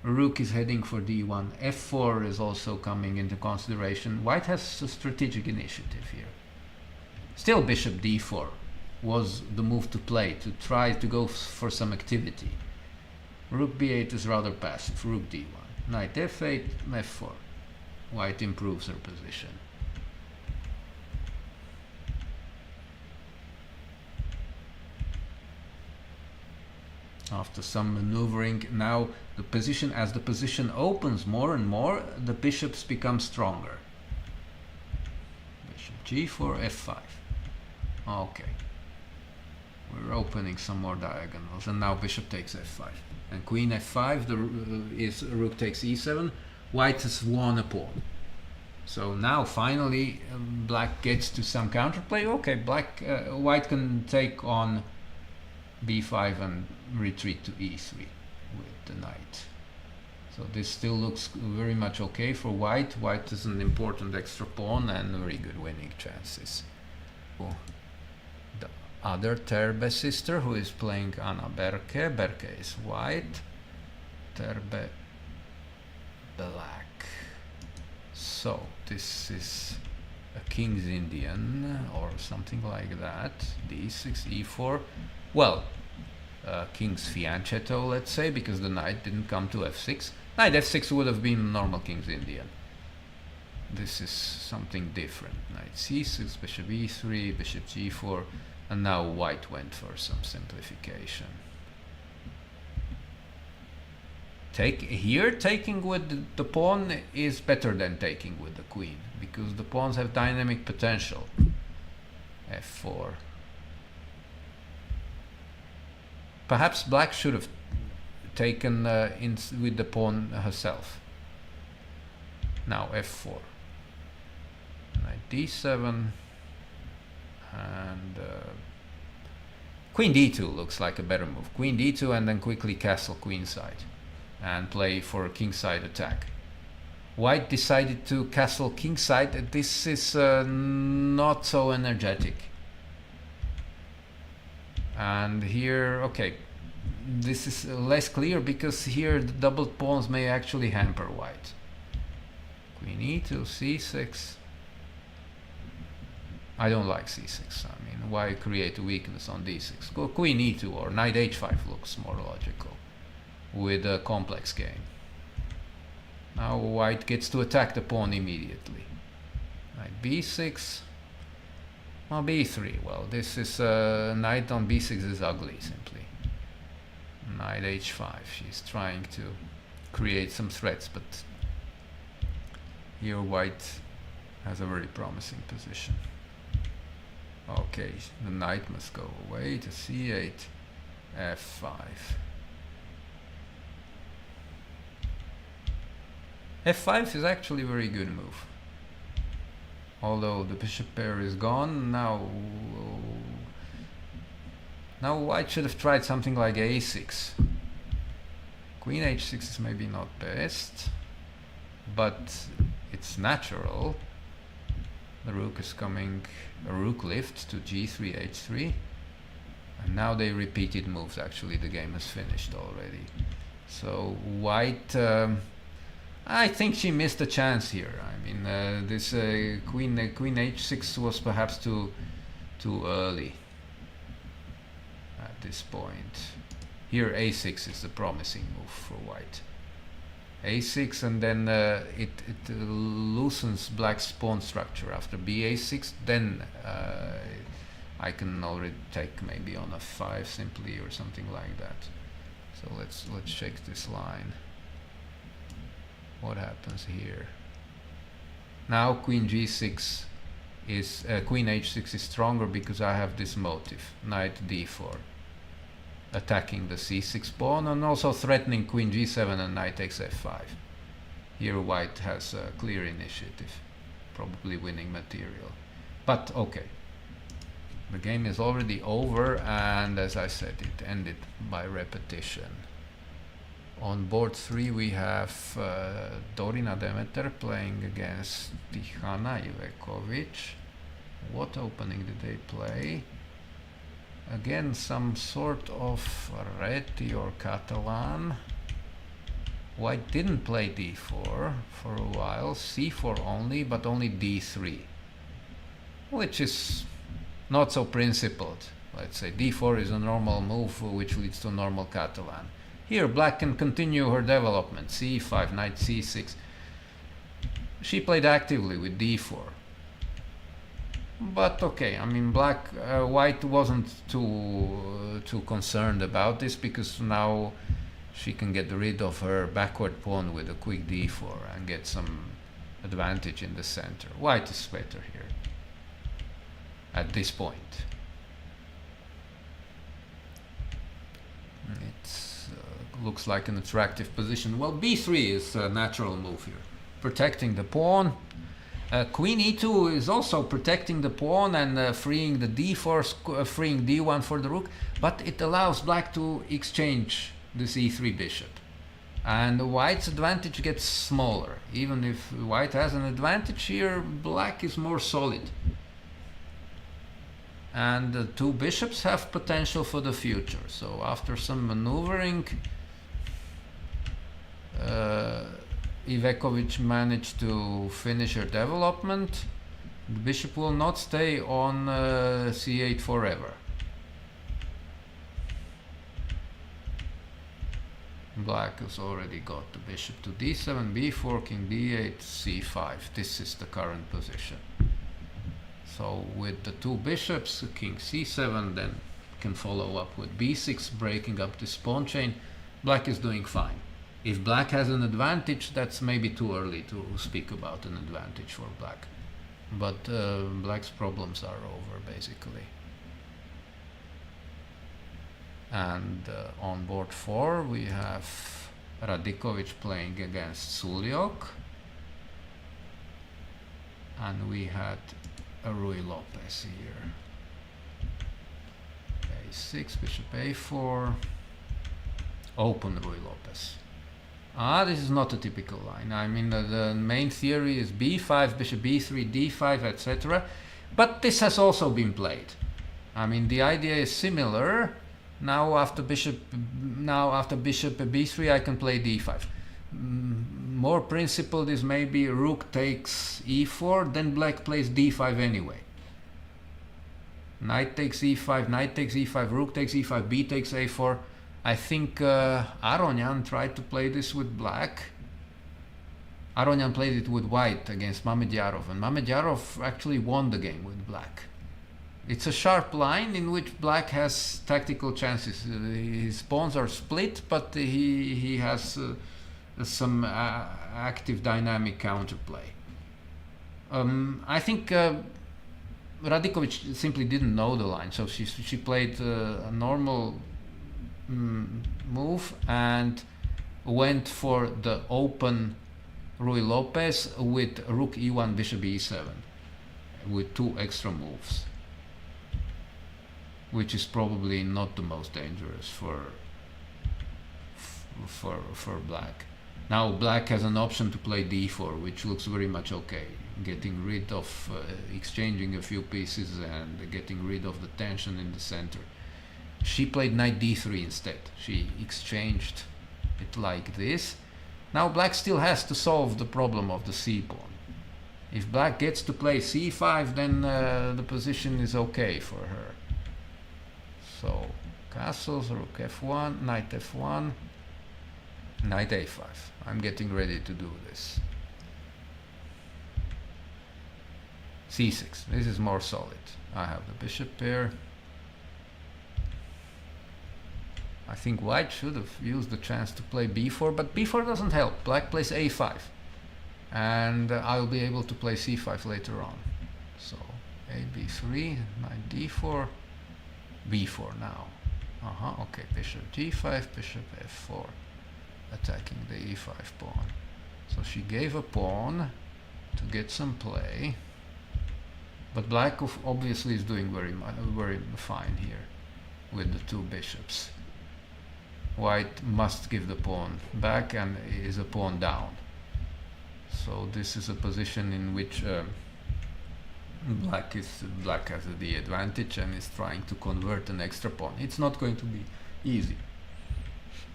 Rook is heading for d1. f4 is also coming into consideration. White has a strategic initiative here. Still bishop d4 was the move to play, to try to go for some activity. Rook b8 is rather passive. Rook d1. Knight f8, f4. White improves her position. After some maneuvering, now the position, as the position opens more and more, the bishops become stronger. Bishop g4, f5. Okay. We're opening some more diagonals, and now bishop takes f5. And queen f5, rook takes e7. White has won a pawn. So now finally black gets to some counterplay. Okay, white can take on b5 and retreat to e3 with the knight. So this still looks very much okay for white. White is an important extra pawn and very good winning chances. The other Terbe sister, who is playing Anna Berke. Berke is white, Terbe black. So this is a King's Indian or something like that. d6, e4. Well, King's Fianchetto, let's say, because the knight didn't come to f6. Knight f6 would have been normal King's Indian. This is something different. Knight c6, bishop e3, bishop g4, and now white went for some simplification. Taking with the pawn is better than taking with the queen, because the pawns have dynamic potential. f4. Perhaps black should have taken with the pawn herself. Now f4. Knight d7. And queen d2 looks like a better move. Queen d2 and then quickly castle queenside and play for a kingside attack. White decided to castle kingside. This is not so energetic. And here, okay, this is less clear because here the doubled pawns may actually hamper white. Queen e2, c6. I don't like c6. I mean, why create a weakness on d6? Go queen e2 or knight h5 looks more logical with a complex game. Now white gets to attack the pawn immediately. Knight b6. Well, b3. Well, this is knight on b6 is ugly simply. Knight h5. She's trying to create some threats, but here white has a very promising position. Okay, the knight must go away to c8, f5. f5 is actually a very good move. Although the bishop pair is gone, now white should have tried something like a6. Queen h6 is maybe not best, but it's natural. The rook is coming, a rook lift to g3, h3. And now they repeated moves. Actually, the game is finished already. So white, I think she missed a chance here. I mean, this queen h6 was perhaps too early at this point. Here a6 is the promising move for white. a6, and then it loosens black's pawn structure after ba6. Then I can already take maybe on f5 simply or something like that. So let's check this line. What happens here? Now queen g6 is queen h6 is stronger because I have this motive, knight d4, attacking the c6 pawn and also threatening queen g7 and knight takes f5. Here white has a clear initiative, probably winning material. But okay, the game is already over, and as I said, it ended by repetition. On board 3 we have Dorina Demeter playing against Tihana Ivekovic. What opening did they play? Again, some sort of Reti or Catalan. White didn't play d4 for a while, c4 only, but only d3, which is not so principled. Let's say d4 is a normal move which leads to normal Catalan. Here black can continue her development, c5, knight c6. She played actively with d4. But okay, I mean, white wasn't too concerned about this, because now she can get rid of her backward pawn with a quick d4 and get some advantage in the center. White is better here at this point. It looks like an attractive position. Well, b3 is a natural move here, protecting the pawn. Queen e2 is also protecting the pawn and freeing the d4, freeing d1 for the rook, but it allows black to exchange this e3 bishop. And white's advantage gets smaller. Even if white has an advantage here, black is more solid. And the two bishops have potential for the future. So after some maneuvering, Ivekovic managed to finish her development. The bishop will not stay on c8 forever. Black has already got the bishop to d7, b4, king d8, c5. This is the current position. So with the two bishops, king c7, then can follow up with b6, breaking up this pawn chain. Black is doing fine. If black has an advantage, that's maybe too early to speak about an advantage for black. But black's problems are over, basically. And on board 4 we have Radikovic playing against Suliok. And we had a Rui Lopez here. a6, bishop a4. Open Rui Lopez. This is not a typical line. I mean, the main theory is b5, bishop b3, d5, etc. But this has also been played. I mean, the idea is similar. Now after bishop b3, I can play d5. More principled is maybe rook takes e4, then black plays d5 anyway. Knight takes e5, knight takes e5, rook takes e5, b takes a4. I think Aronyan tried to play this with black. Aronyan played it with white against Mamedyarov, and Mamedyarov actually won the game with black. It's a sharp line in which black has tactical chances. His pawns are split, but he has some active dynamic counterplay. I think Radikovic simply didn't know the line, so she played a normal move and went for the open Rui Lopez with rook e1, bishop e7 with two extra moves, which is probably not the most dangerous for black. Now black has an option to play d4, which looks very much okay. getting rid of, exchanging a few pieces and getting rid of the tension in the center. She played knight d3 instead. She exchanged it like this. Now black still has to solve the problem of the c pawn. If black gets to play c5, then the position is okay for her. So castles, rook f1, knight f1, knight a5. I'm getting ready to do this. c6. This is more solid. I have the bishop pair. I think white should have used the chance to play b4, but b4 doesn't help. Black plays a5. And I'll be able to play c5 later on. So a b3, knight d4, b4 now. Okay, bishop g5, bishop f4, attacking the e5 pawn. So she gave a pawn to get some play, but black obviously is doing very fine here with the two bishops. White must give the pawn back and is a pawn down. So this is a position in which black has the advantage and is trying to convert an extra pawn. It's not going to be easy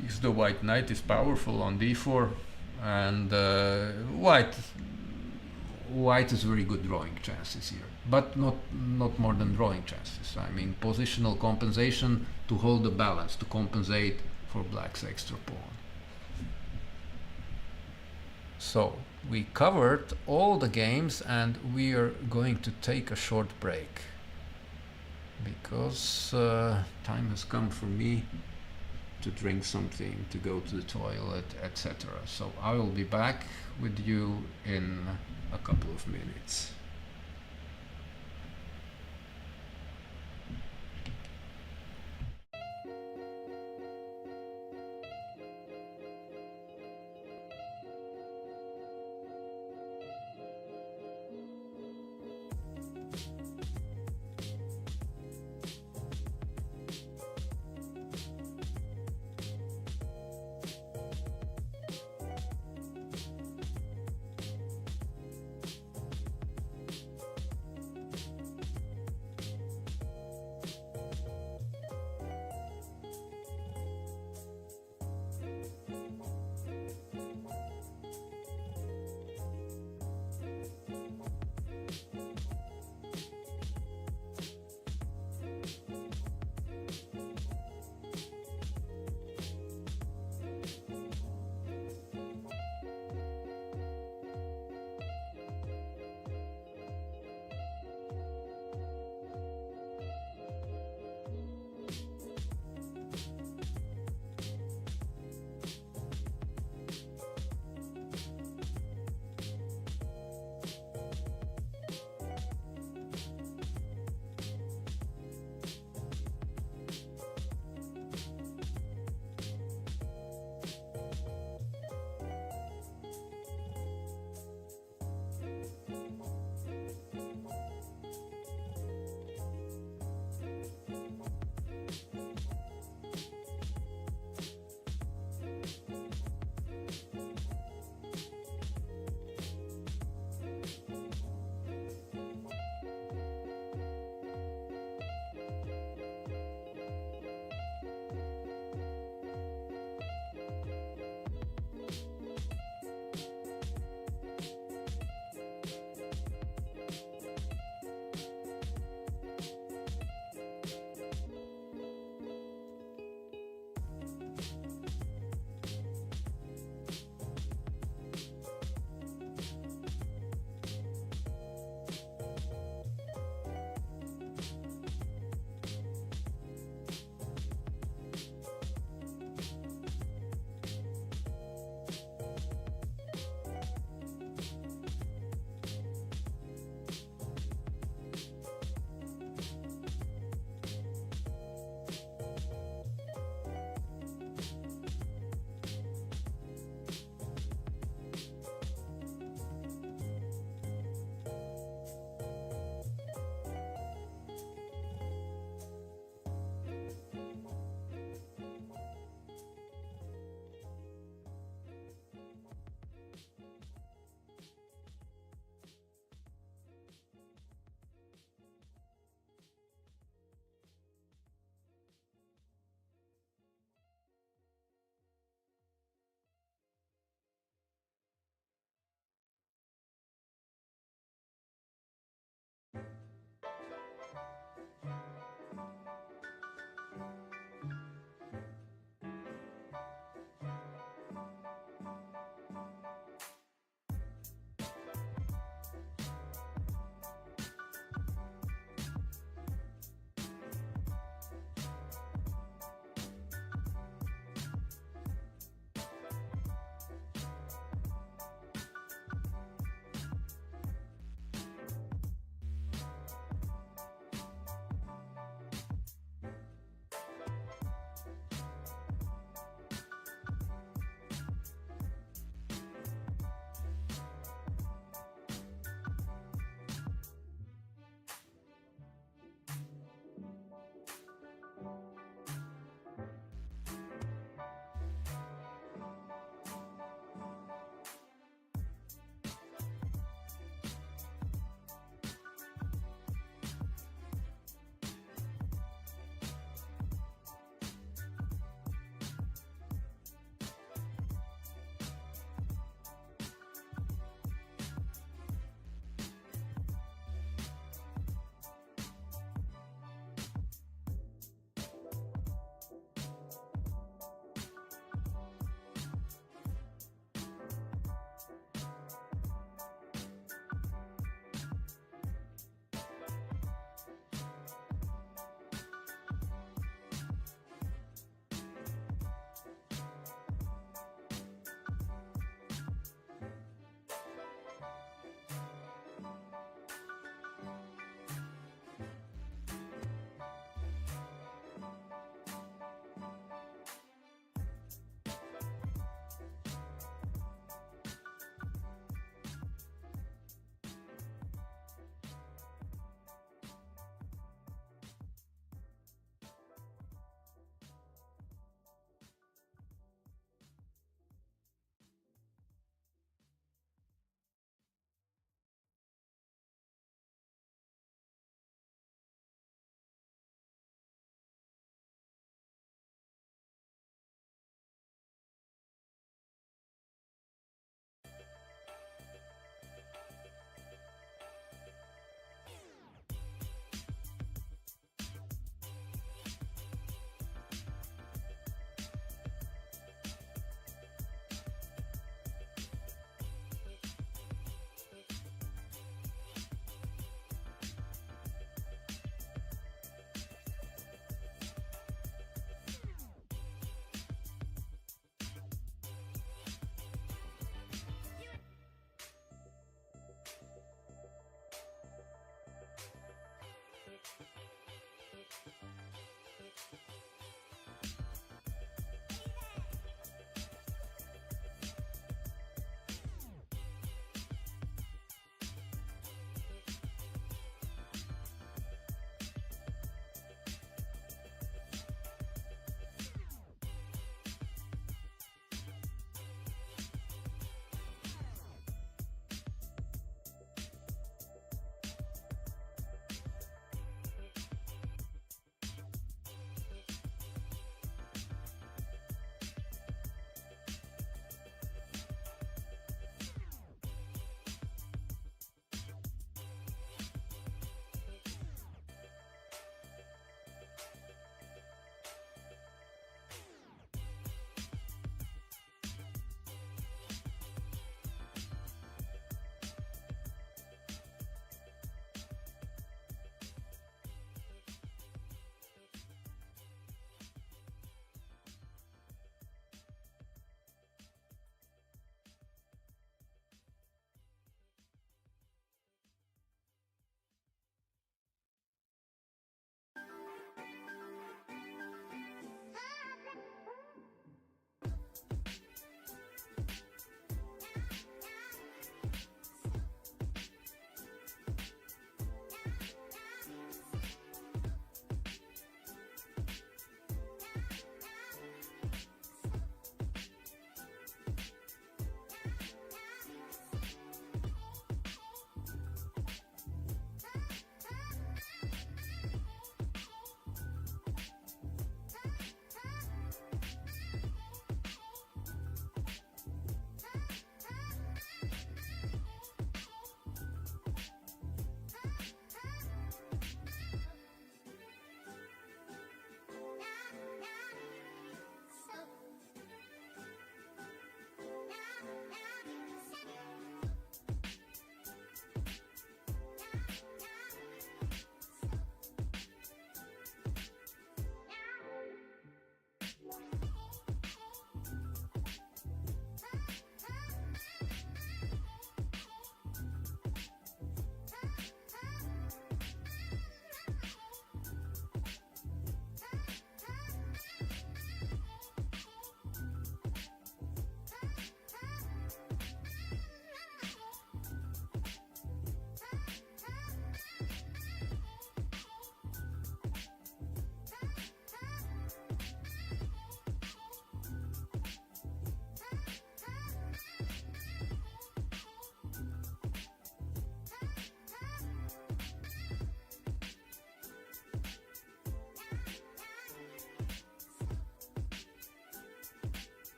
because the white knight is powerful on d4, and white has very good drawing chances here, but not more than drawing chances. I mean positional compensation to hold the balance, to compensate for black's extra pawn. So we covered all the games, and we are going to take a short break because time has come for me to drink something, to go to the toilet, etc. So I will be back with you in a couple of minutes.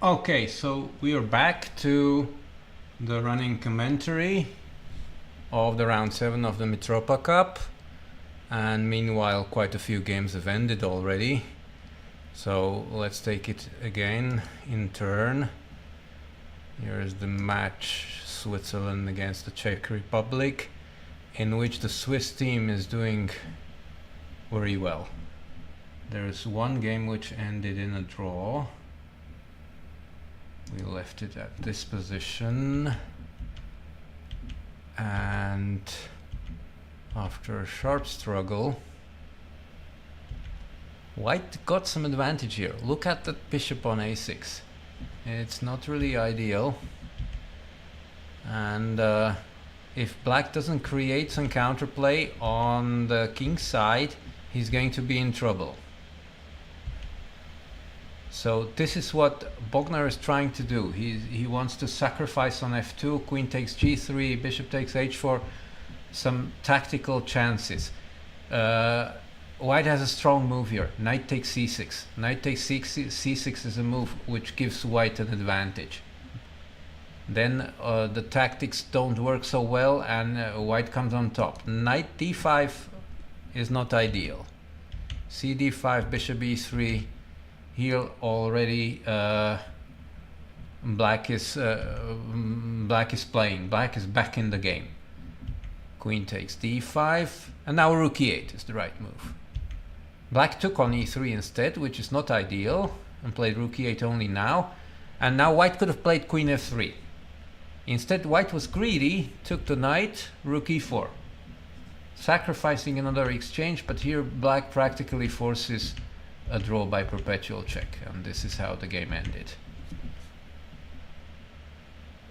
Okay, so we are back to the running commentary of the round 7 of the Mitropa Cup, and meanwhile quite a few games have ended already, so let's take it again in turn. Here is the match, Switzerland against the Czech Republic, in which the Swiss team is doing very well. There is one game which ended in a draw. We left it at this position, and after a sharp struggle, White got some advantage here. Look at that bishop on a6. It's not really ideal, and if Black doesn't create some counterplay on the king side, he's going to be in trouble. So this is what Bogner is trying to do. He wants to sacrifice on f2, queen takes g3, bishop takes h4, some tactical chances. White has a strong move here. Knight takes c6. Knight takes c6 is a move which gives White an advantage. Then the tactics don't work so well, and White comes on top. Knight d5 is not ideal. C d5, bishop e3. Here already Black is playing. Black is back in the game. Queen takes d5, and now rook e8 is the right move. Black took on e3 instead, which is not ideal, and played rook e8 only now. And now White could have played queen f3. Instead, White was greedy, took the knight, rook e4, sacrificing another exchange. But here Black practically forces a draw by perpetual check, and this is how the game ended.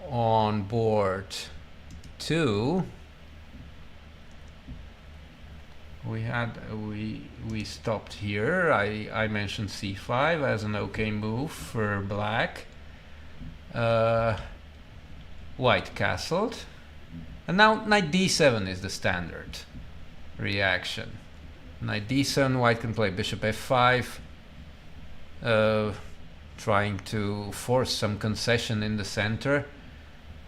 On board 2, we stopped here. I mentioned c5 as an okay move for Black. White castled, and now knight d7 is the standard reaction. Knight d7, White can play bishop f5, trying to force some concession in the center.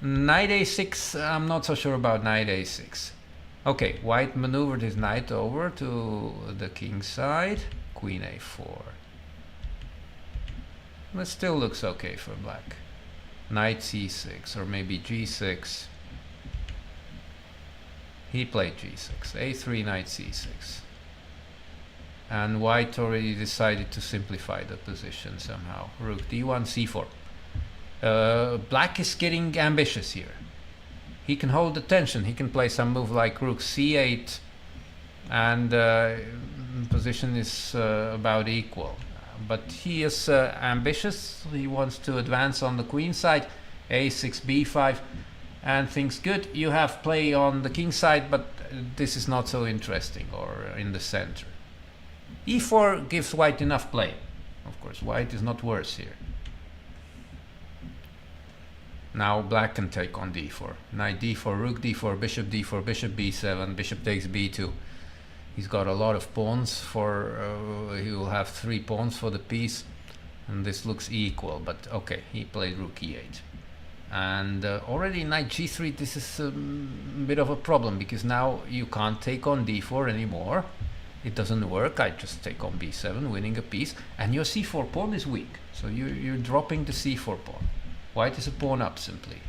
Knight a6, I'm not so sure about knight a6. Okay, White maneuvered his knight over to the king side, queen a4. That still looks okay for Black. Knight c6, or maybe g6. He played g6, a3, knight c6. And White already decided to simplify the position somehow. Rook d1, c4. Black is getting ambitious here. He can hold the tension. He can play some move like rook c8, and position is about equal. But he is ambitious. He wants to advance on the queen side. a6, b5, and things good. You have play on the king side, but this is not so interesting, or in the center. e4 gives White enough play. Of course, White is not worse here. Now Black can take on d4. Knight d4, rook d4, bishop d4, bishop b7, bishop takes b2. He's got a lot of pawns for... he will have 3 pawns for the piece, and this looks equal, but okay, he played rook e8. And already knight g3, this is a bit of a problem, because now you can't take on d4 anymore. It doesn't work. I just take on b7, winning a piece, and your c4 pawn is weak, so you're dropping the c4 pawn. White is a pawn up simply.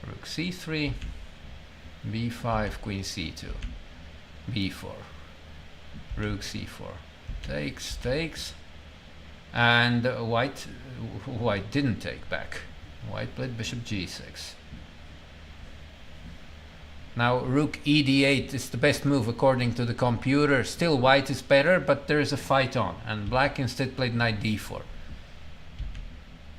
Rook c3, b5, queen c2, b4, rook c4, takes, and White didn't take back. White played bishop g6. Now rook e d8 is the best move according to the computer. Still White is better, but there is a fight on, and Black instead played knight d4.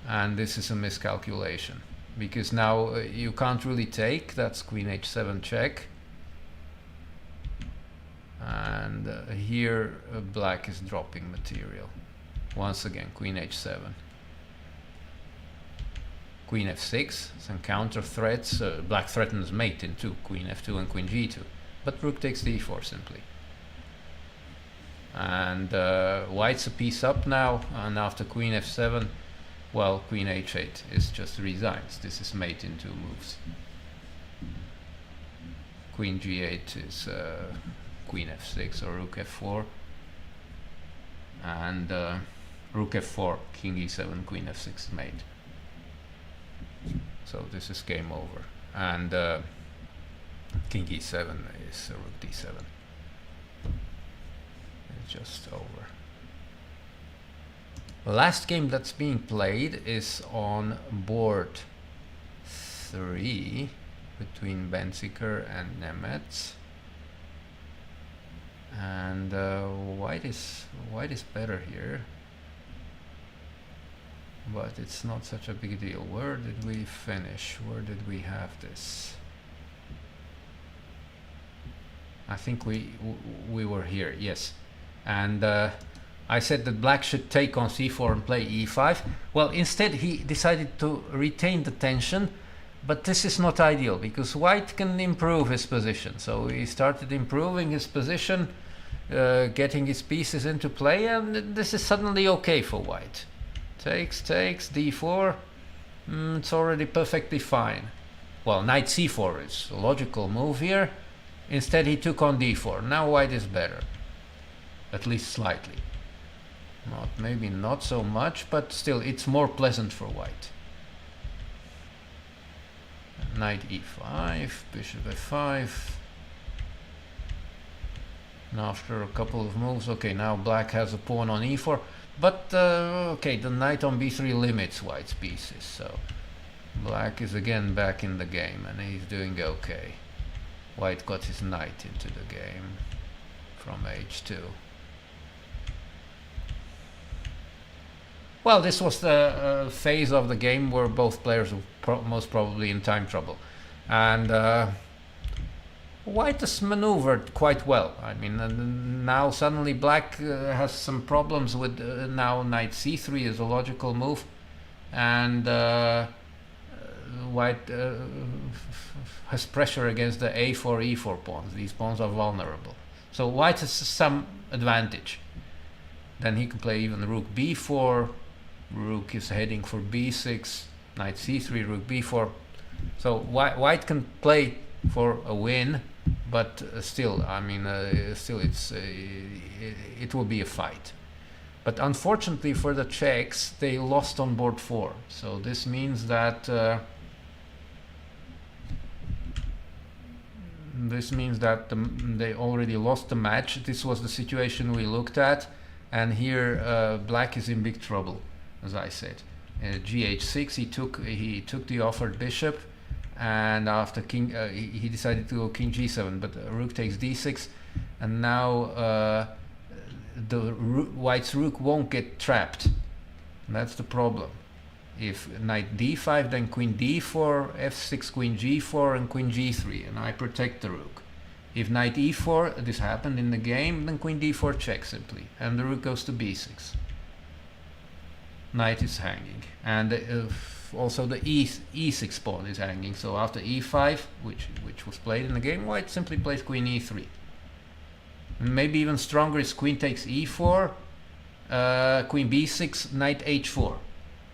And this is a miscalculation, because now you can't really take. That's queen h7 check. And here Black is dropping material. Once again, queen h7. Queen f6, some counter threats. Black threatens mate into queen f2 and queen g2. But rook takes d4 simply. And White's a piece up now, and after queen f7, Well, queen h8 is just resigns. This is mate in 2 moves. Queen g8 is queen f6 or rook f4, and rook f4, king e7, queen f6 mate. So this is game over, and king e7 is rook d7. It's just over. The last game that's being played is on board 3 between Benziker and Nemetz, and white is better here, but it's not such a big deal. Where did we finish? Where did we have this? I think we were here, yes. And I said that black should take on c4 and play e5. Well, instead he decided to retain the tension, but this is not ideal because white can improve his position. So he started improving his position, getting his pieces into play, and this is suddenly okay for white. Takes, d4, it's already perfectly fine. Well, knight c4 is a logical move here. Instead he took on d4. Now white is better, at least slightly. Maybe not so much, but still it's more pleasant for white. Knight e5, bishop f5. And after a couple of moves, okay, now black has a pawn on e4, but okay, the knight on b3 limits white's pieces, so black is again back in the game and he's doing okay. White got his knight into the game from h2. Well, this was the phase of the game where both players were most probably in time trouble, and white has maneuvered quite well. I mean, now suddenly black has some problems with now knight c3 is a logical move, and white has pressure against the a4 e4 pawns. These pawns are vulnerable, so white has some advantage. Then he can play even rook b4. Rook is heading for b6, knight c3, rook b4. So white can play for a win, but still, I mean, still it will be a fight. But unfortunately for the Czechs, they lost on board 4. So this means that they already lost the match. This was the situation we looked at, and here black is in big trouble. As I said, gh6, he took the offered bishop, and after king he decided to go king g7, but rook takes d6, and now white's rook won't get trapped. And that's the problem. If knight d5, then queen d4, f6, queen g4, and queen g3, and I protect the rook. If knight e4, this happened in the game, then queen d4 check simply, and the rook goes to b6. Knight is hanging, and also the e6 pawn is hanging. So after e5, which was played in the game, white simply plays queen e3. Maybe even stronger is queen takes e4, queen b6, knight h4.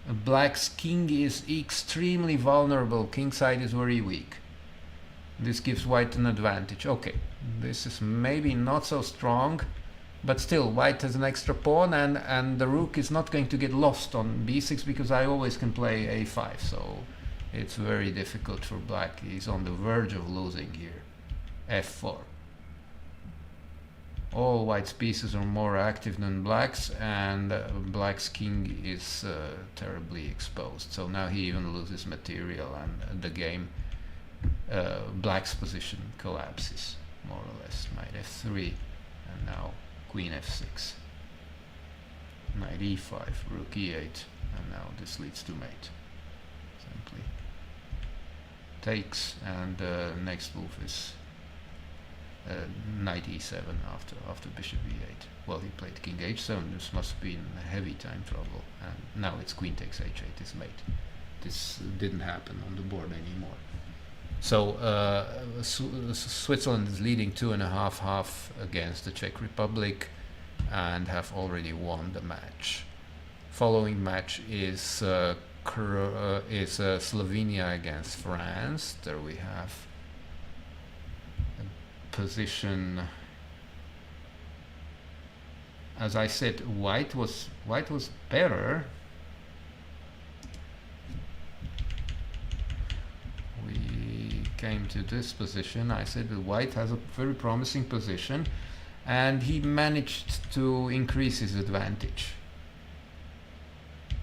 Black's king is extremely vulnerable. King side is very weak. This gives white an advantage. Okay, this is maybe not so strong, but still, white has an extra pawn, and the rook is not going to get lost on b6 because I always can play a5, so it's very difficult for black. He's on the verge of losing here. f4. All white's pieces are more active than black's, and black's king is terribly exposed. So now he even loses material, and the game, black's position collapses, more or less. Knight f3, and now queen f6, knight e5, rook e8, and now this leads to mate. Simply takes, and next move is knight e7 after bishop e8. Well, he played king h7. This must be in heavy time trouble, and now it's queen takes h8 is mate. This didn't happen on the board anymore. So Switzerland is leading 2.5-half against the Czech Republic and have already won the match Following match is Slovenia against France. There we have a position. As I said, white was better. We came to this position. I said that white has a very promising position, and he managed to increase his advantage.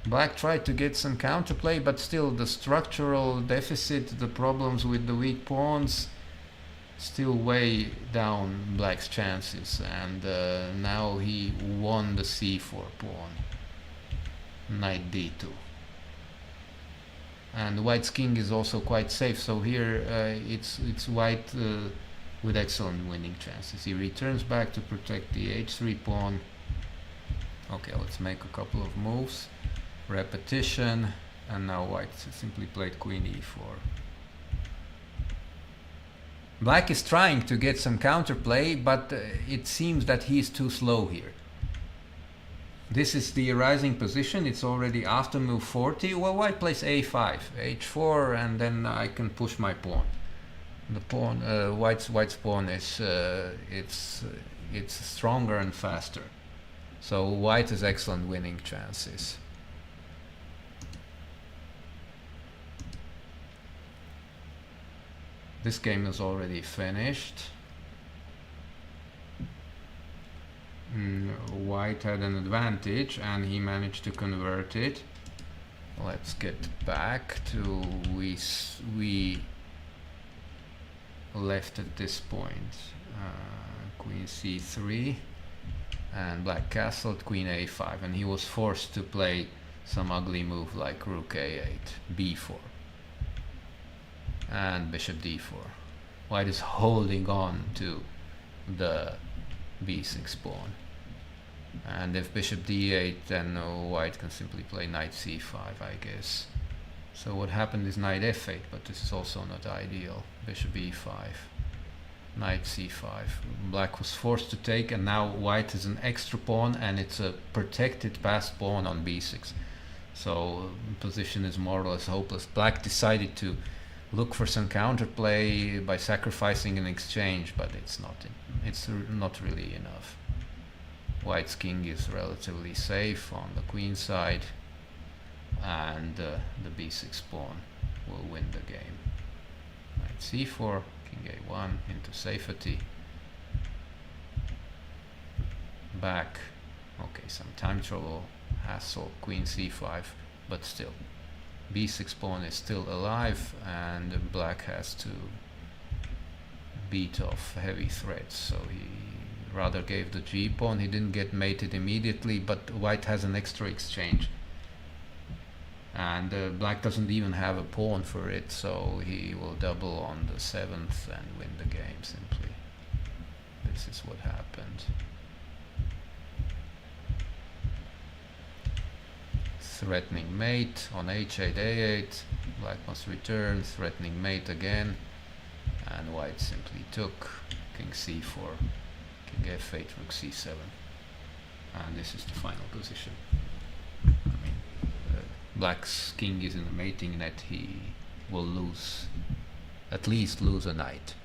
Black tried to get some counterplay, but still the structural deficit, the problems with the weak pawns, still weigh down Black's chances, and now he won the c4 pawn. Knight d2. And White's king is also quite safe, so here it's White with excellent winning chances. He returns back to protect the h3 pawn. Okay, let's make a couple of moves. Repetition, and now White simply played queen e4. Black is trying to get some counterplay, but it seems that he is too slow here. This is the rising position. It's already after move 40. Well, White plays a5, h4, and then I can push my pawn. The pawn, White's pawn is it's stronger and faster. So White has excellent winning chances. This game is already finished. White had an advantage and he managed to convert it. Let's get back to we left at this point. Queen c3 and Black castled queen a5, and he was forced to play some ugly move like rook a8, b4. And bishop d4. White is holding on to the b6 pawn. And if bishop d8, then White can simply play knight c5, I guess. So what happened is knight f8, but this is also not ideal. Bishop e5, knight c5. Black was forced to take, and now White is an extra pawn, and it's a protected passed pawn on b6. So position is more or less hopeless. Black decided to look for some counterplay by sacrificing an exchange, but it's not really enough. White's king is relatively safe on the queen side, and the b6 pawn will win the game. Knight c4, king a1 into safety. Back. Okay, some time trouble, hassle, queen c5, but still. b6 pawn is still alive, and Black has to beat off heavy threats, so he rather gave the g pawn. He didn't get mated immediately, but White has an extra exchange, and Black doesn't even have a pawn for it, so he will double on the 7th and win the game simply. This is what happened. Threatening mate on h8 a8. Black must return, threatening mate again, and White simply took. King c4, king f8, rook c7, and this is the final position. I mean, Black's king is in the mating net. He will lose, at least lose a knight.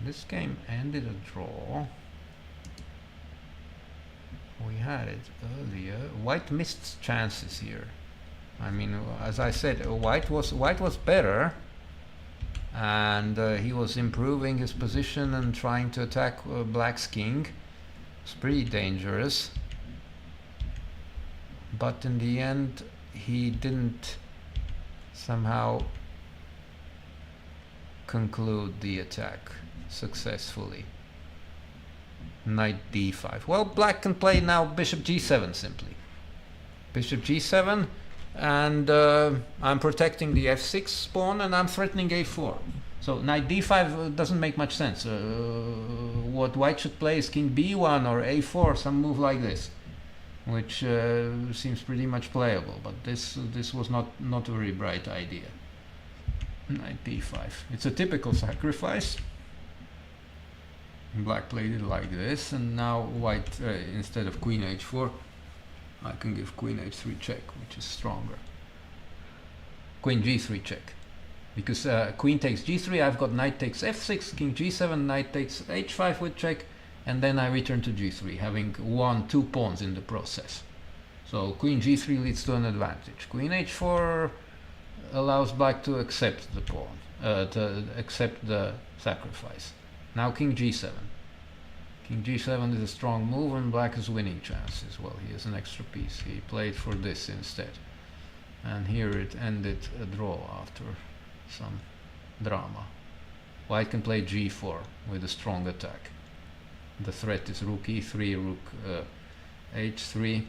This game ended a draw. We had it earlier. White missed chances here. I mean, as I said, White was better, and he was improving his position and trying to attack Black's king. It's pretty dangerous, but in the end, he didn't somehow conclude the attack successfully. Knight d5. Well, Black can play now bishop g7 simply. Bishop g7, and I'm protecting the f6 pawn, and I'm threatening a4. So knight d5 doesn't make much sense. What White should play is king b1 or a4, some move like this, which seems pretty much playable. But this was not a very bright idea. Knight d5. It's a typical sacrifice. Black played it like this, and now white, instead of queen h4, I can give queen h3 check, which is stronger. Queen g3 check. Because queen takes g3, I've got knight takes f6, king g7, knight takes h5 with check, and then I return to g3, having won 2 pawns in the process. So queen g3 leads to an advantage. Queen h4 allows black to accept the pawn, to accept the sacrifice. Now king g7. King g7 is a strong move, and black has winning chances. Well, he has an extra piece. He played for this instead. And here it ended a draw after some drama. White can play g4 with a strong attack. The threat is rook e3, rook h3.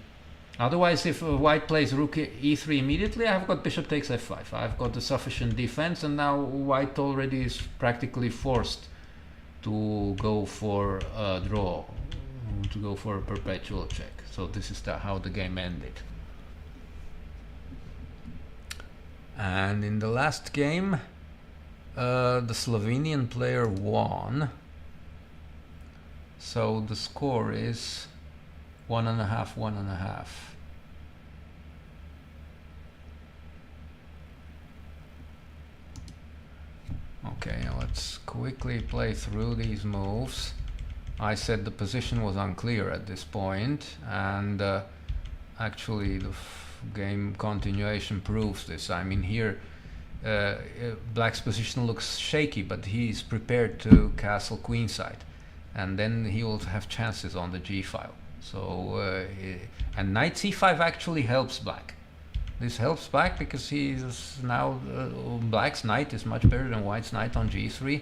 Otherwise, if white plays rook e3 immediately, I've got bishop takes f5. I've got a sufficient defense, and now white already is practically forced to go for a draw, to go for a perpetual check. So this is how the game ended. And in the last game, the Slovenian player won. So the score is 1.5, 1.5. Okay, let's quickly play through these moves. I said the position was unclear at this point, and actually the game continuation proves this. I mean, here black's position looks shaky, but he's prepared to castle queenside, and then he will have chances on the g file. So and knight c5 actually helps black. This helps black because he's now black's knight is much better than white's knight on g3.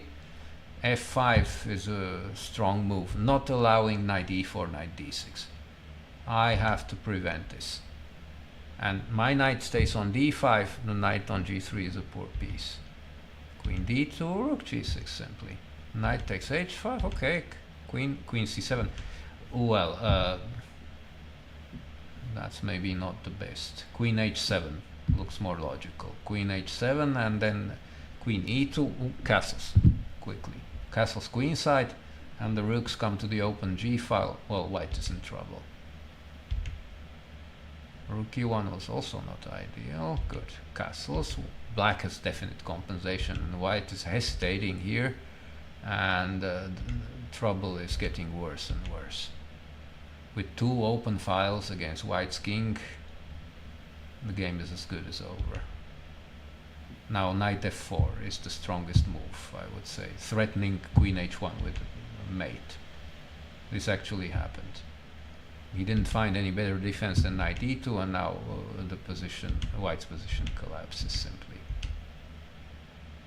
f5 is a strong move, not allowing knight e4, knight d6. I have to prevent this. And my knight stays on d5, the knight on g3 is a poor piece. Queen d2, rook g6 simply. Knight takes h5, okay. Queen c7. Well, that's maybe not the best. Queen h7 looks more logical. Queen h7 and then queen e2, castles quickly. Castles queenside, and the rooks come to the open g file. Well, white is in trouble. Rook e1 was also not ideal. Good. Castles. Black has definite compensation, and white is hesitating here, and trouble is getting worse and worse. With 2 open files against white's king, the game is as good as over. Now knight f4 is the strongest move, I would say, threatening queen h1 with a mate. This actually happened. He didn't find any better defense than knight e2, and now the position, white's position collapses simply.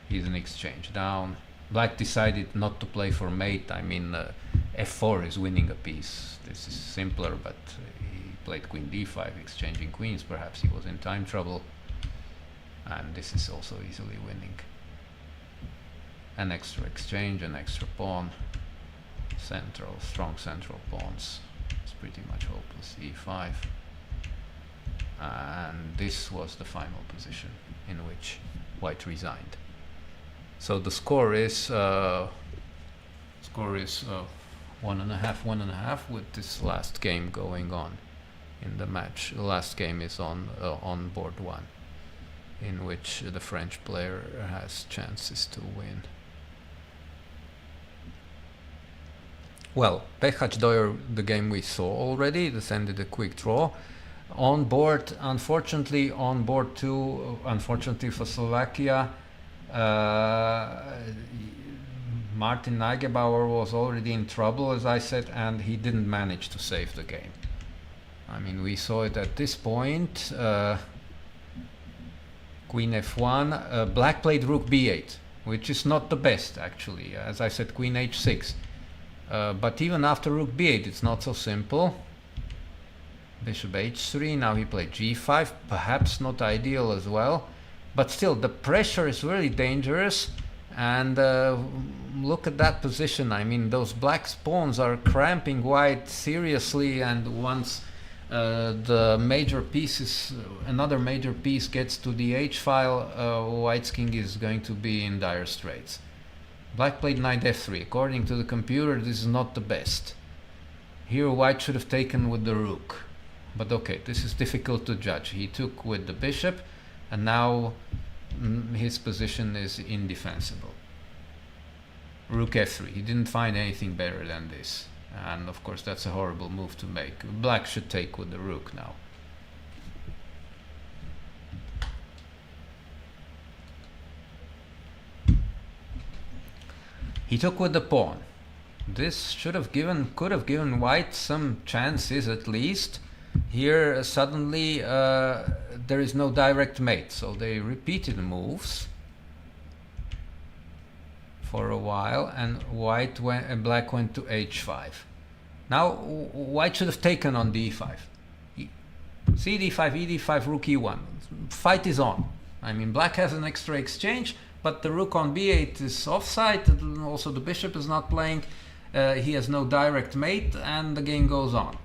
Here's an exchange down. Black decided not to play for mate. I mean, f4 is winning a piece. This is simpler, but he played queen d5, exchanging queens. Perhaps he was in time trouble. And this is also easily winning. An extra exchange, an extra pawn. Central, strong central pawns. It's pretty much hopeless. e5. And this was the final position in which white resigned. So the score is 1.5, 1.5, with this last game going on in the match. The last game is on board 1, in which the French player has chances to win. Well, Pechach Doyer, the game we saw already, this ended a quick draw. On board, unfortunately, on board 2, unfortunately for Slovakia, Martin Neugebauer was already in trouble, as I said, and he didn't manage to save the game. I mean, we saw it at this point. Queen f1, black played rook b8, which is not the best actually. As I said, queen h6. But even after rook b8, it's not so simple. Bishop h3, now he played g5, perhaps not ideal as well. But still, the pressure is really dangerous. And look at that position. I mean, those black pawns are cramping white seriously, and once the major pieces, another major piece gets to the h file, white's king is going to be in dire straits. Black played knight f3. According to the computer, this is not the best. Here white should have taken with the rook. But okay, this is difficult to judge. He took with the bishop, and now his position is indefensible. Rook f3. He didn't find anything better than this. And of course that's a horrible move to make. Black should take with the rook now. He took with the pawn. This should have could have given white some chances at least. Here suddenly there is no direct mate, so they repeated moves for a while, and black went to h5. Now white should have taken on d5. cd5, ed5, rook e1. Fight is on. I mean, black has an extra exchange, but the rook on b8 is offside. Also the bishop is not playing. He has no direct mate, and the game goes on.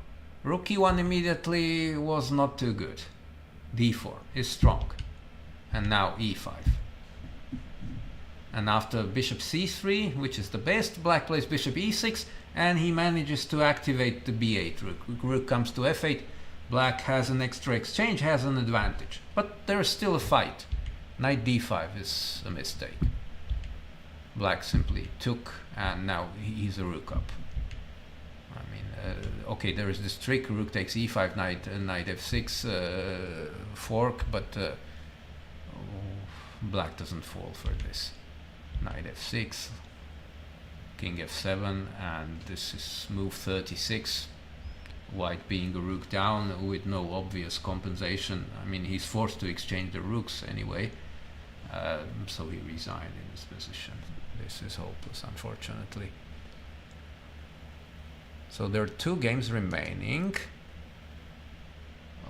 Rook e1 immediately was not too good. d4 is strong. And now e5. And after bishop c3, which is the best, black plays bishop e6, and he manages to activate the b8 rook. Rook comes to f8. Black has an extra exchange, has an advantage. But there is still a fight. Knight d5 is a mistake. Black simply took, and now he's a rook up. I mean, okay, there is this trick. Rook takes e5, knight f6 fork, but black doesn't fall for this. Knight f6, king f7, and this is move 36. White being a rook down with no obvious compensation. I mean, he's forced to exchange the rooks anyway, so he resigned in this position. This is hopeless, unfortunately. So there are 2 games remaining.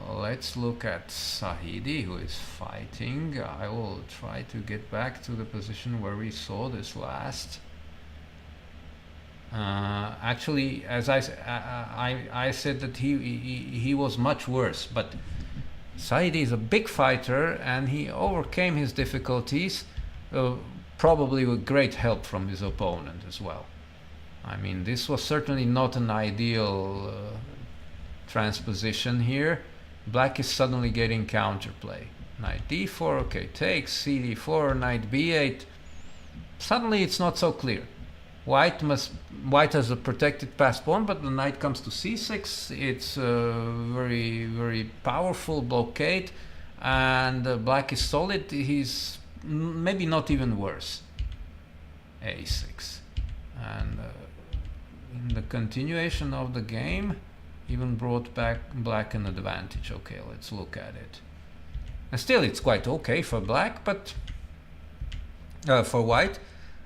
Let's look at Sahidi, who is fighting. I will try to get back to the position where we saw this last. Actually, as I said that he was much worse, but Sahidi is a big fighter, and he overcame his difficulties, probably with great help from his opponent as well. I mean, this was certainly not an ideal transposition here. Black is suddenly getting counterplay. Knight d4, okay, takes, cd4, knight b8. Suddenly it's not so clear. White has a protected passed pawn, but the knight comes to c6. It's a very, very powerful blockade, and black is solid. He's maybe not even worse. a6. And in the continuation of the game, even brought back black an advantage. Okay, let's look at it. And still, it's quite okay for black, but for white.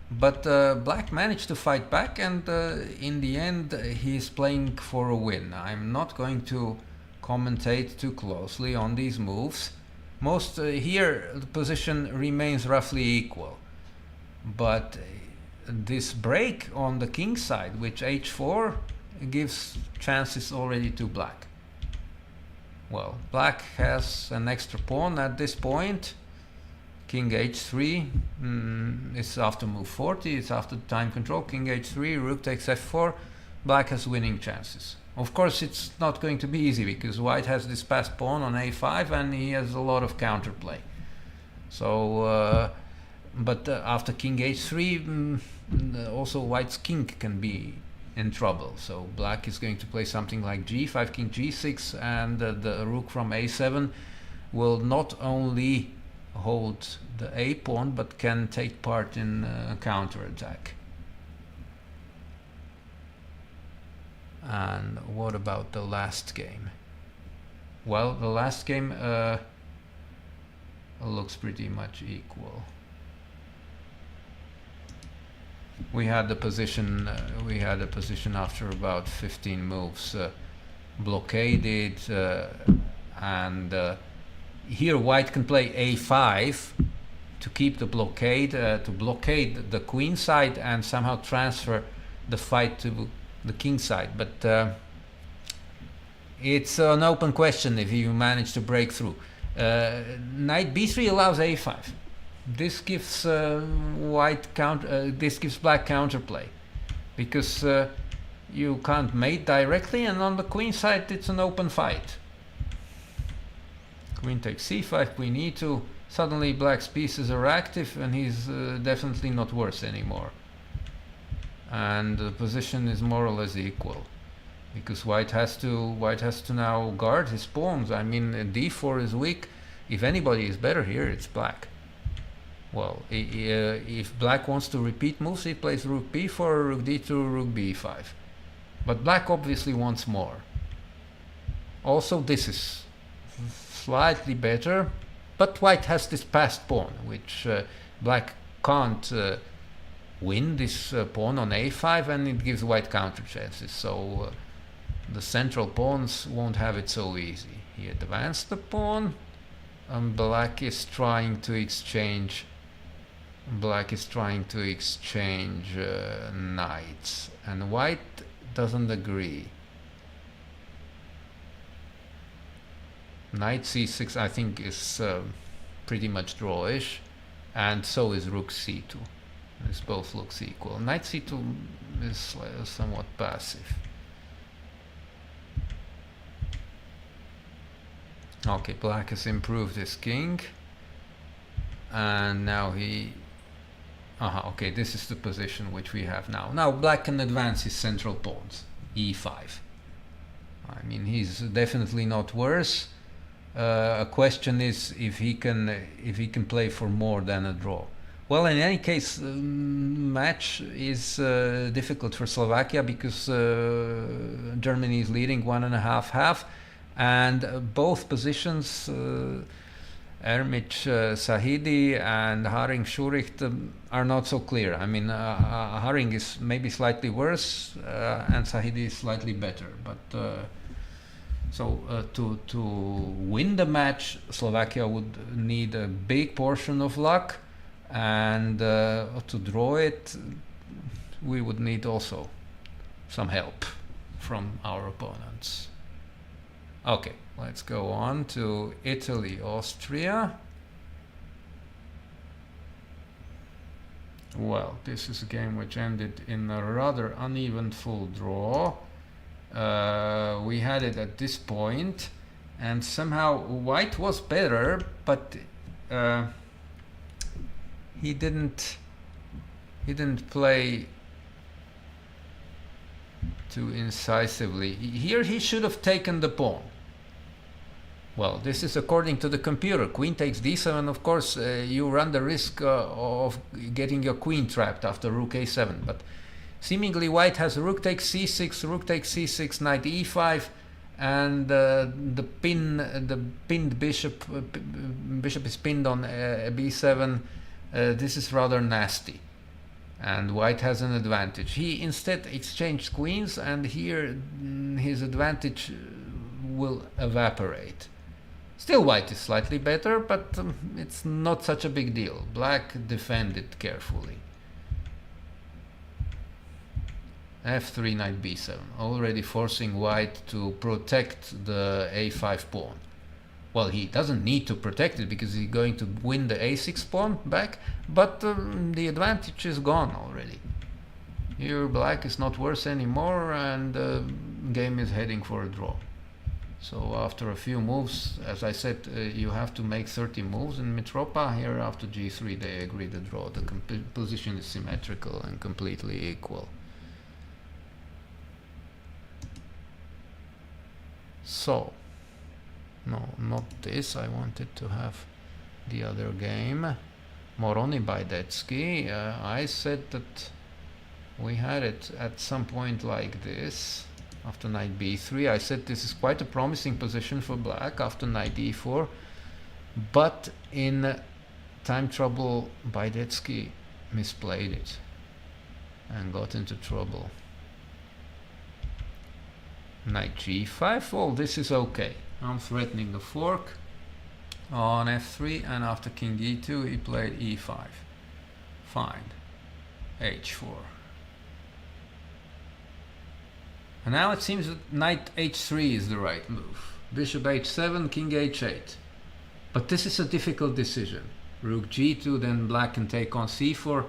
But black managed to fight back, and in the end he's playing for a win. I'm not going to commentate too closely on these moves. Here the position remains roughly equal, but this break on the king side, which h4, gives chances already to black. Well, black has an extra pawn at this point. King h3 is after move 40, it's after time control. King h3, rook takes f4. Black has winning chances. Of course, it's not going to be easy because white has this passed pawn on a5, and he has a lot of counterplay. So, but after king h3, also white's king can be in trouble. So black is going to play something like g5, king g6, and the rook from a7 will not only hold the a pawn, but can take part in a counterattack. And what about the last game? Well, the last game looks pretty much equal. We had the position. After about 15 moves, blockaded, and here white can play a5 to keep the blockade, to blockade the queen side and somehow transfer the fight to the king side. But it's an open question if you manage to break through. Knight b3 allows a5. this gives this gives black counterplay, because you can't mate directly, and on the queen side it's an open fight. Queen takes c5, queen e2. Suddenly black's pieces are active, and he's definitely not worse anymore. And the position is more or less equal, because white has to now guard his pawns. I mean, d4 is weak. If anybody is better here, it's black. Well, if black wants to repeat moves, he plays rook b4, rook d2, rook b5. But black obviously wants more. Also, this is slightly better, but white has this passed pawn, which black can't win this pawn on a5, and it gives white counter chances. So the central pawns won't have it so easy. He advanced the pawn, and black is trying to exchange knights, and white doesn't agree. Knight c6 I think is pretty much drawish, and so is rook c2. This both looks equal. Knight c2 is somewhat passive. Okay, black has improved his king, and now he... okay, this is the position which we have now. Now black can advance his central pawns. e5. I mean, he's definitely not worse. A question is if he can play for more than a draw. Well, in any case, match is difficult for Slovakia, because Germany is leading 1.5-1/2, and both positions, Ermic Sahidi and Haring Shuricht, are not so clear. I mean, Haring is maybe slightly worse, and Sahidi is slightly better, but so to win the match, Slovakia would need a big portion of luck, and to draw it, we would need also some help from our opponents. Okay, let's go on to Italy, Austria. Well, this is a game which ended in a rather uneven full draw. We had it at this point, and somehow white was better, but he didn't play too incisively. Here he should have taken the pawn. Well, this is according to the computer. Queen takes d7. Of course, you run the risk of getting your queen trapped after rook a7. But seemingly white has rook takes c6, rook takes c6, knight e5, and the pinned bishop is pinned on b7. This is rather nasty, and white has an advantage. He instead exchanged queens, and here his advantage will evaporate. Still, white is slightly better, but it's not such a big deal. Black defended carefully. f3, knight b7, already forcing white to protect the a5 pawn. Well, he doesn't need to protect it, because he's going to win the a6 pawn back, but the advantage is gone already. Here black is not worse anymore, and the game is heading for a draw. So after a few moves, as I said, you have to make 30 moves in Mitropa. Here after g3 they agree to draw. The position is symmetrical and completely equal. So, no, not this. I wanted to have the other game. Moroni Bajdetsky. I said that we had it at some point like this. After knight b3, I said this is quite a promising position for black after knight d4. But in time trouble, Bajdetsky misplayed it and got into trouble. Knight g5. Well, this is okay. I'm threatening the fork on f3, and after king e2 he played e5. Fine. h4. And now it seems that knight h3 is the right move. Bishop h7, king h8. But this is a difficult decision. Rook g2, then black can take on c4.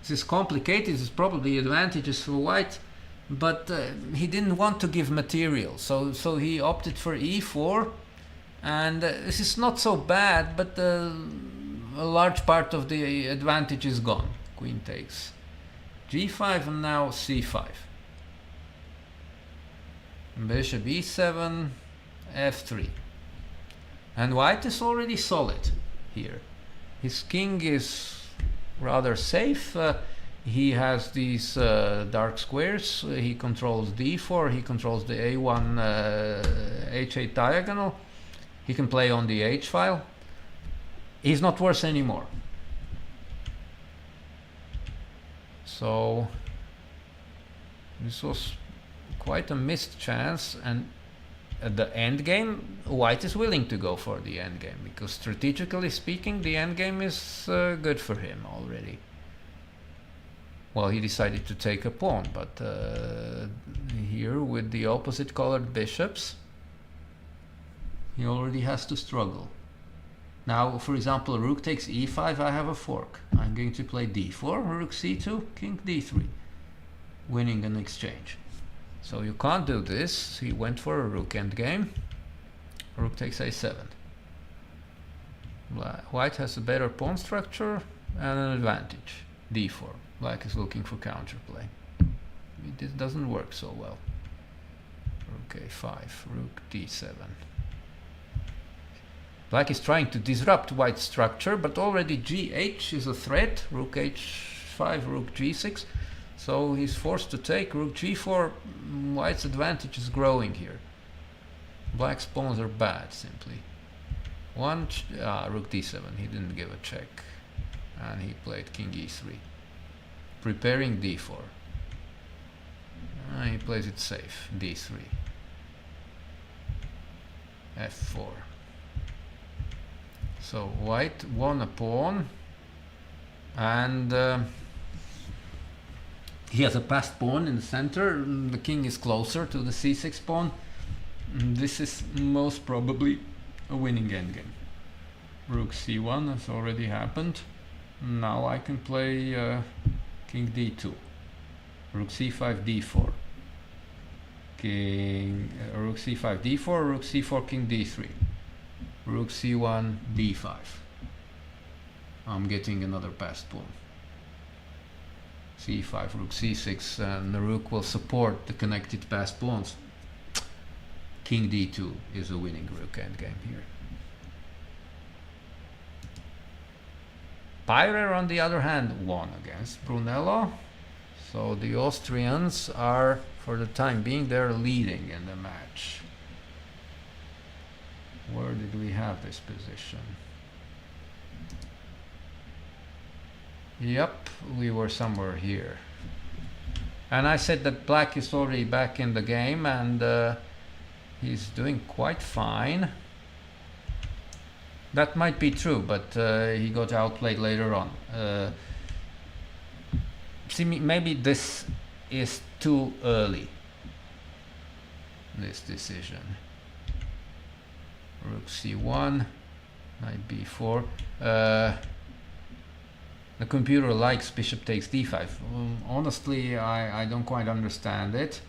This is complicated. This is probably advantages for white, but he didn't want to give material, so he opted for e4, and this is not so bad, but a large part of the advantage is gone. Queen takes g5 and now c5. Bishop e7, f3. And white is already solid here. His king is rather safe. He has these dark squares. He controls d4. He controls the a1 h8 diagonal. He can play on the h file. He's not worse anymore. So this was quite a missed chance, and at the end game, white is willing to go for the end game because strategically speaking, the end game is good for him already. Well, he decided to take a pawn, but here with the opposite colored bishops, he already has to struggle. Now, for example, rook takes e5, I have a fork. I'm going to play d4, rook c2, king d3, winning an exchange. So you can't do this. He went for a rook endgame. Rook takes a7. White has a better pawn structure and an advantage. d4. Black is looking for counterplay. This doesn't work so well. Rook a5, rook d7. Black is trying to disrupt white's structure, but already gh is a threat. Rook h5, rook g6. So he's forced to take rook g4. White's advantage is growing here. Black's pawns are bad, simply. Rook d7. He didn't give a check. And he played king e3. Preparing d4. He plays it safe. d3. f4. So white won a pawn. And he has a passed pawn in the center. The king is closer to the c6 pawn. This is most probably a winning endgame. Rook c1 has already happened. Now I can play king d2. Rook c5 d4. Rook c5 d4. Rook c4 king d3. Rook c1 d5. I'm getting another passed pawn. c5, rook c6, and the rook will support the connected passed pawns. King d2 is a winning rook endgame here. Pyrer, on the other hand, won against Brunello. So the Austrians are, for the time being, they're leading in the match. Where did we have this position? Yep, we were somewhere here. And I said that black is already back in the game, and he's doing quite fine. That might be true, but he got outplayed later on. See, maybe this is too early, this decision. Rook c1, knight b4. The computer likes bishop takes d5. Honestly, I don't quite understand it.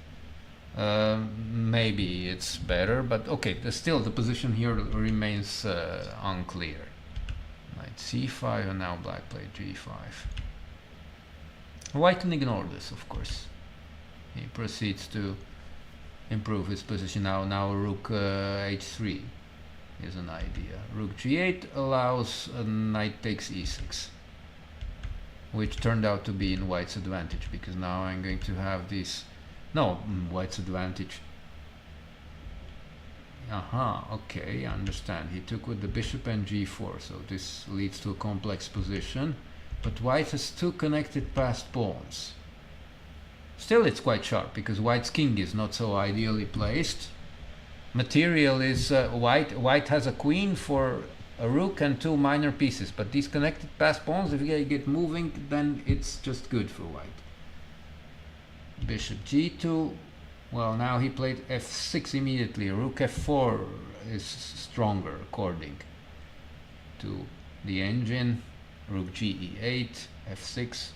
Maybe it's better, but okay, still the position here remains unclear. Knight c5, and now black played g5. White can ignore this, of course. He proceeds to improve his position now. Now rook h3 is an idea. Rook g8 allows a knight takes e6, which turned out to be in white's advantage, because now I'm going to have these... No, white's advantage. Okay, I understand. He took with the bishop and g4, so this leads to a complex position. But white has two connected passed pawns. Still, it's quite sharp, because white's king is not so ideally placed. Material is white has a queen for a rook and two minor pieces, but these connected passed pawns, if they get moving, then it's just good for white. Bishop g2. Well, now he played f6 immediately. Rook f4 is stronger, according to the engine. Rook g e8, f6,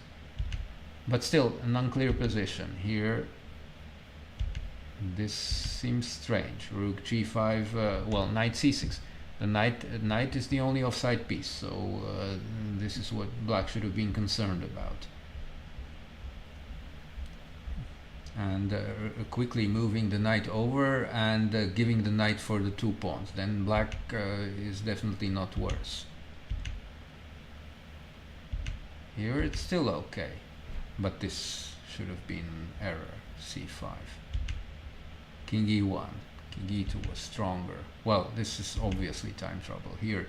but still an unclear position here. This seems strange. Rook g5, well, knight c6. The knight is the only offside piece, so this is what black should have been concerned about. And quickly moving the knight over and giving the knight for the 2 pawns. Then black is definitely not worse. Here it's still okay, but this should have been error. c5. King e1. King e2 was stronger. Well, this is obviously time trouble. Here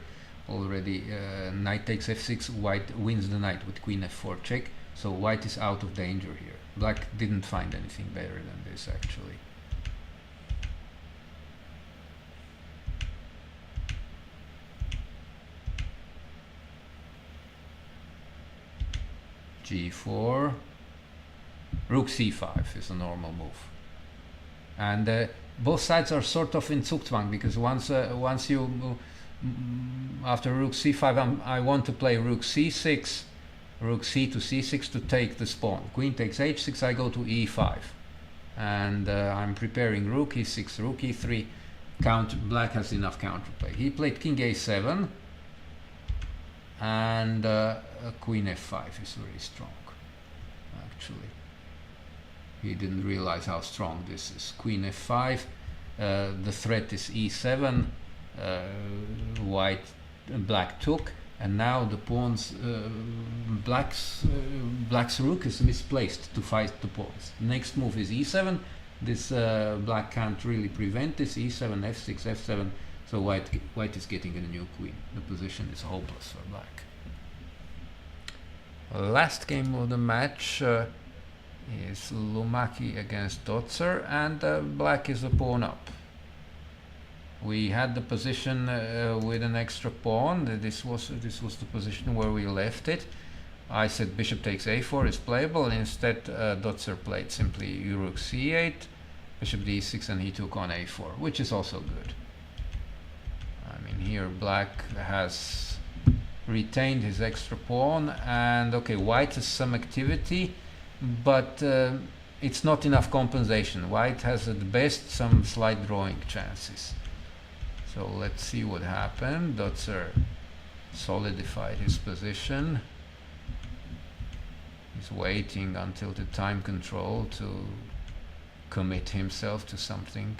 already knight takes f6, white wins the knight with queen f4 check, so white is out of danger here. Black didn't find anything better than this actually. g4, rook c5 is a normal move, and both sides are sort of in Zugzwang, because once you after rook c5 I want to play rook c6, rook c to c6 to take the pawn. Queen takes h6, I go to e5, and I'm preparing rook e6, rook e3. Black has enough counterplay. He played king a7, and queen f5 is very strong actually. He didn't realize how strong this is. Queen f5, the threat is e7, black took, and now the pawns, black's rook is misplaced to fight the pawns. Next move is e7. This black can't really prevent this. e7, f6, f7. So white is getting a new queen. The position is hopeless for black. Last game of the match is Lumaki against Dotzer, and black is a pawn up. We had the position with an extra pawn. This was the position where we left it. I said bishop takes a4 is playable, and instead Dotzer played simply rook c8, bishop d6, and he took on a4, which is also good. I mean, here black has retained his extra pawn, and okay, white has some activity, but it's not enough compensation. White has at best some slight drawing chances. So let's see what happened. Dotzer solidified his position. He's waiting until the time control to commit himself to something,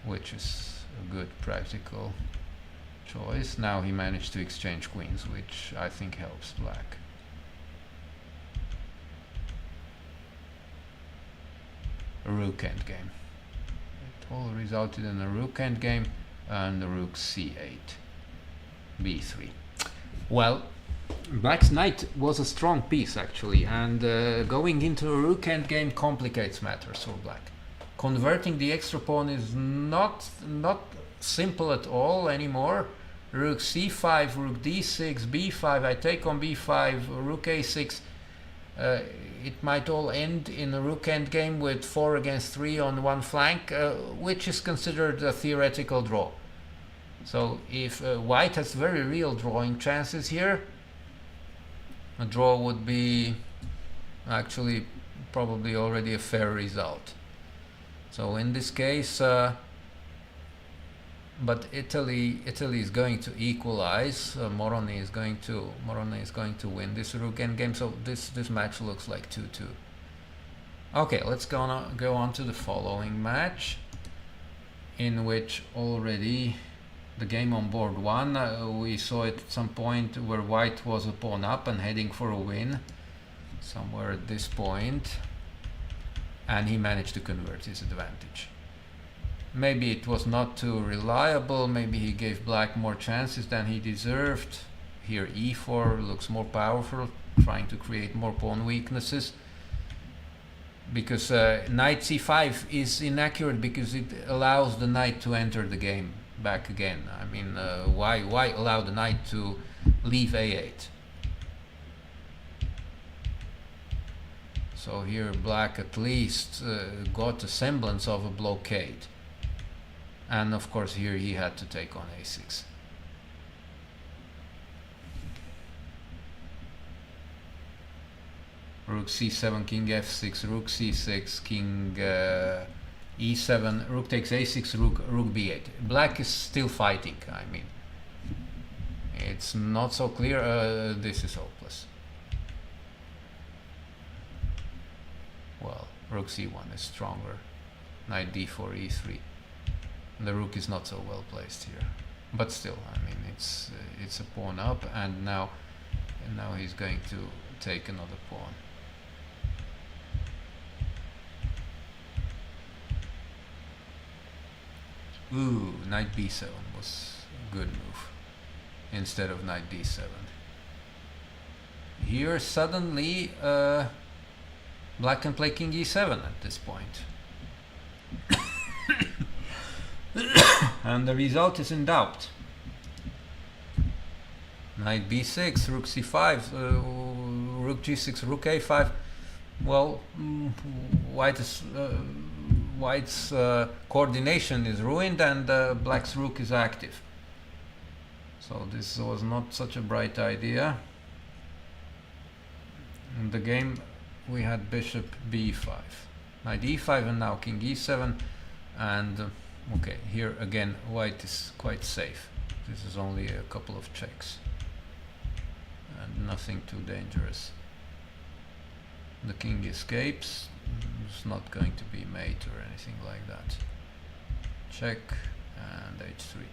which is a good practical choice. Now he managed to exchange queens, which I think helps black. A rook endgame. It all resulted in a rook endgame and a rook c8, b3. Well, black's knight was a strong piece actually, and going into a rook endgame complicates matters for black. Converting the extra pawn is not simple at all anymore. Rook c5, rook d6, b5, I take on b5, rook a6. It might all end in a rook endgame with 4 against 3 on one flank, which is considered a theoretical draw. So if white has very real drawing chances here, a draw would be actually probably already a fair result. So in this case, but Italy is going to equalize. Moroni is going to win this rook endgame. So this match looks like 2-2. Okay, let's go on to the following match, in which already the game on board 1. We saw it at some point where white was a pawn up and heading for a win, somewhere at this point, and he managed to convert his advantage. Maybe it was not too reliable, maybe he gave black more chances than he deserved. Here e4 looks more powerful, trying to create more pawn weaknesses, because knight c5 is inaccurate because it allows the knight to enter the game back again. I mean, why allow the knight to leave a8? So here black at least got a semblance of a blockade. And of course here he had to take on a6. Rook c7, king f6, rook c6, king e7, rook takes a6, rook b8. Black is still fighting, I mean. It's not so clear. This is hopeless. Well, rook c1 is stronger. Knight d4, e3. The rook is not so well placed here, but still, I mean, it's a pawn up, and now he's going to take another pawn. Ooh, knight b7 was a good move instead of knight d7. Here suddenly black can play king e7 at this point. And the result is in doubt. Knight b6, rook c5, rook g6, rook a5. Well, white's coordination is ruined, and black's rook is active. So this was not such a bright idea. In the game we had bishop b5, knight e5, and now king e7, and okay, here again white is quite safe. This is only a couple of checks and nothing too dangerous. The king escapes. It's not going to be mate or anything like that. Check, and h3.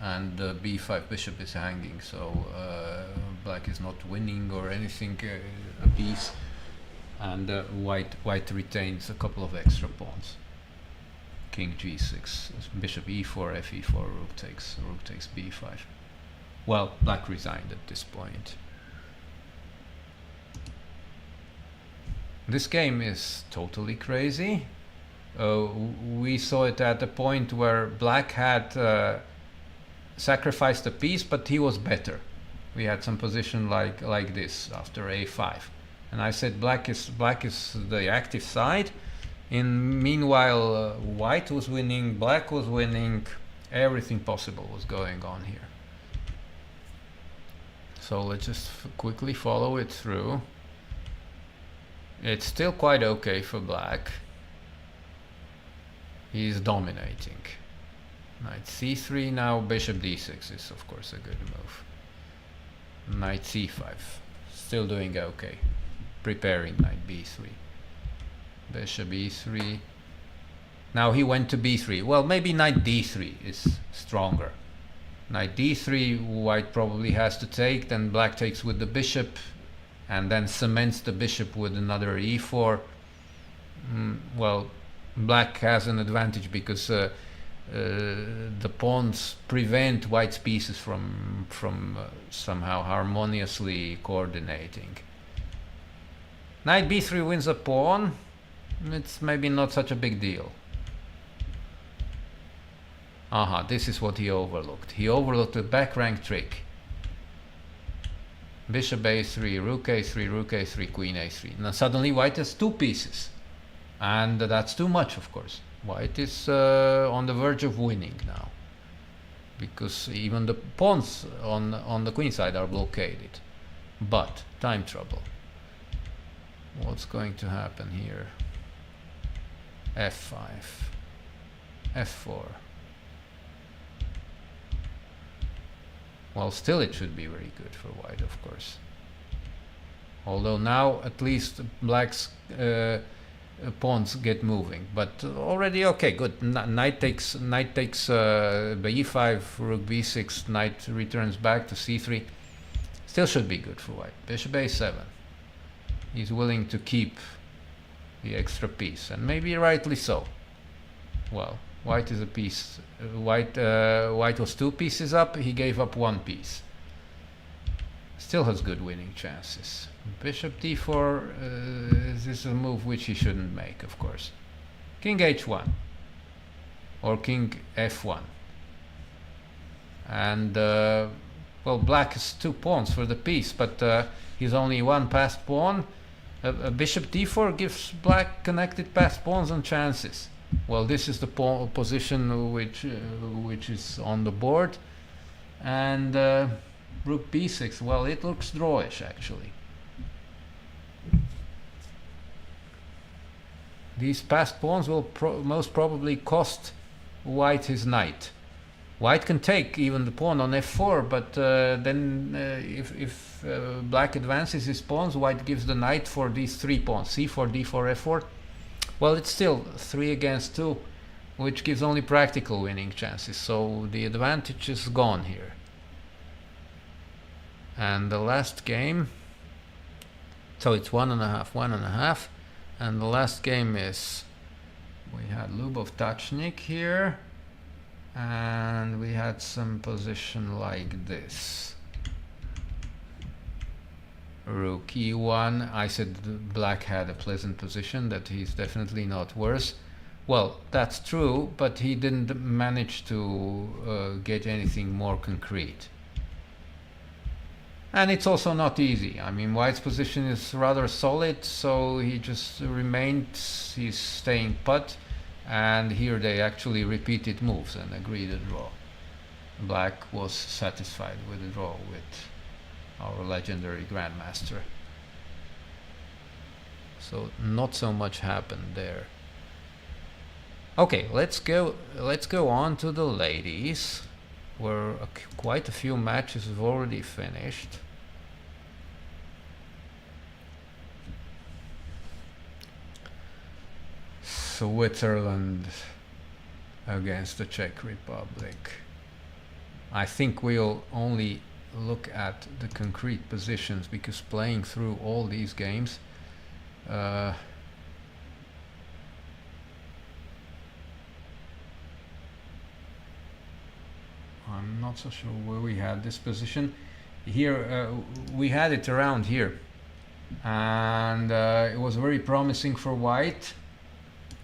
And b5 bishop is hanging, so black is not winning or anything, a piece, and white retains a couple of extra pawns. King g6, bishop e4, fe4, rook takes b5. Well, black resigned at this point. This game is totally crazy. We saw it at the point where black had sacrificed a piece, but he was better. We had some position like this after a5, and I said black is the active side. Meanwhile, white was winning, black was winning, everything possible was going on here. So let's just quickly follow it through. It's still quite okay for black. He's dominating. Knight c3, now bishop d6 is of course a good move. Knight c5, still doing okay. Preparing knight b3. Bishop e3. Now he went to b3. Well, maybe knight d3 is stronger. Knight d3, white probably has to take, then black takes with the bishop, and then cements the bishop with another e4. Well, black has an advantage because the pawns prevent white's pieces from somehow harmoniously coordinating. Knight b3 wins a pawn. It's maybe not such a big deal. Aha, this is what he overlooked. He overlooked a back rank trick. Bishop a3, rook a3, rook a3, queen a3. Now suddenly white has two pieces. And that's too much, of course. White is on the verge of winning now. Because even the pawns on the queen side are blockaded. But, time trouble. What's going to happen here? f5. f4. Well, still it should be very good for white, of course. Although now at least black's pawns get moving, but already okay, good. Knight takes b5, rook b6, knight returns back to c3. Still should be good for white. Bishop a7. He's willing to keep the extra piece, and maybe rightly so. Well, white is a piece. White was two pieces up. He gave up one piece. Still has good winning chances. Bishop d4 this is a move which he shouldn't make, of course. King h1 or king f1, and well, black has two pawns for the piece, but he's only one passed pawn. A bishop d4 gives black connected passed pawns and chances. Well, this is the position which is on the board, and rook b6. Well, it looks drawish actually. these passed pawns will most probably cost white his knight. White can take even the pawn on f4, but then if black advances his pawns, white gives the knight for these 3 pawns, c4, d4, f4. Well, it's still 3 against 2, which gives only practical winning chances, so the advantage is gone here. And the last game, so it's 1.5, 1.5, and the last game is, we had Lubov Tachnik here, and we had some position like this. Rook e1. I said black had a pleasant position, that he's definitely not worse. Well, that's true, but he didn't manage to get anything more concrete. And it's also not easy. I mean, white's position is rather solid, so he just remained, he's staying put, and here they actually repeated moves and agreed a draw. Black was satisfied with the draw with our legendary grandmaster. So not so much happened there. Okay, let's go on to the ladies, where quite a few matches have already finished. Switzerland against the Czech Republic. I think we'll only look at the concrete positions, because playing through all these games I'm not so sure where we had this position. Here we had it around here, and it was very promising for white.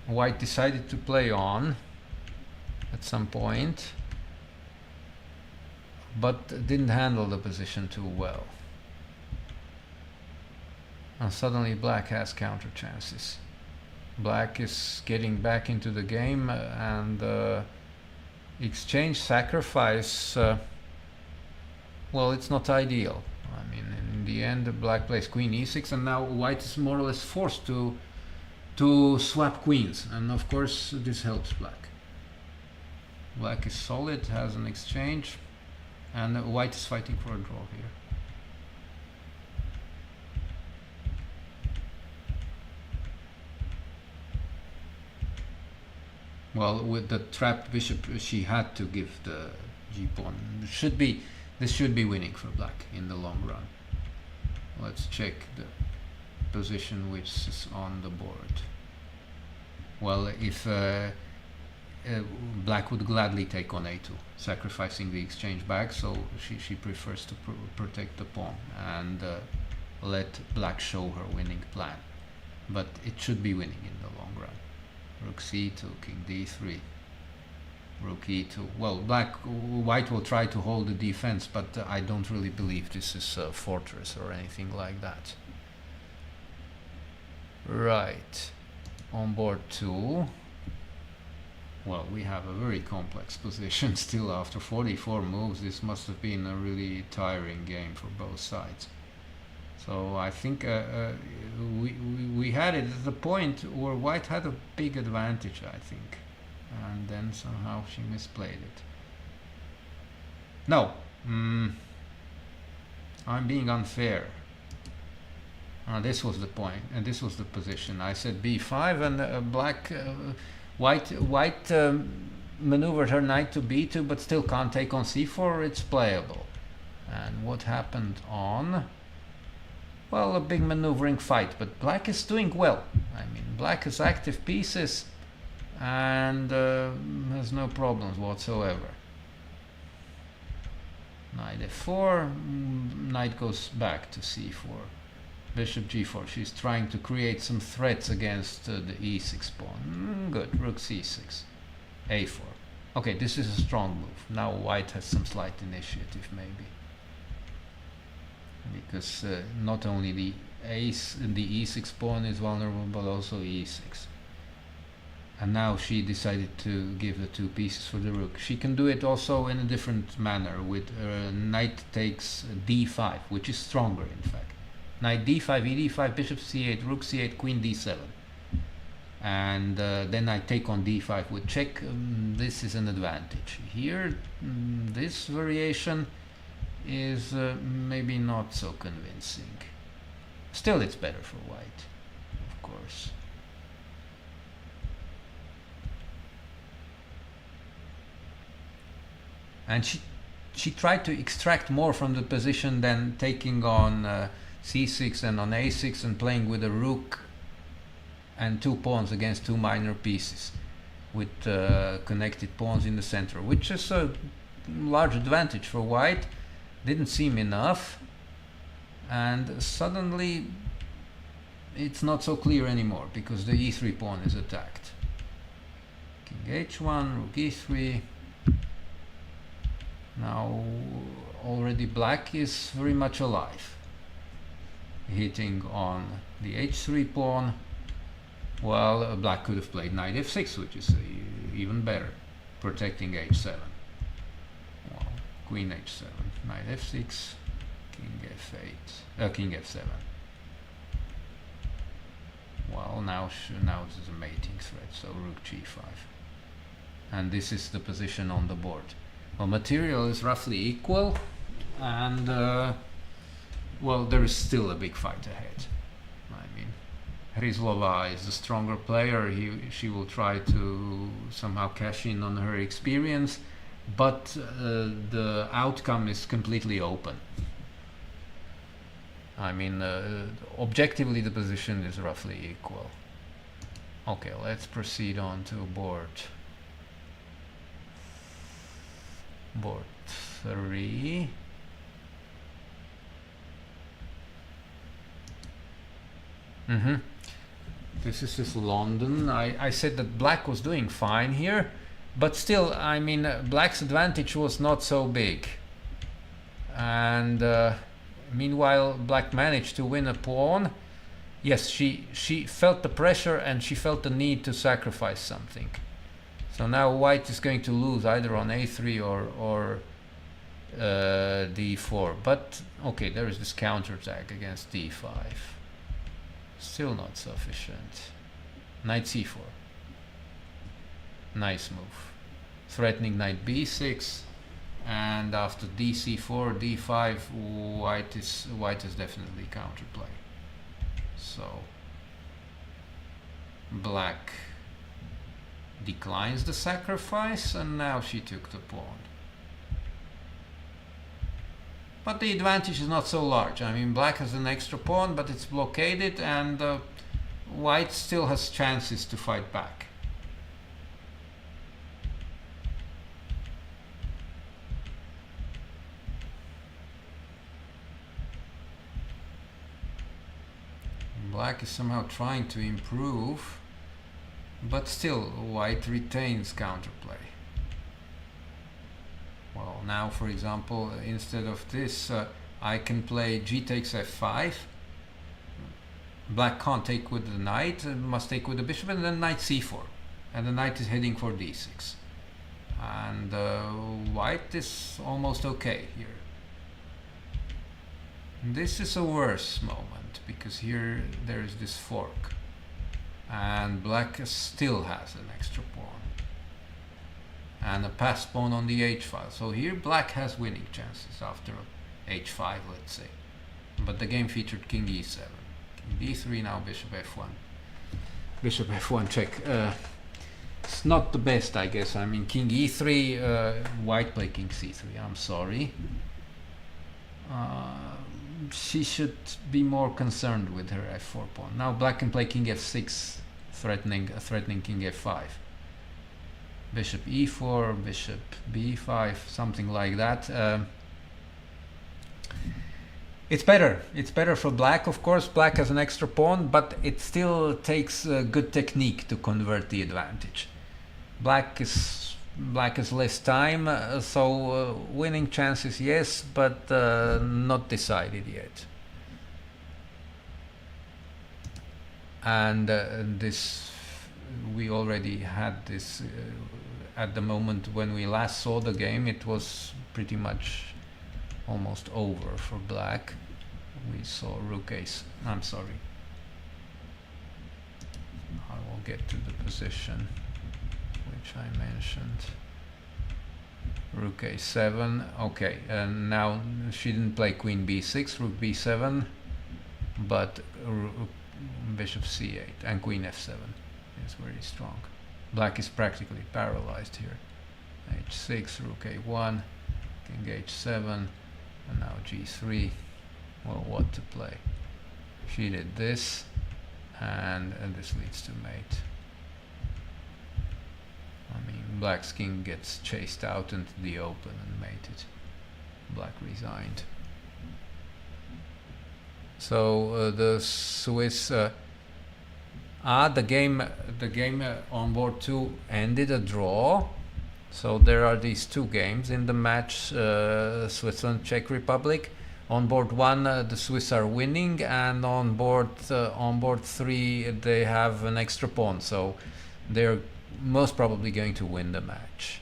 White decided to play on at some point, but didn't handle the position too well. And suddenly black has counter chances. Black is getting back into the game, and exchange sacrifice, well, it's not ideal. I mean, in the end black plays queen e6, and now white is more or less forced to swap queens, and of course this helps black. Black is solid, has an exchange, and white is fighting for a draw here. Well, with the trapped bishop, she had to give the g-pawn. This should be winning for black in the long run. Let's check the position which is on the board. Well, if black would gladly take on a2, sacrificing the exchange back, so she prefers to protect the pawn and let black show her winning plan. But it should be winning in the long run. Rook c2, king d3, rook e2. Well, white will try to hold the defense, but I don't really believe this is a fortress or anything like that. Right, on board 2. Well, we have a very complex position still after 44 moves. This must have been a really tiring game for both sides. So I think we had it at the point where white had a big advantage, I think, and then somehow she misplayed it. No, I'm being unfair. This was the point, and this was the position. I said b5, and white maneuvered her knight to b2, but still can't take on c4. It's playable. And what happened on? Well, a big maneuvering fight, but black is doing well. I mean, black has active pieces and has no problems whatsoever. Knight f4, knight goes back to c4. Bishop g4, she's trying to create some threats against the e6 pawn. Good, rook c6, a4. Okay, this is a strong move. Now white has some slight initiative, maybe. Because not only the ace and the e6 pawn is vulnerable, but also e6. And now she decided to give the 2 pieces for the rook. She can do it also in a different manner, with knight takes d5, which is stronger in fact. Knight d5, e d5, bishop c8, rook c8, queen d7. and then I take on d5 with check. This is an advantage. Here, this variation is maybe not so convincing. Still, it's better for white, of course. And she tried to extract more from the position than taking on c6 and on a6 and playing with a rook and 2 pawns against 2 minor pieces with connected pawns in the center, which is a large advantage for white. Didn't seem enough, and suddenly it's not so clear anymore because the e3 pawn is attacked. King h1, rook e3. Now already black is very much alive, hitting on the h3 pawn. Well, black could have played knight f6, which is even better, protecting h7. Well, queen h7, knight f6, king f8, king f7. Well, now this is a mating threat, so rook g5. And this is the position on the board. Well, material is roughly equal, and well, there is still a big fight ahead. I mean, Hryzlova is the stronger player. She will try to somehow cash in on her experience, but the outcome is completely open. I mean, objectively the position is roughly equal. Okay, let's proceed on to board 3. This is just London. I said that black was doing fine here, but still, I mean, black's advantage was not so big. And meanwhile, black managed to win a pawn. Yes, she felt the pressure and she felt the need to sacrifice something. So now white is going to lose either on a3 or d4. But okay, there is this counterattack against d5. Still not sufficient. Knight c4. Nice move. Threatening knight b6, and after dc4, d5, white is definitely counterplay. So black declines the sacrifice, and now she took the pawn. But the advantage is not so large. I mean, black has an extra pawn, but it's blockaded, and white still has chances to fight back. Black is somehow trying to improve, but still white retains counterplay. Well, now for example, instead of this, I can play g takes f5. Black can't take with the knight, must take with the bishop, and then knight c4. And the knight is heading for d6. And white is almost okay here. This is a worse moment, because here there is this fork. And black still has an extra pawn. And a pass pawn on the h file. So here black has winning chances after h5, let's say. But the game featured king e7. King d3, now bishop f1. Bishop f1 check. It's not the best, I guess. I mean, king e3, white play king c3. I'm sorry. She should be more concerned with her f4 pawn. Now black can play king f6, threatening king f5. Bishop e4, bishop b5, something like that. It's better for black, of course. Black has an extra pawn, but it still takes good technique to convert the advantage. Black has less time, so winning chances, yes, but not decided yet. And we already had this at the moment when we last saw the game. It was pretty much almost over for black. We saw rook ace. I'm sorry. I will get to the position which I mentioned. Rook a7. Okay, and now she didn't play queen b6, rook b7, but bishop c8 and queen f7 is very strong. Black is practically paralyzed here. h6, rook a1, king h7, and now g3. Well, what to play? She did this, and this leads to mate. I mean, black's king gets chased out into the open and mated. Black resigned. So the Swiss, the game on board 2 ended a draw. So there are these two games in the match, Switzerland, Czech Republic. On board 1, the Swiss are winning, and on board 3, they have an extra pawn. So they're most probably going to win the match.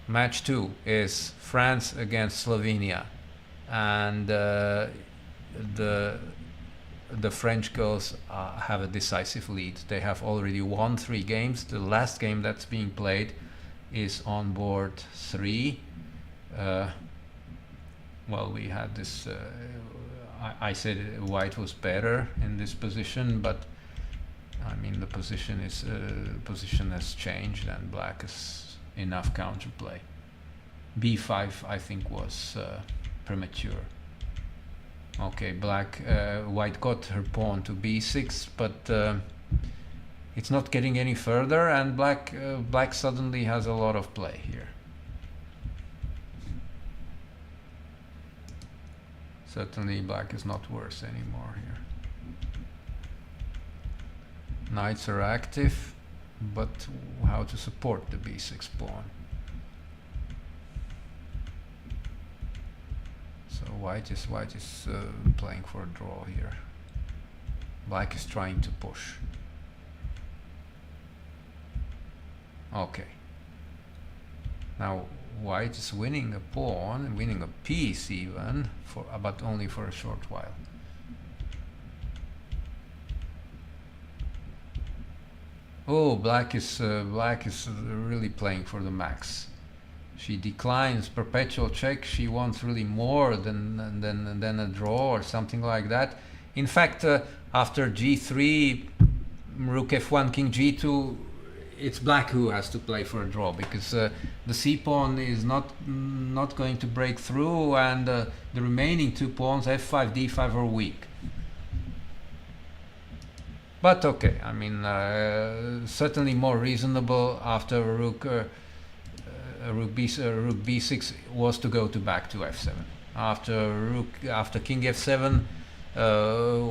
Match 2 is France against Slovenia, and the French girls have a decisive lead. They have already won 3 games. The last game that's being played is on board 3. Well, we had this. I said white was better in this position, but I mean the position has changed, and black has enough counterplay. b5 I think was premature. Okay, white got her pawn to b6, but it's not getting any further, and black suddenly has a lot of play here. Certainly black is not worse anymore here. Knights are active, but how to support the b6 pawn? So white is playing for a draw here. Black is trying to push. Okay. Now white is winning a pawn, winning a piece even, but only for a short while. Oh, black is really playing for the max. She declines perpetual check. She wants really more than a draw or something like that. In fact, after g3, rook f1, king g2, it's black who has to play for a draw, because the c-pawn is not going to break through, and the remaining 2 pawns, f5, d5, are weak. But okay, I mean, certainly more reasonable after rook b6 was to go back to f7. After king f7,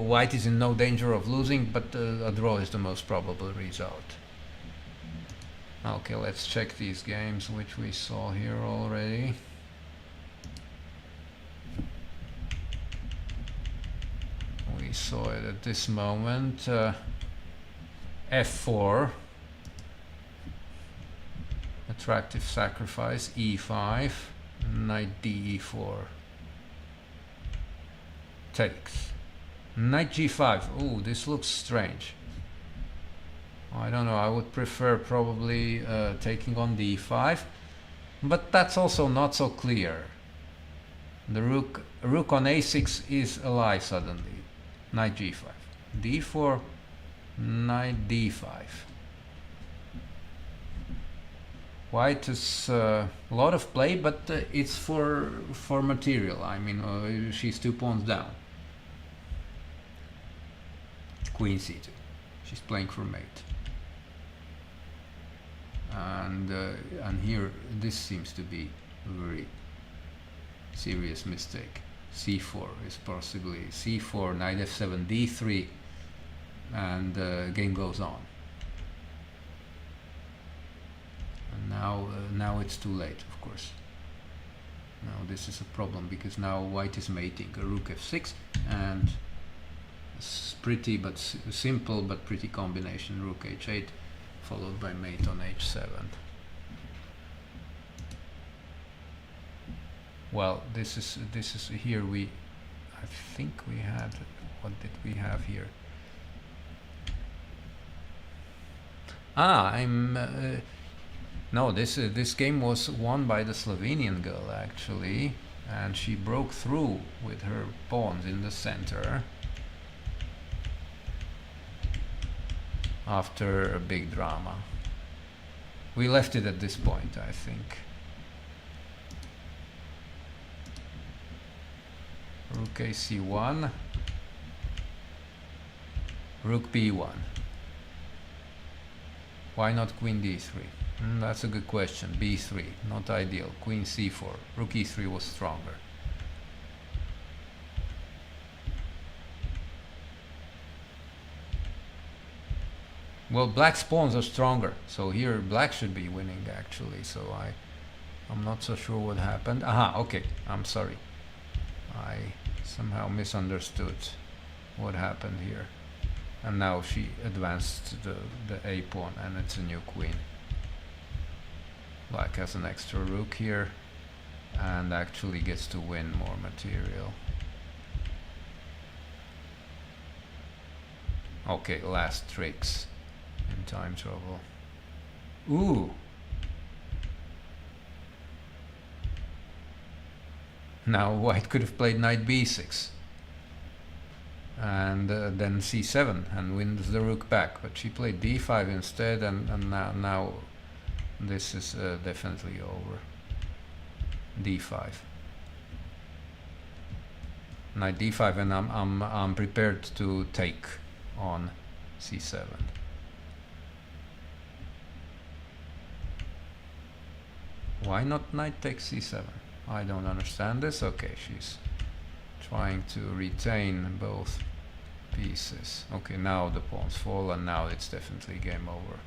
white is in no danger of losing, but a draw is the most probable result. Okay, let's check these games which we saw here already. We saw it at this moment. f4, attractive sacrifice, e5, knight d4, takes, knight g5. Oh, this looks strange. I don't know, I would prefer probably taking on d5, but that's also not so clear. The rook on a6 is a lie suddenly. Knight g5, d4, knight d5. White has a lot of play, but it's for material. I mean, she's 2 pawns down. Queen c2. She's playing for mate. And here, this seems to be a very serious mistake. c4 is possibly c4, knight f7, d3, and game goes on. And now it's too late, of course. Now this is a problem, because now white is mating a rook f6, and it's pretty but simple but pretty combination, rook h8 followed by mate on h7. Well, this is here we I think we had, what did we have here? No, this game was won by the Slovenian girl actually, and she broke through with her pawns in the center after a big drama. We left it at this point, I think. Rook AC1, Rook B1. Why not Queen D3? That's a good question. B3, not ideal. Queen C4. Rook E3 was stronger. Well, black's pawns are stronger, so here black should be winning actually. So I'm not so sure what happened. Aha, okay. I'm sorry. I somehow misunderstood what happened here. And now she advanced the A pawn, and it's a new queen. Black has an extra rook here and actually gets to win more material. Okay, last tricks in time trouble. Ooh! Now white could have played knight b6 and then c7 and wins the rook back, but she played d5 instead, and now this is definitely over. d5, knight d5, and I'm prepared to take on c7. Why not knight takes c7? I don't understand this. Okay, she's trying to retain both pieces. Okay, now the pawns fall, and now it's definitely game over.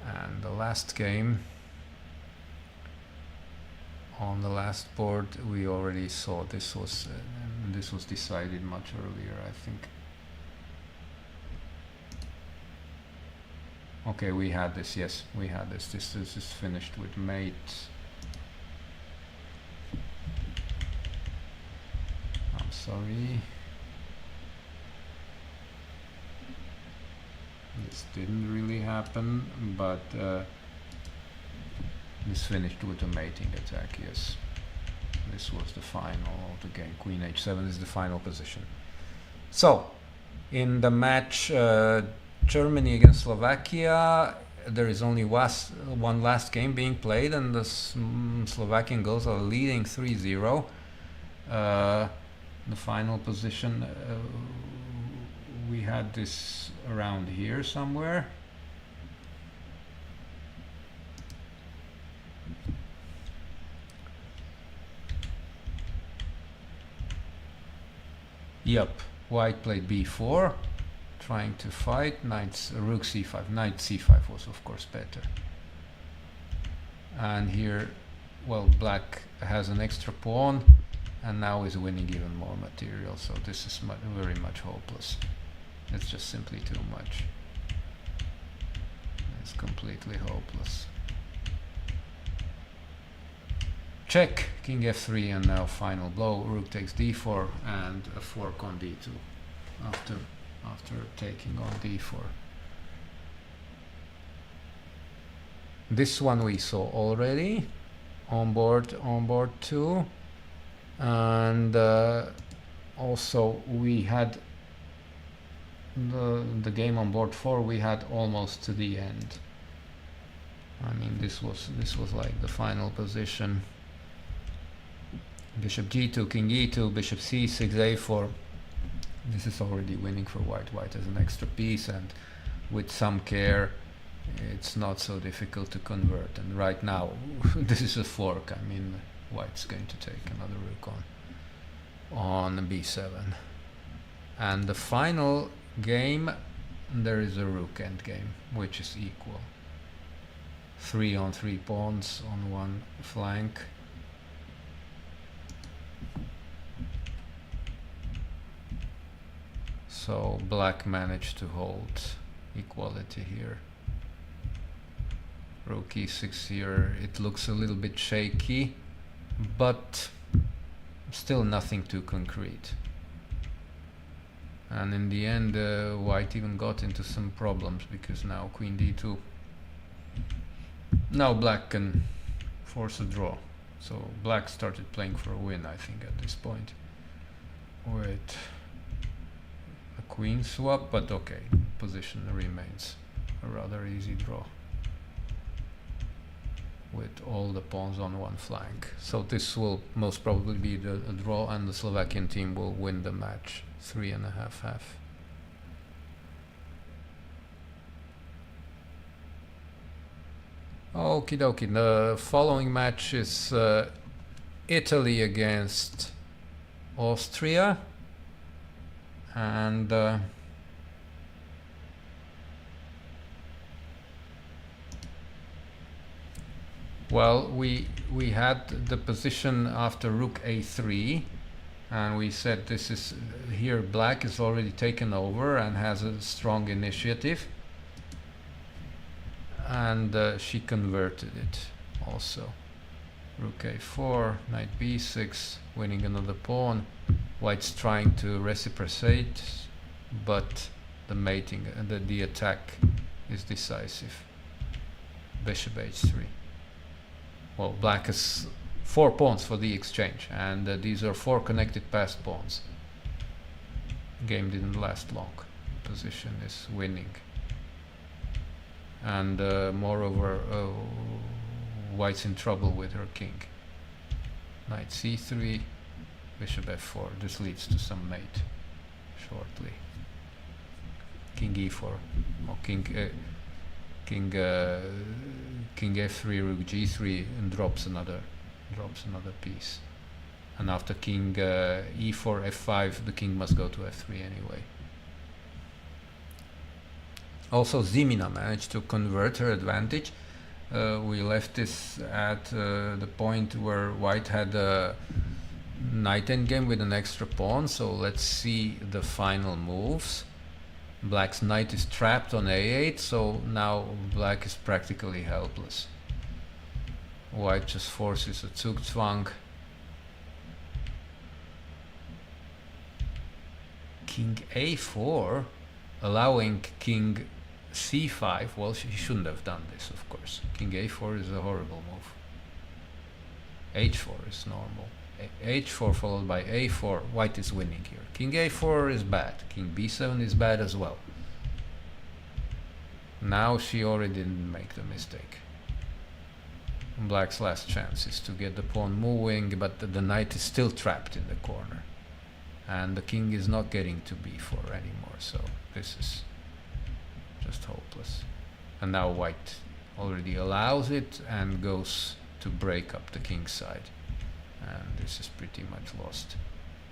And the last game, on the last board, we already saw this was decided much earlier, I think. Okay, we had this. Yes, we had this. This is finished with mate. I'm sorry. This didn't really happen, but this finished with a mating attack, yes. This was the final of the game. Queen h7 is the final position. So, in the match Germany against Slovakia, there is only one last game being played, and the Slovakian girls are leading 3-0. The final position, we had this around here somewhere. Yep, white played b4, trying to fight. Rook c5. Knight c5 was of course better. And here, well, black has an extra pawn and now is winning even more material, so this is very much hopeless. It's just simply too much. It's completely hopeless. Check, king f3, and now final blow. Rook takes d4 and a fork on d2 after taking on d4. This one we saw already on board 2, and also we had the game on board 4. We had almost to the end. I mean, this was like the final position. Bishop g2, king e2, bishop c6, a4. This is already winning for white. White has an extra piece, and with some care it's not so difficult to convert. And right now this is a fork. I mean, white's going to take another rook on b7. And the final game, there is a rook endgame, which is equal. 3 on 3 pawns on one flank. So black managed to hold equality here. Rook e6 here, it looks a little bit shaky, but still nothing too concrete. And in the end, white even got into some problems, because now queen d2. Now black can force a draw. So black started playing for a win, I think, at this point. With a queen swap, but okay, position remains a rather easy draw, with all the pawns on one flank. So this will most probably be a draw, and the Slovakian team will win the match 3.5-1/2. Okie dokie. The following match is Italy against Austria, and well, we had the position after rook a3, and we said this is here black is already taken over and has a strong initiative, and she converted it also. Rook a4, knight b6, winning another pawn. White's trying to reciprocate, but the mating, the attack is decisive. Bishop h3. Well, black has 4 pawns for the exchange, and these are 4 connected passed pawns. Game didn't last long. Position is winning. And moreover, white's in trouble with her king. Knight c3, bishop f4. This leads to some mate shortly. King e4, or king f3, rook g3, and drops another piece. And after king e4, f5, the king must go to f3 anyway. Also, Zimina managed to convert her advantage. We left this at the point where white had a knight endgame with an extra pawn, so let's see the final moves. Black's knight is trapped on a8, so now black is practically helpless. White just forces a Zugzwang. King a4, allowing king c5. Well, he shouldn't have done this, of course. King a4 is a horrible move. h4 is normal. h4 followed by a4. White is winning here. King a4 is bad. King b7 is bad as well. Now she already didn't make the mistake. Black's last chance is to get the pawn moving, but the knight is still trapped in the corner. And the king is not getting to b4 anymore, so this is just hopeless. And now white already allows it and goes to break up the king's side. And this is pretty much lost.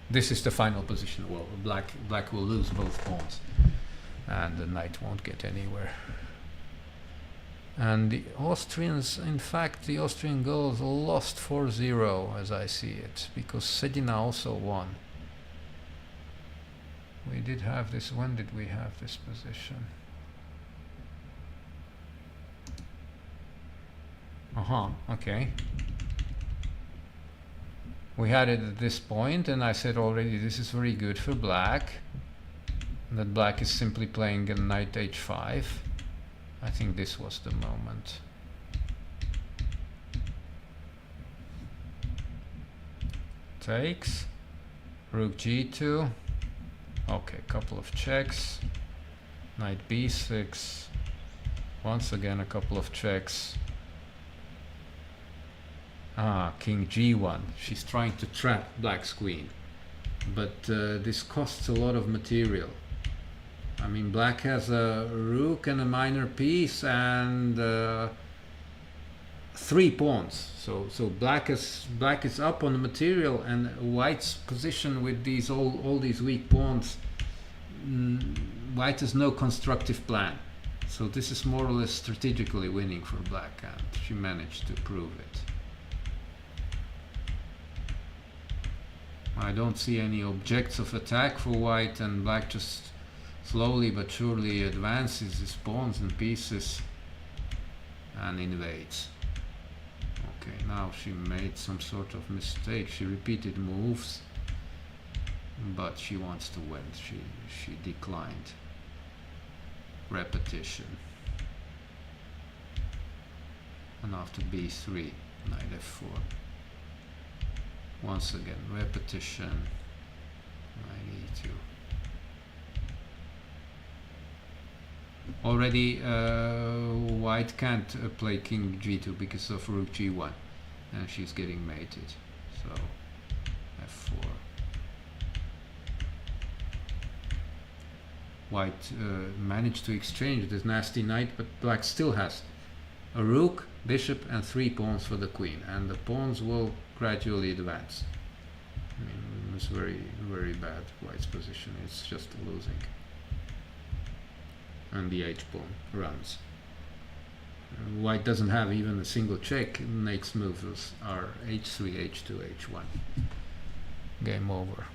This is the final position. Well, black will lose both pawns, and the knight won't get anywhere. And the Austrians, in fact, the Austrian girls lost 4-0 as I see it, because Sedina also won. We did have this. When did we have this position? Okay. We had it at this point, and I said already this is very good for black. That black is simply playing a knight h5. I think this was the moment. Takes. Rook g2. Okay, couple of checks. Knight b6. Once again a couple of checks. King g1. She's trying to trap black's queen, but this costs a lot of material. I mean, black has a rook and a minor piece and 3 pawns. So black is up on the material, and white's position with these all these weak pawns. White has no constructive plan. So this is more or less strategically winning for black, and she managed to prove it. I don't see any objects of attack for white, and black just slowly but surely advances his pawns and pieces and invades. Okay, now she made some sort of mistake. She repeated moves, but she wants to win. She declined. Repetition. And after b3, knight f4. Once again, repetition. Knight e2. Already white can't play king g2 because of rook g1, and she's getting mated. So f4. White managed to exchange this nasty knight, but black still has a rook, bishop, and 3 pawns for the queen, and the pawns will gradually advance. I mean, it's very, very bad, white's position. It's just losing. And the h pawn runs. White doesn't have even a single check. Next moves are h3, h2, h1. Game over.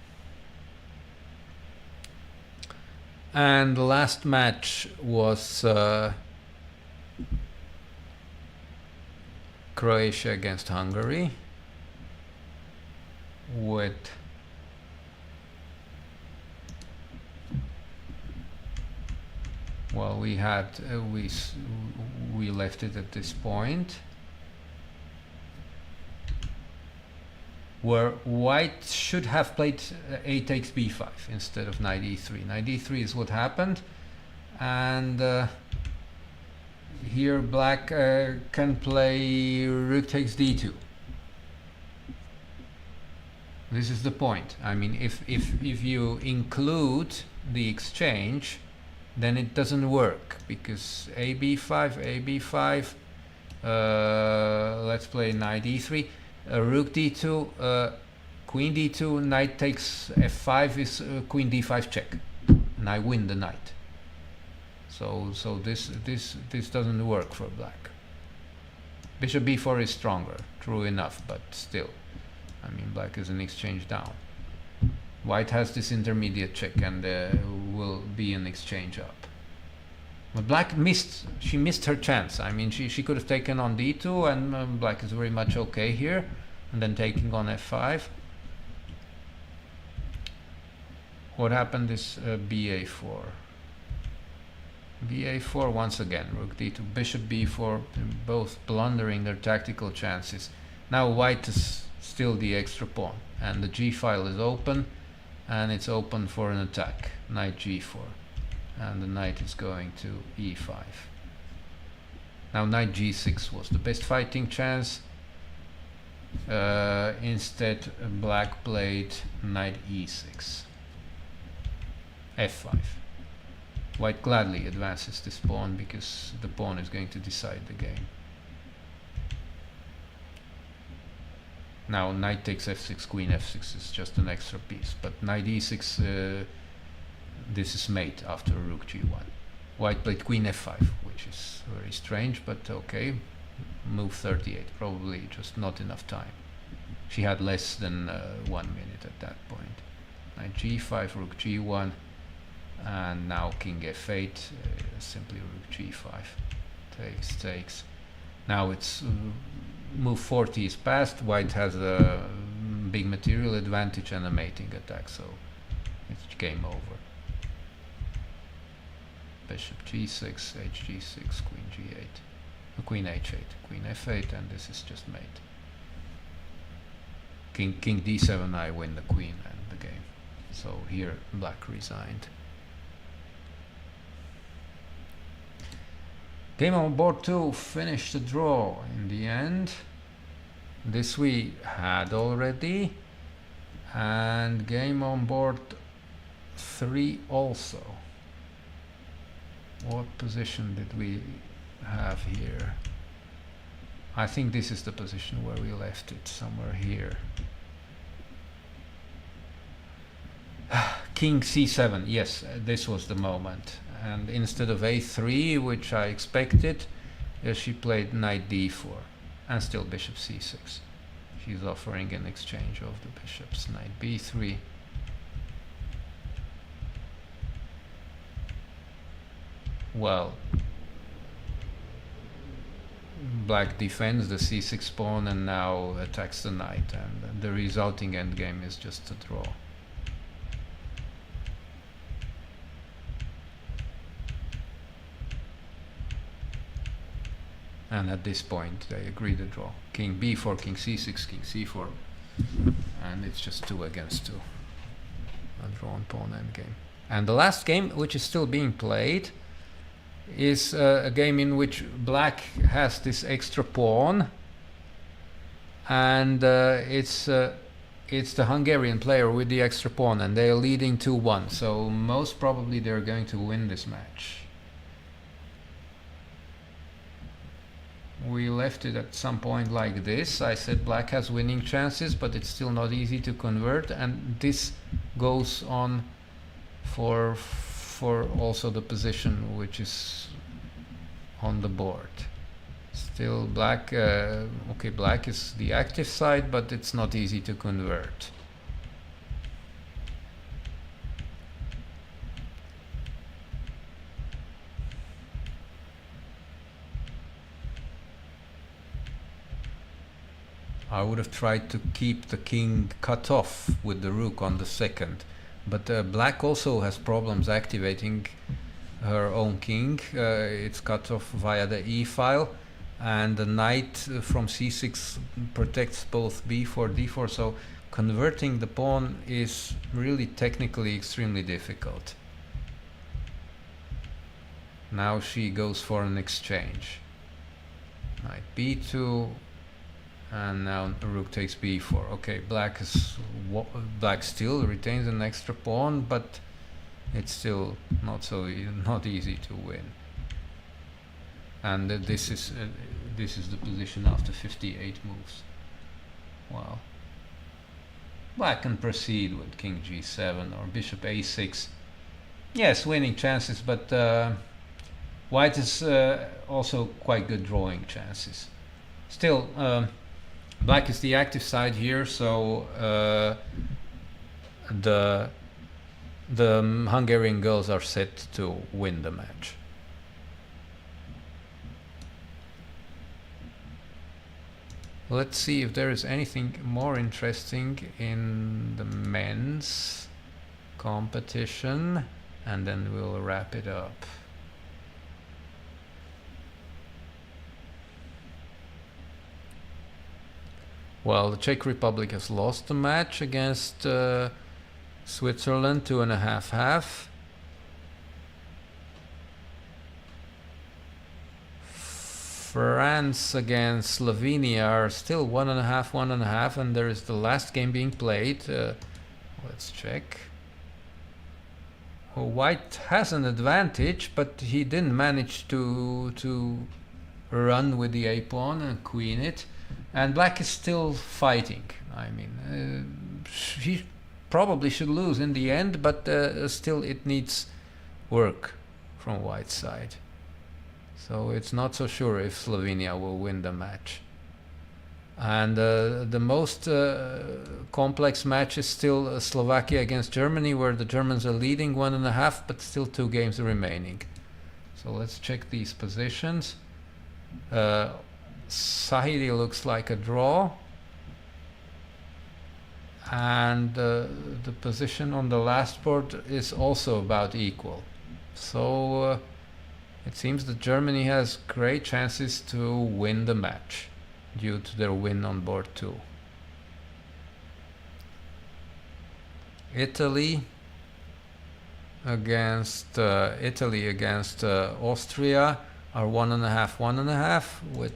And the last match was Croatia against Hungary, with well, we had we left it at this point where white should have played a takes b5 instead of knight e3. Knight e3 is what happened, and here black can play rook takes d2. This is the point. I mean, if you include the exchange, then it doesn't work, because a b5, let's play knight e3, rook d2, queen d2, knight takes f5 is queen d5 check, and I win the knight. So this doesn't work for black. Bishop b4 is stronger, true enough, but still, I mean, black is an exchange down. White has this intermediate check, and will be an exchange up. But black missed her chance. I mean, she could have taken on d2, and black is very much okay here, and then taking on f5. What happened is ba4. ba4 once again, rook d2, bishop b4, both blundering their tactical chances. Now white is still the extra pawn, and the g file is open, and it's open for an attack. Knight g4, and the knight is going to e5. Now knight g6 was the best fighting chance. Instead black played knight e6, f5. White gladly advances this pawn because the pawn is going to decide the game. Now knight takes f6, queen f6 is just an extra piece, but knight e6, this is mate after rook g1. White played queen f5, which is very strange, but okay. Move 38, probably just not enough time. She had less than 1 minute at that point. Knight g5, rook g1, and now king f8, simply rook g5. Takes. Now it's move 40 is passed. White has a big material advantage and a mating attack, so it's game over. Bishop g6, hg6, queen g8, queen h8, queen f8, and this is just mate. King d7, I win the queen and the game. So here black resigned. Game on board 2 finished the draw in the end. This we had already. And game on board 3 also. What position did we have here? I think this is the position where we left it, somewhere here. King c7, yes, this was the moment. And instead of a3, which I expected, she played knight d4, and still bishop c6. She's offering an exchange of the bishops. Knight b3. Well, black defends the c6 pawn and now attacks the knight, and the resulting endgame is just a draw. And at this point they agree to draw. King b4, king c6, king c4, and it's just 2 against 2. A drawn pawn endgame. And the last game, which is still being played, is a game in which black has this extra pawn, and it's the Hungarian player with the extra pawn, and they are leading 2-1. So most probably they're going to win this match. We left it at some point like this. I said black has winning chances, but it's still not easy to convert, and this goes on for also the position which is on the board. Still black, okay, black is the active side, but it's not easy to convert. I would have tried to keep the king cut off with the rook on the second, but black also has problems activating her own king. It's cut off via the e file, and the knight from c6 protects both b4, d4, so converting the pawn is really technically extremely difficult. Now she goes for an exchange. Knight b2, and now rook takes b4. Okay, black still retains an extra pawn, but it's still not easy to win. And this is the position after 58 moves. Wow. Black can proceed with king g7 or bishop a6. Yes, winning chances, but white is also quite good drawing chances. Still, black is the active side here, so the Hungarian girls are set to win the match. Let's see if there is anything more interesting in the men's competition, and then we'll wrap it up. Well, the Czech Republic has lost the match against Switzerland 2.5-1/2. France against Slovenia are still 1.5, 1.5, and there is the last game being played. Let's check. Well, white has an advantage, but he didn't manage to run with the a-pawn and queen it. And black is still fighting. I mean, he probably should lose in the end, but still it needs work from white's side. So it's not so sure if Slovenia will win the match. And the most complex match is still Slovakia against Germany, where the Germans are leading 1.5, but still 2 games remaining. So let's check these positions. Sahidi looks like a draw, and the position on the last board is also about equal. So it seems that Germany has great chances to win the match due to their win on board 2. Italy against Austria are 1.5, 1.5, with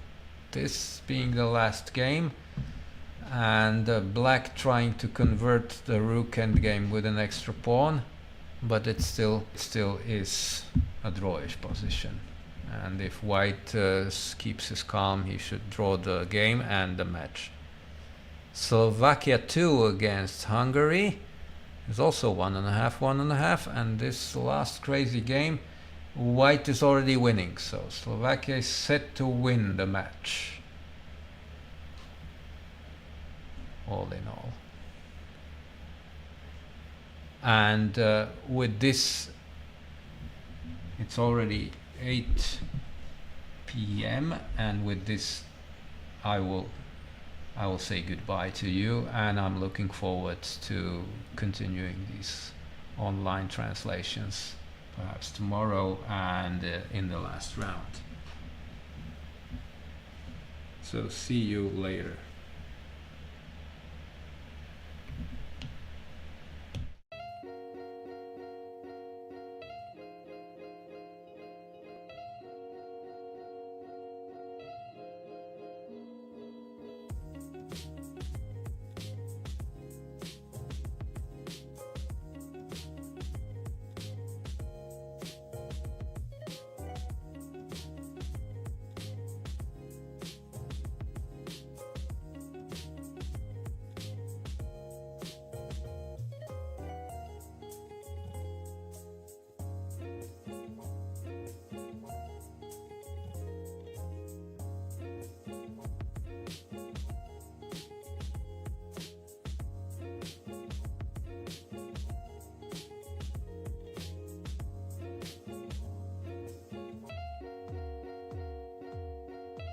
this being the last game, and black trying to convert the rook endgame with an extra pawn, but it still is a drawish position. And if white keeps his calm, he should draw the game and the match. Slovakia 2 against Hungary is also 1.5, 1.5, and this last crazy game, white is already winning, so Slovakia is set to win the match. All in all. And with this, it's already 8 p.m. and with this I will say goodbye to you, and I'm looking forward to continuing these online translations perhaps tomorrow and in the last round. So see you later.